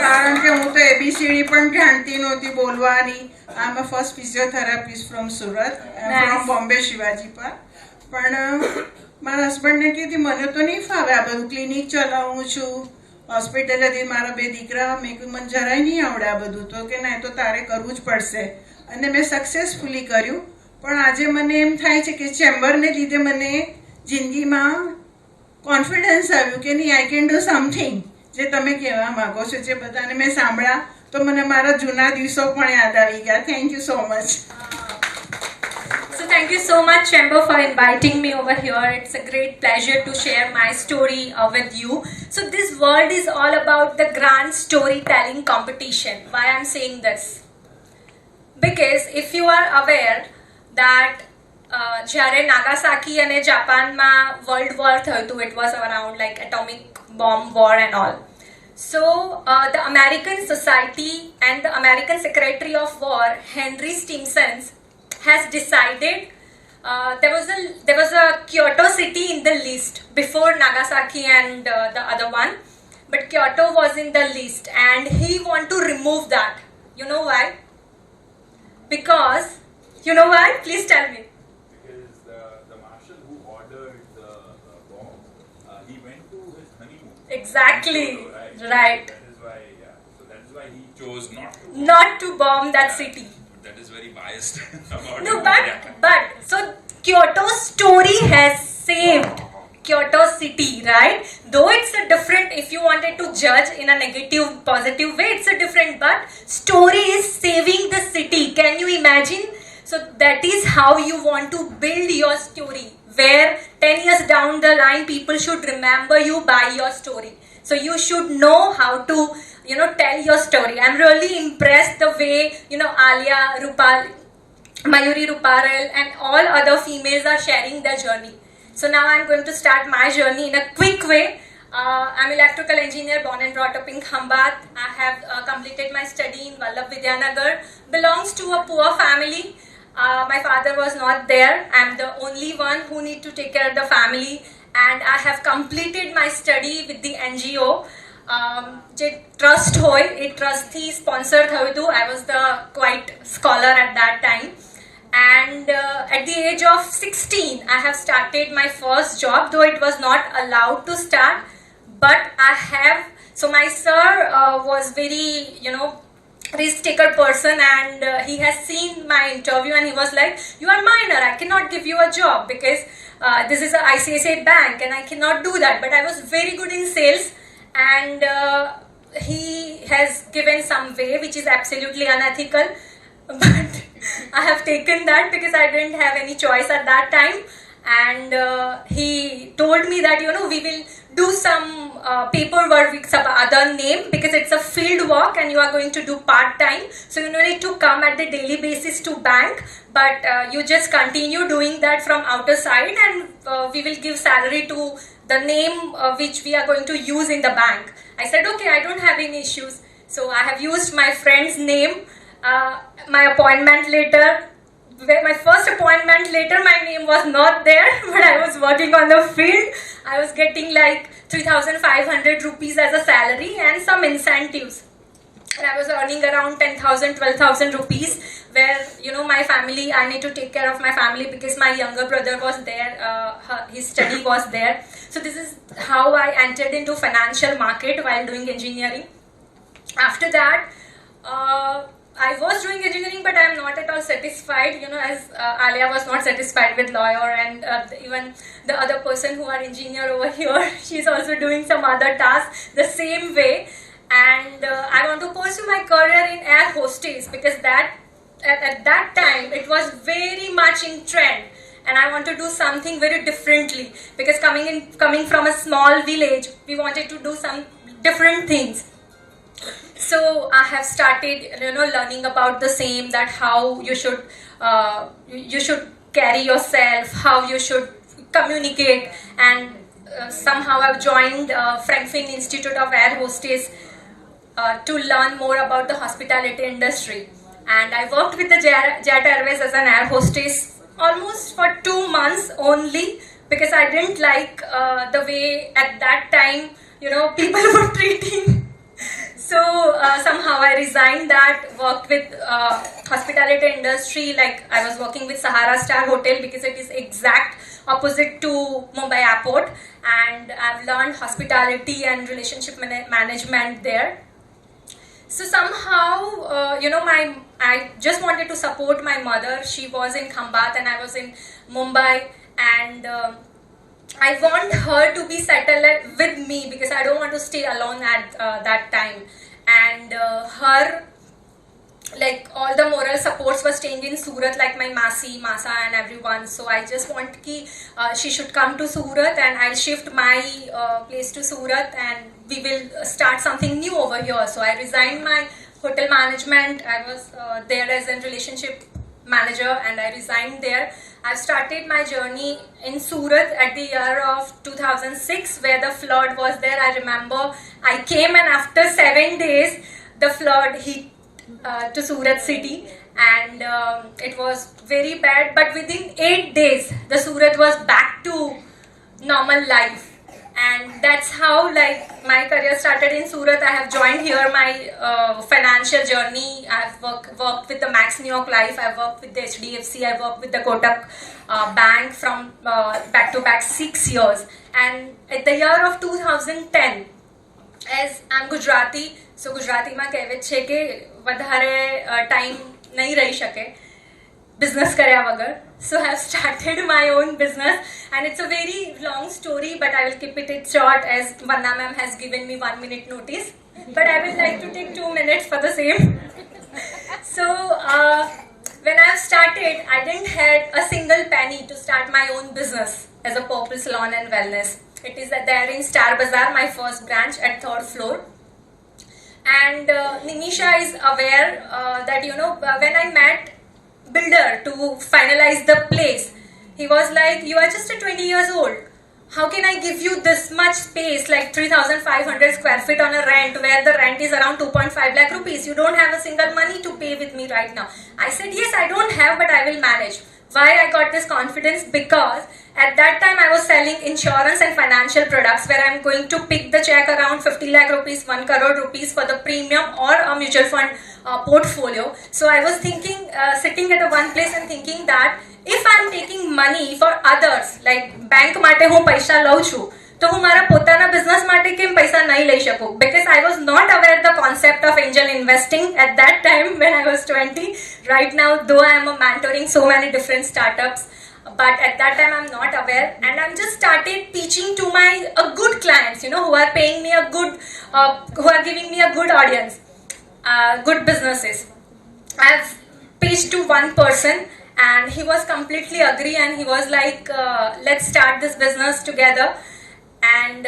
કારણ કે હું તો ABCD પણ જાણતી નહોતી બોલવાની. I am a first physiotherapist from Surat, from Bombay Shivaji park. પણ મારા હસબન્ડને કીધી મને તો નહીં ફાવે આ બધું, ક્લિનિક ચલાવું છું, હોસ્પિટલ હતી, મારા 2 દીકરા, મેં કહ્યું મને જરાય નહીં આવડે આ બધું. તો કે ના તો તારે કરવું જ પડશે, અને મેં સક્સેસફુલી કર્યું. પણ આજે મને એમ થાય છે કે ચેમ્બરને લીધે મને જિંદગીમાં કોન્ફિડન્સ આવ્યું કે નહીં, આઈ કેન ડુ સમથિંગ. જે તમે કહેવા માગો છો, જે બધાને મેં સાંભળ્યા તો મને મારા જૂના દિવસો પણ યાદ આવી ગયા. Thank you so much. So thank Thank you so much, Chamber, for inviting me over here. It's a great pleasure to share my story with you. So this world is all about the grand storytelling competition. Why I'm saying this? Because if you are aware that જ્યારે Nagasaki અને જાપાનમાં world war થયું હતું, it was around like atomic bomb war and all. So the American Society and the American Secretary of War, Henry Stimson, has decided there was a Kyoto city in the list before Nagasaki and the other one, but Kyoto was in the list and he want to remove that. You know why? Because, you know why? Please tell me. Because the marshal who ordered the bomb, he went to his honeymoon. Exactly. Right. That is why, so that is why he chose not to bomb that city. That is very biased about No, it. but so Kyoto story has saved Kyoto city, right? Though it's a different, if you wanted to judge in a negative, positive way, it's a different, but story is saving the city. Can you imagine? So that is how you want to build your story, where 10 years down the line, people should remember you by your story. So you should know how to, tell your story. I'm really impressed the way, Aaliyah, Mayuri Ruparel and all other females are sharing their journey. So now I'm going to start my journey in a quick way. I'm electrical engineer, born and brought up in Khambat. I have completed my study in Vallabh Vidyanagar. Belongs to a poor family. My father was not there. I'm the only one who need to take care of the family. And I have completed my study with the NGO. જે trust હોય એ ટ્રસ્ટથી sponsor થયું હતું. I was the quite scholar at that time. And at the age of 16, I have started my first job, though it was not allowed to start. But I have, so my sir was very, risk taker person, and he has seen my interview and he was like, you are minor, I cannot give you a job because this is a ICICI bank and I cannot do that. But I was very good in sales, and he has given some way which is absolutely unethical. But I have taken that because I didn't have any choice at that time. And he told me that, we will do some paperwork with some other name because it's a field work and you are going to do part-time. So you don't need to come at the daily basis to bank, but you just continue doing that from outer side, and we will give salary to the name which we are going to use in the bank. I said, okay, I don't have any issues. So I have used my friend's name. My appointment letter, my first appointment letter, my name was not there, but I was working on the field. I was getting like 3,500 rupees as a salary and some incentives. And I was earning around 10,000, 12,000 rupees, where, my family, I need to take care of my family because my younger brother was there, his study was there. So this is how I entered into financial market while doing engineering. After that, I was doing engineering, but I am not at all satisfied, as Aaliyah was not satisfied with lawyer, and even the other person who are engineer over here, she's also doing some other tasks the same way. And I want to pursue my career in air hostess because that at that time it was very much in trend, and I want to do something very differently because coming from a small village, we wanted to do some different things. So I have started, learning about the same, that how you should carry yourself, how you should communicate, and somehow I've joined Frankfurt Institute of Air Hostess to learn more about the hospitality industry. And I worked with the Jet Airways as an air hostess almost for 2 months only because I didn't like the way at that time, people were treating. So somehow I resigned that, worked with hospitality industry, like I was working with Sahara Star Hotel because it is exact opposite to Mumbai Airport, and I've learned hospitality and relationship management there. So somehow, I just wanted to support my mother. She was in Khambat and I was in Mumbai, and I want her to be settled with me because I don't want to stay alone at that time. And her like all the moral supports were staying in Surat, like my Masi, Masa and everyone. So I just want ki she should come to Surat and I'll shift my place to Surat and we will start something new over here. So I resigned my hotel management. I was there as a relationship manager and I resigned there. I've started my journey in Surat at the year of 2006 where the flood was there. I remember I came and after 7 days the flood hit to Surat city and it was very bad, but within 8 days the Surat was back to normal life. And that's how like my career started in Surat. I have joined here my financial journey. I've worked with the Max New York Life. I've worked with the HDFC. I've worked with the Kotak Bank from back to back 6 years. And at the year of 2010, as I'm Gujarati, so Gujarati માં કહેવત છે કે વધારે time નહીં રહી શકે business કર્યા વગર. So I have started my own business and it's a very long story, but I will keep it short as Vanna ma'am has given me 1 minute notice. But I would like to take 2 minutes for the same. So when I started, I didn't have a single penny to start my own business as a purple salon and wellness. It is there in Star Bazaar, my first branch at 3rd floor. And Nimisha is aware that, you know, when I met builder to finalize the place, he was like, you are just 20 years old. How can I give you this much space, like 3,500 square feet on a rent, where the rent is around 2.5 lakh rupees? You don't have a single money to pay with me right now. I said, yes, I don't have, but I will manage. Why I got this confidence? Because at that time I was selling insurance and financial products where I'm going to pick the check around 50 lakh rupees, 1 crore rupees for the premium or a mutual fund portfolio. So I was thinking, sitting at one place and thinking that if I'm taking money for others, like bank માટે હું પૈસા લઉં છું, તો હું મારા પોતાના business માટે કેમ પૈસા નહીં લઈ શકું? Because I was not aware the concept of angel investing at that time when I was 20. Right now, though I am mentoring so many different startups, but at that time I'm not aware, and I'm just started pitching to my good clients, you know, who are paying me a good, who are giving me a good audience, good businesses. I've pitched to one person and he was completely agree and he was like, let's start this business together. And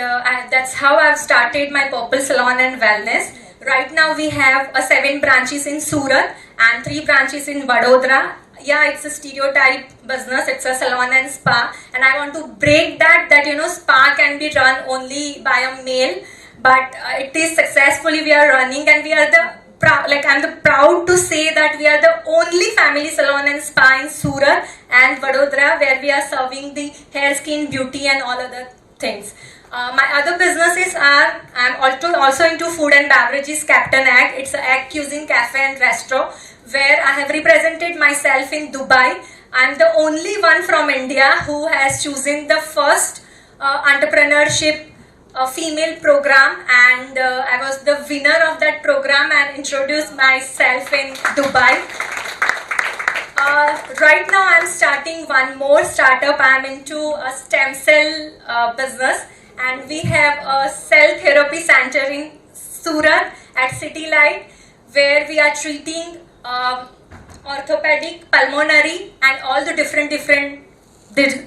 that's how I've started my Purple Salon and Wellness. Right now we have 7 branches in Surat and 3 branches in Vadodara. Yeah, it's a stereotype business. It's a salon and spa, and I want to break that you know, spa can be run only by a male, but it is successfully we are running, and we are the I'm proud to say that we are the only family salon and spa in Surat and Vadodara where we are serving the hair, skin, beauty and all other things. My other businesses are, I'm also into food and beverages, Captain Egg. It's an egg cuisine cafe and restaurant where I have represented myself in Dubai. I'm the only one from India who has chosen the first entrepreneurship female program, and I was the winner of that program and introduced myself in Dubai. Right now I'm starting one more startup. I'm into a stem cell business, and we have a cell therapy center in Surat at City Light where we are treating orthopedic, pulmonary and all the different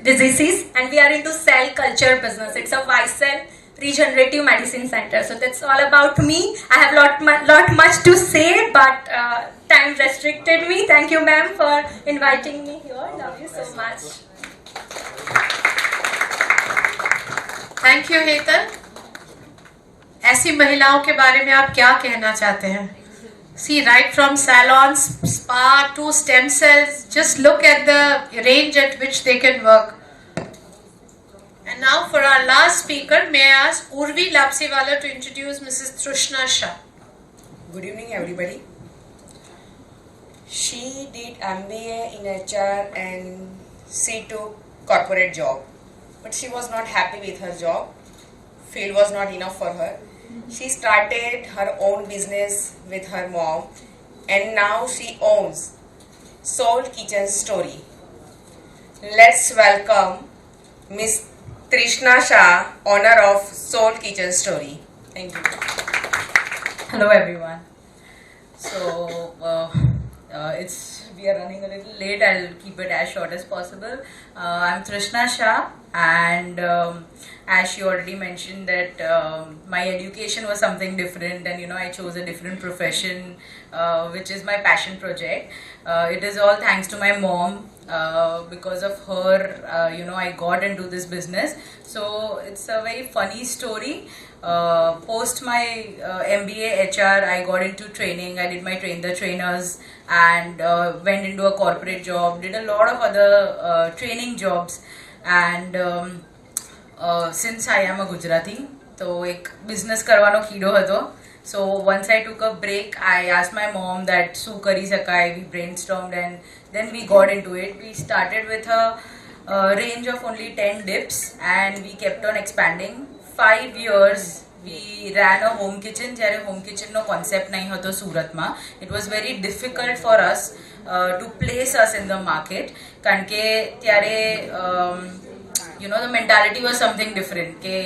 diseases, and we are into cell culture business. It's a Y cell regenerative medicine center. So that's all about me. I have lot much to say, but time restricted me. Thank you, ma'am, for inviting me here. Love you so much. Thank you Hetal. ऐसी महिलाओं के बारे में आप क्या कहना चाहते हैं? See, right from salons, spa to stem cells, just look at the range at which they can work. And now for our last speaker, may I ask Urvi Lapsiwala to introduce Mrs. Trishna Shah. Good evening, everybody. She did MBA in HR and she took corporate job, but she was not happy with her job. Field was not enough for her. She started her own business with her mom, and now she owns Soul Kitchen Story. Let's welcome Miss Trishna Shah, owner of Soul Kitchen Story. Thank you. Hello everyone. So We are running a little late. I'll keep it as short as possible. I'm Trishna Shah, and as she already mentioned that my education was something different, and I chose a different profession, which is my passion project. It is all thanks to my mom. Because of her, I got into this business. So it's a very funny story. Post my MBA HR, I got into training. I did my train the trainers and went into a corporate job. Did a lot of other training jobs, and since I am a Gujarati, so ek business karvano kીડો હતો. So once I took a break, I asked my mom that શું કરી શકાય. We brainstormed and then we got into it. We started with a range of only 10 dips and we kept on expanding. 5 years we ran a home kitchen. જ્યારે home kitchen no concept nahi હતો સુરતમાં. It was very difficult for us to place us in the market કારણ કે ત્યારે the mentality was something different કે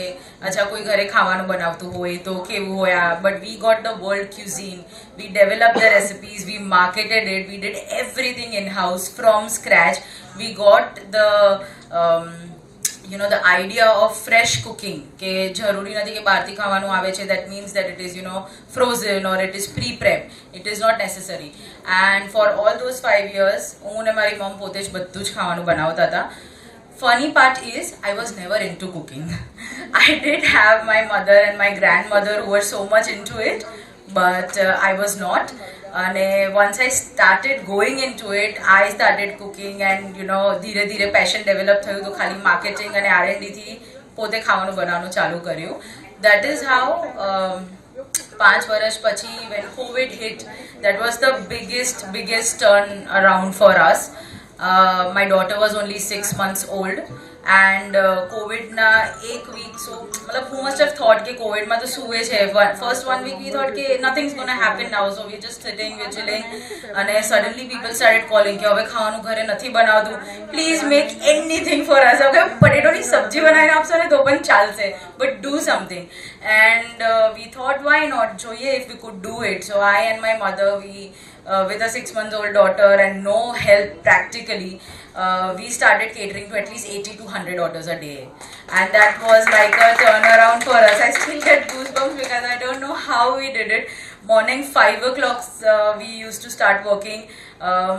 અચ્છા કોઈ ઘરે ખાવાનું બનાવતું હોય તો કેવું હોય આ. But we got the world cuisine, we developed the recipes, we marketed it, we did everything in house from scratch. We got the the idea of fresh cooking કે જરૂરી નથી કે બહારથી ખાવાનું આવે છે. That means that it is frozen or it is pre-prepped. It is not necessary. And for all those 5 years હું ને મારી મમ પોતે જ બધું જ ખાવાનું બનાવતા હતા. Funny part is I was never into cooking. I did have my mother and my grandmother who were so much into it, but I was not. And once I started going into it, I started cooking, and ધીરે ધીરે passion develop થયું તો ખાલી marketing અને R&D થી પોતે ખાવાનું બનાવવાનું ચાલુ કર્યું. That is how 5 વર્ષ પછી when COVID hit, that was the biggest turn around for us. My daughter was only 6 months old, and COVID na 1 week, so who must have thought ke COVID ma to suwe che. First 1 week we thought ke nothing's gonna happen now, so we're just sitting, we're chilling, and suddenly people started calling ke હવે ખાવાનું ઘરે નથી બનાવતું, please make anything for us. Okay, potato ની સબ્જી બનાવીને આપશો ને તો પણ ચાલશે, but do something. And we thought why not, જોઈએ if we could do it. So I and my mother, we with a 6-month-old daughter and no help practically, we started catering to at least 80 to 100 orders a day, and that was like a turnaround for us. I still get goosebumps because I don't know how we did it. Morning 5 o'clock we used to start working.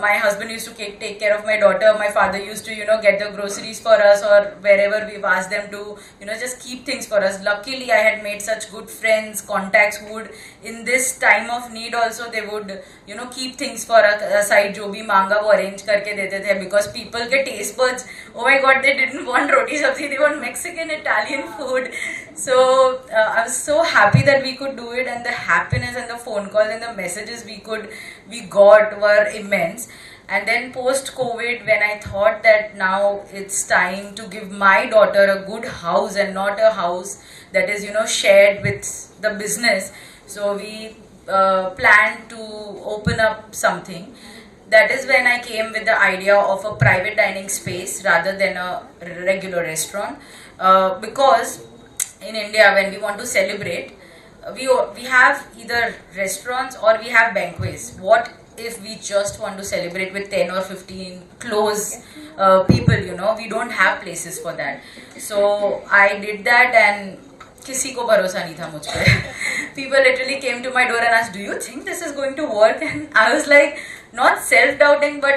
My husband used to take care of my daughter. My father used to get the groceries for us, or wherever we've asked them to just keep things for us. Luckily I had made such good friends, contacts who would in this time of need also they would keep things for us aside. Jo bhi manga wo arrange karke dete the, because people get taste buds, oh my god, they didn't want roti sabzi, they want Mexican, Italian food. So I was so happy that we could do it, and the happiness and the phone calls and the messages we got were immense. And then post COVID, when I thought that now it's time to give my daughter a good house and not a house that is shared with the business, so we planned to open up something. That is when I came with the idea of a private dining space rather than a regular restaurant, because in India when we want to celebrate, we have either restaurants or we have banquets. What if we just want to celebrate with 10 or 15 close people? We don't have places for that. So I did that, and किसी को भरोसा नहीं था मुझ पे. People literally came to my door and asked, do you think this is going to work? And I was like, not self-doubting, but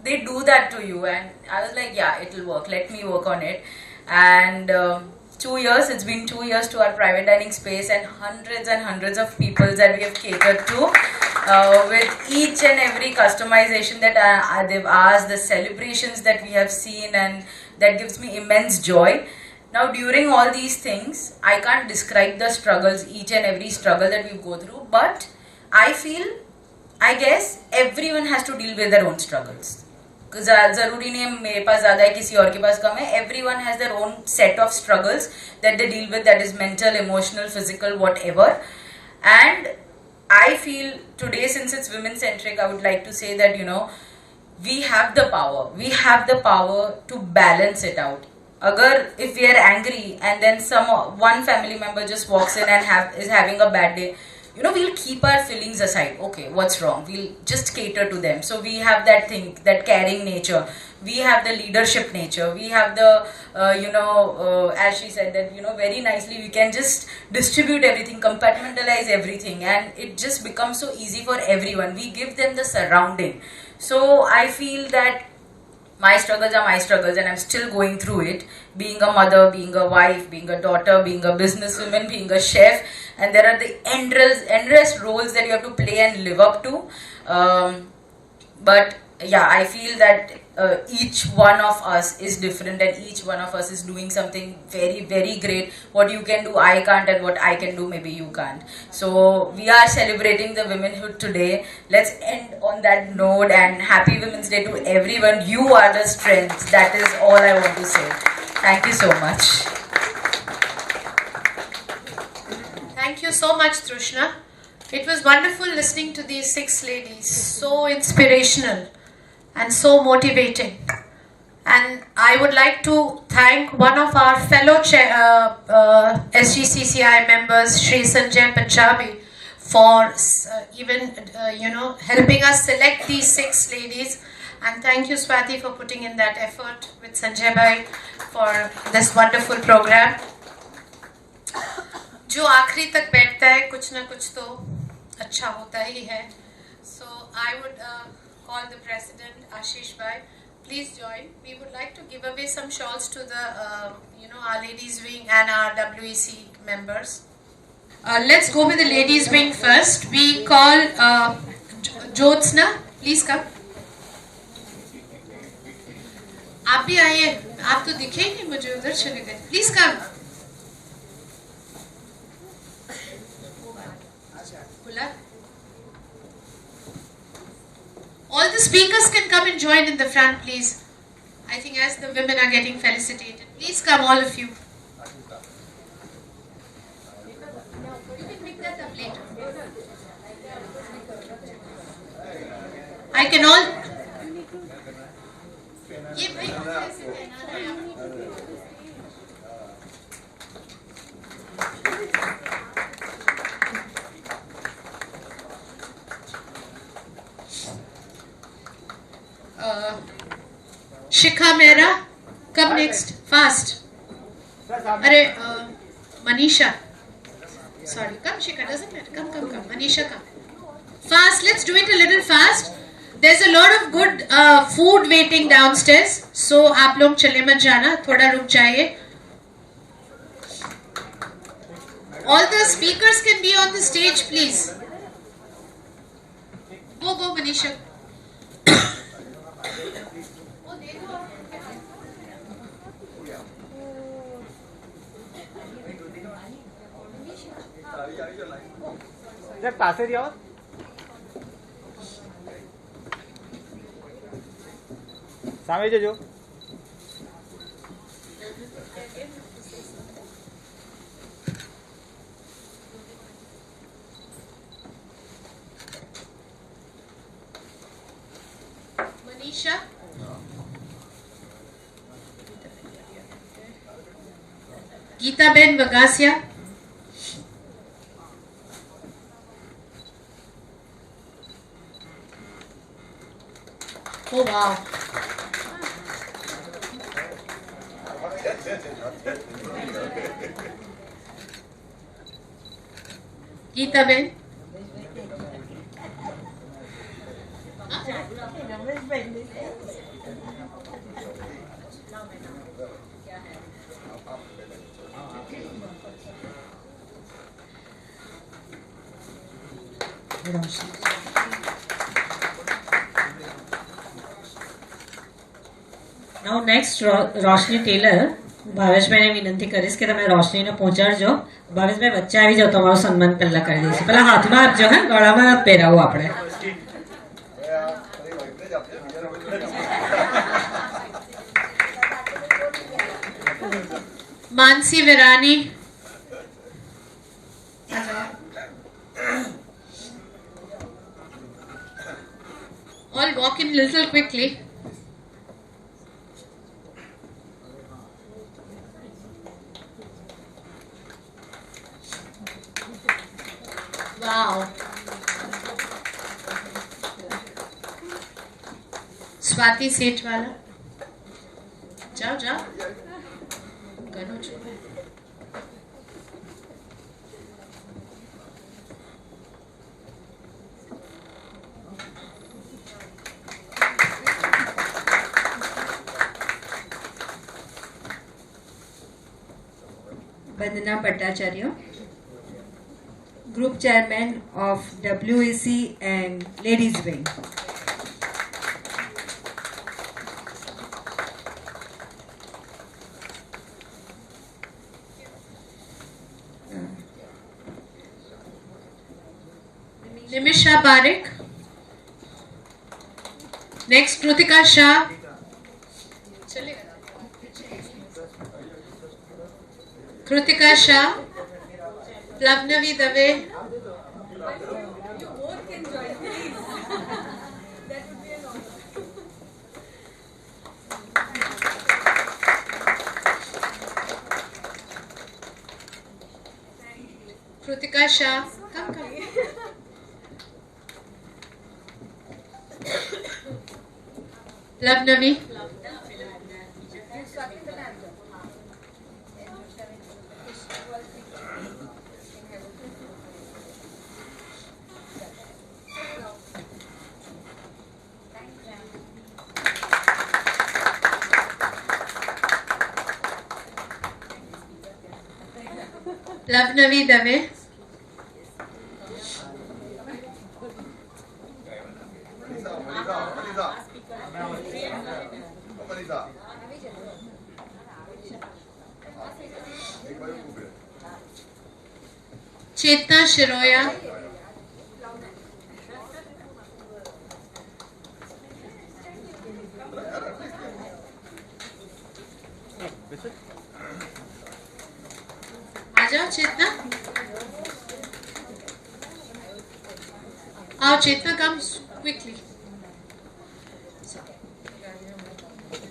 they do that to you, and I was like, yeah, it will work, let me work on it. And 2 years, it's been 2 years to our private dining space, and hundreds of people that we have catered to, with each and every customization that they've asked, the celebrations that we have seen, and that gives me immense joy. Now during all these things, I can't describe the struggles, each and every struggle that we go through, but I guess everyone has to deal with their own struggles. ज़रूरी नहीं है मेरे पास ज़्यादा है किसी और के पास कम है. Everyone has their own set of struggles that they deal with, that is mental, emotional, physical, whatever. And I feel today, since it's women centric, I would like to say that we have the power to balance it out. If we are angry and then one family member just walks in and is having a bad day, we'll keep our feelings aside. Okay, what's wrong? We'll just cater to them. So we have that thing, that caring nature. We have the leadership nature. We have the, as she said, that, very nicely we can just distribute everything, compartmentalize everything, and it just becomes so easy for everyone. We give them the surrounding. So I feel that my struggles are my struggles, and I'm still going through it. Being a mother, being a wife, being a daughter, being a businesswoman, being a chef, and there are the endless roles that you have to play and live up to. But yeah, I feel that each one of us is different, and each one of us is doing something very, very great. What you can do, I can't, and what I can do, maybe you can't. So we are celebrating the womenhood today. Let's end on that note, and happy Women's Day to everyone. You are the strength. That is all I want to say. Thank you so much. Thank you so much, Trishna. It was wonderful listening to these 6 ladies. So inspirational and so motivating. And I would like to thank one of our fellow SGCCI members, Shri Sanjay Panjabi, for helping us select these 6 ladies. And thank you, Swati, for putting in that effort with Sanjay Bhai for this wonderful program. जो आखिरी तक बैठता है कुछ ना कुछ तो अच्छा होता ही है. So I would call the president Ashish Bhai. Please join. We would like to give away some shawls to the our ladies wing and our WEC members. Let's go with the ladies wing first. We call Jyotsna. Please come. आप भी आइए. आप तो दिखे ही नहीं मुझे, उधर चले गए. Please come. All the speakers can come and join in the front, please. I think as the women are getting felicitated. Please come, all of you. You can pick that up later. I can all... ये भाई कैसे कहना है आप? Shikha Mehra, come next, fast. Arey, Manisha. Sorry, come Shikha, doesn't matter. Come. Manisha, come. Fast, let's do it a little fast. There's a lot of good food waiting downstairs. So, आप लोग चले मत जाना, थोड़ा रुक जाइए. All the speakers can be on the stage, please. Go, Manisha. પાસે જાઓ. સામે જજો. Manisha. Geeta Ben Vagasia. Oh wow. Geeta Ben. Now next રોશની ટેલર. ભાવેશભાઈને વિનંતી કરીશ કે તમે રોશનીને પહોંચાડજો. ભાવેશભાઈ વચ્ચે આવી જાઓ, તમારું સન્માન પહેલા કરી દઈશું. પહેલા હાથમાં આપજો, હા, ગળામાં પહેરાવું આપણે. Mansi Virani. All walk in a little quickly. Wow. Swati सेठ वाला जाओ जाओ करो जो है। Vandana Bhattacharya, Group Chairman of WEC and Ladies Wing. Nimisha Parekh. Next, Kritika Shah. Kritika Shah. Plavnavi Dave. Kritika Shah. Come, come. Plavnavi. Plavnavi Dave. चेतना शिरोया. आ जाओ चेतना. आओ चेतना, कम quickly.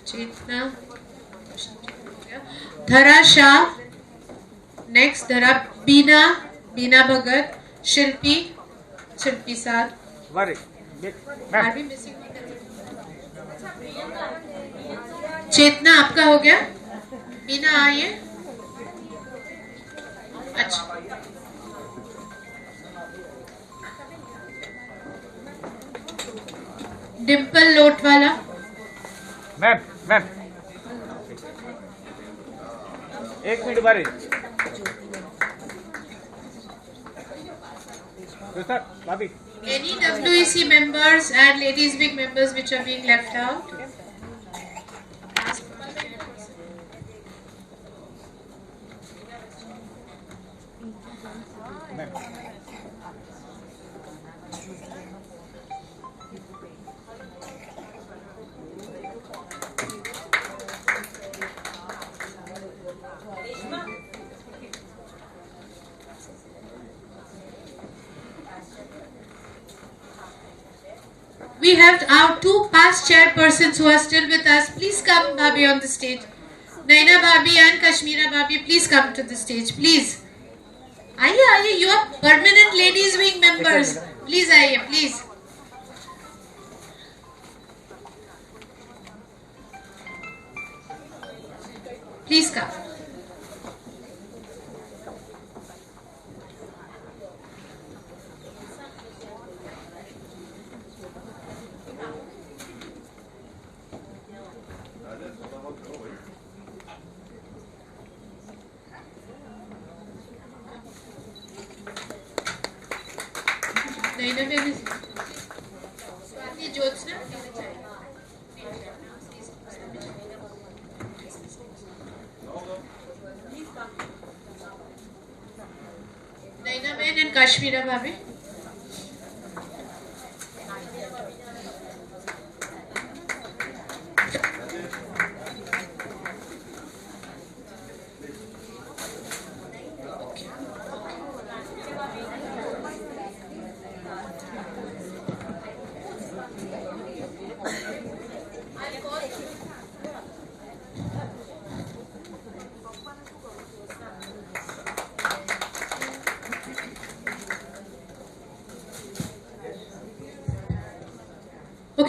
चेतना. धरा शाह. नेक्स्ट धरा बीना. बीना भगत. शिल्पी. शिल्पी साथ. चेतना आपका हो गया. बीना आइए. अच्छा. डिम्पल लोटवाला. मैम मैम एक मिनट बारी. Bobby. Any WEC members and ladies wing members which are being left out? We have our two past chairpersons who are still with us. Please come, Bhabhi, on the stage. Naina Bhabhi and Kashmira Bhabhi, please come to the stage, please. Aye, aye, you are permanent ladies wing members. Please, aye, please. Please come. Naina baby. Swati Jyotsna. Naina Ben and Kashmira Bhabhi.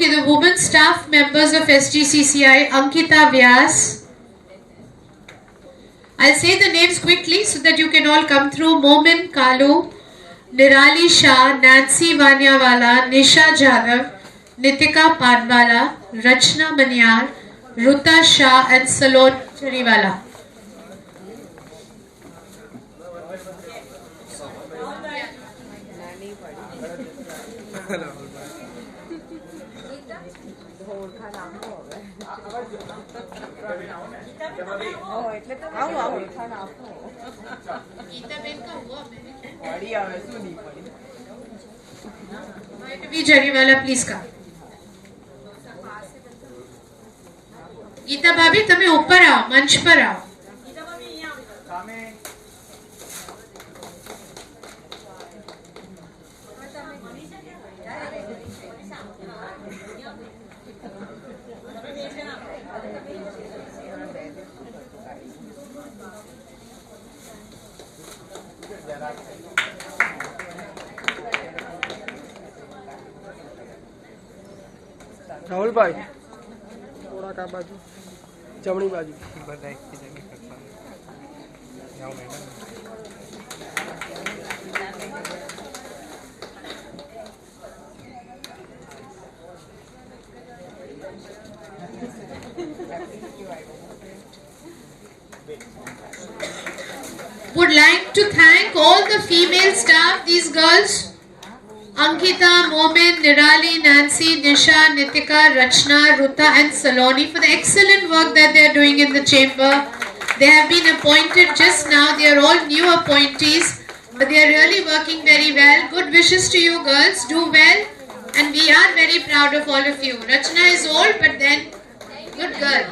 Okay, the women staff members of SGCCI, Ankita Vyas. I'll say the names quickly so that you can all come through. Momin Kalu, Nirali Shah, Nancy Vanyawala, Nisha Jadhav, Nitika Padwala, Rachna Manyar, Ruta Shah and Salon Chariwala. Chariwala, please come. Geeta bhabhi તમે ઉપર આવો, મંચ પર આવો. રાહુલ ભાઈ થોડાક આ બાજુ જમણી બાજુ Would like to thank all the female staff, these girls, Ankita, Momin, Nirali, Nancy, Nisha, Nitika, Rachna, Ruta and Saloni for the excellent work that they are doing in the chamber. They have been appointed just now. They are all new appointees, but they are really working very well. Good wishes to you girls. Do well, and we are very proud of all of you. Rachna is old, but then good girl.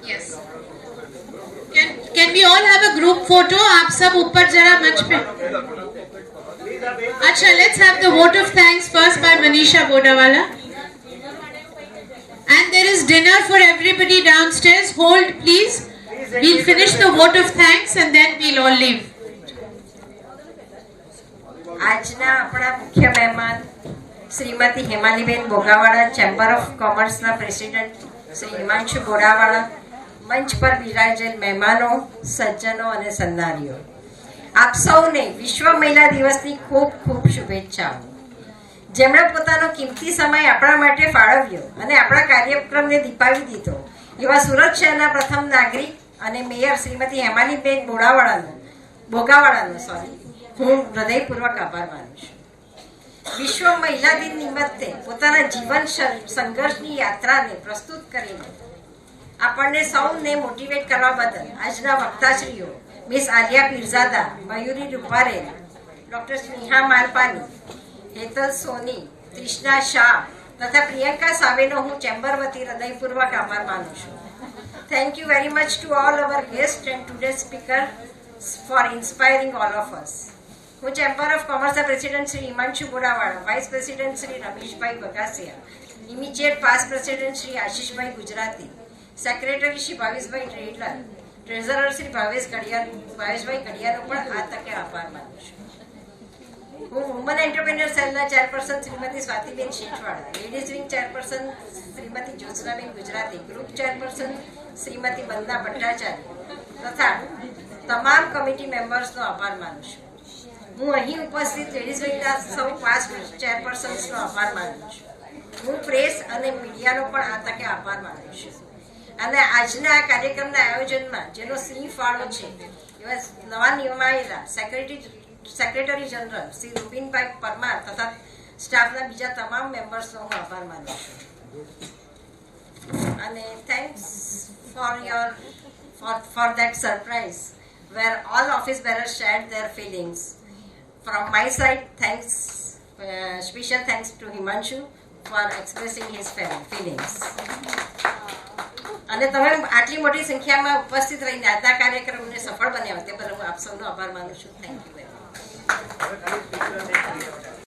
Yes. Can we all have a group photo? आप सब ऊपर जरा मंच पे. अच्छा, let's have the vote of thanks first by Manisha Bodawala. And there is dinner for everybody downstairs. Hold please. We'll finish the vote of thanks and then we'll all leave. આજના આપણા મુખ્ય મહેમાન શ્રીમતી હેમાલીબેન બોગાવાડા, ચેમ્બર ઓફ કોમર્સના president Shri Himanshu Bodawala, મંચ પર બિરાજેલ મહેમાનો, સજ્જનો અને સન્નારીઓ, આપ સૌને વિશ્વ મહિલા દિવસની ખૂબ ખૂબ શુભેચ્છાઓ. જેમણે પોતાનો કિંમતી સમય આપણા માટે ફાળવ્યો અને આપણા કાર્યક્રમને દીપાવી દીધો એવા સુરત શહેરના પ્રથમ નાગરિક અને મેયર શ્રીમતી હેમાલીબેન બોગાવાળાનો હું હૃદયપૂર્વક આભાર માનું છું. વિશ્વ મહિલા દિન નિમિત્તે પોતાના જીવન સંઘર્ષની યાત્રાને પ્રસ્તુત કરીને આપણને સૌને મોટિવેટ કરવા બદલ આજના વક્તાશ્રીઓ મિસ આલિયા પિરઝાદા, મયુરી રૂપારેલ, ડોક્ટર સ્નેહા માલપાની, હેતલ સોની, ત્રિષ્ણા શાહ તથા પ્રિયંકા સાવેનો હું ચેમ્બર વતી હૃદયપૂર્વક આભાર માનું છું. Thank you very much to all our guest and today speaker for inspiring all of us. હું ચેમ્બર ઓફ કોમર્સના president Shri Himanshu Bodawala, vice president Shri Rameshbhai Bagasia, immediate past president Shri Ashishbhai Gujarati, secretary Shri Bhaveshbhai Redlar, treasurer Shri Bhaveshbhai કડિયાનો પણ આ તકે આભાર માનું છું. હું વુમન એન્ટરપ્રેન્યોર સેલના chairperson Shrimati Swatiben Shethwada, ladies wing chairperson Shrimati Jyotsnaben Gujarati, group chairperson Shrimati વંદના ભટ્ટાચાર્ય તથા તમામ કમિટી મેમ્બર્સનો આભાર માનું છું. હું અહીં ઉપસ્થિત લેડીઝ વિંગના સૌ પાસ્ટ ચેરપર્સન્સનો આભાર માનું છું. હું પ્રેસ અને મીડિયાનો પણ આ તકે આભાર માનું છું. અને આજના આ કાર્યક્રમના આયોજનમાં જેનો સિંહ ફાળો છે એવા નવા નિયમાયેલા સેક્રેટરી જનરલ શ્રી રૂપિનભાઈ પરમાર તથા સ્ટાફના બીજા તમામ મેમ્બર્સનો હું આભાર માનું છું. અને thanks for that surprise where all office bearers shared their feelings. From my side, thanks, special thanks to Himanshu for expressing his feelings. અને તમે આટલી મોટી સંખ્યામાં ઉપસ્થિત રહીને આજના કાર્યક્રમને સફળ બનાવ્યો તે બદલ હું આપ સૌનો આભાર માનું છું. Thank you very much.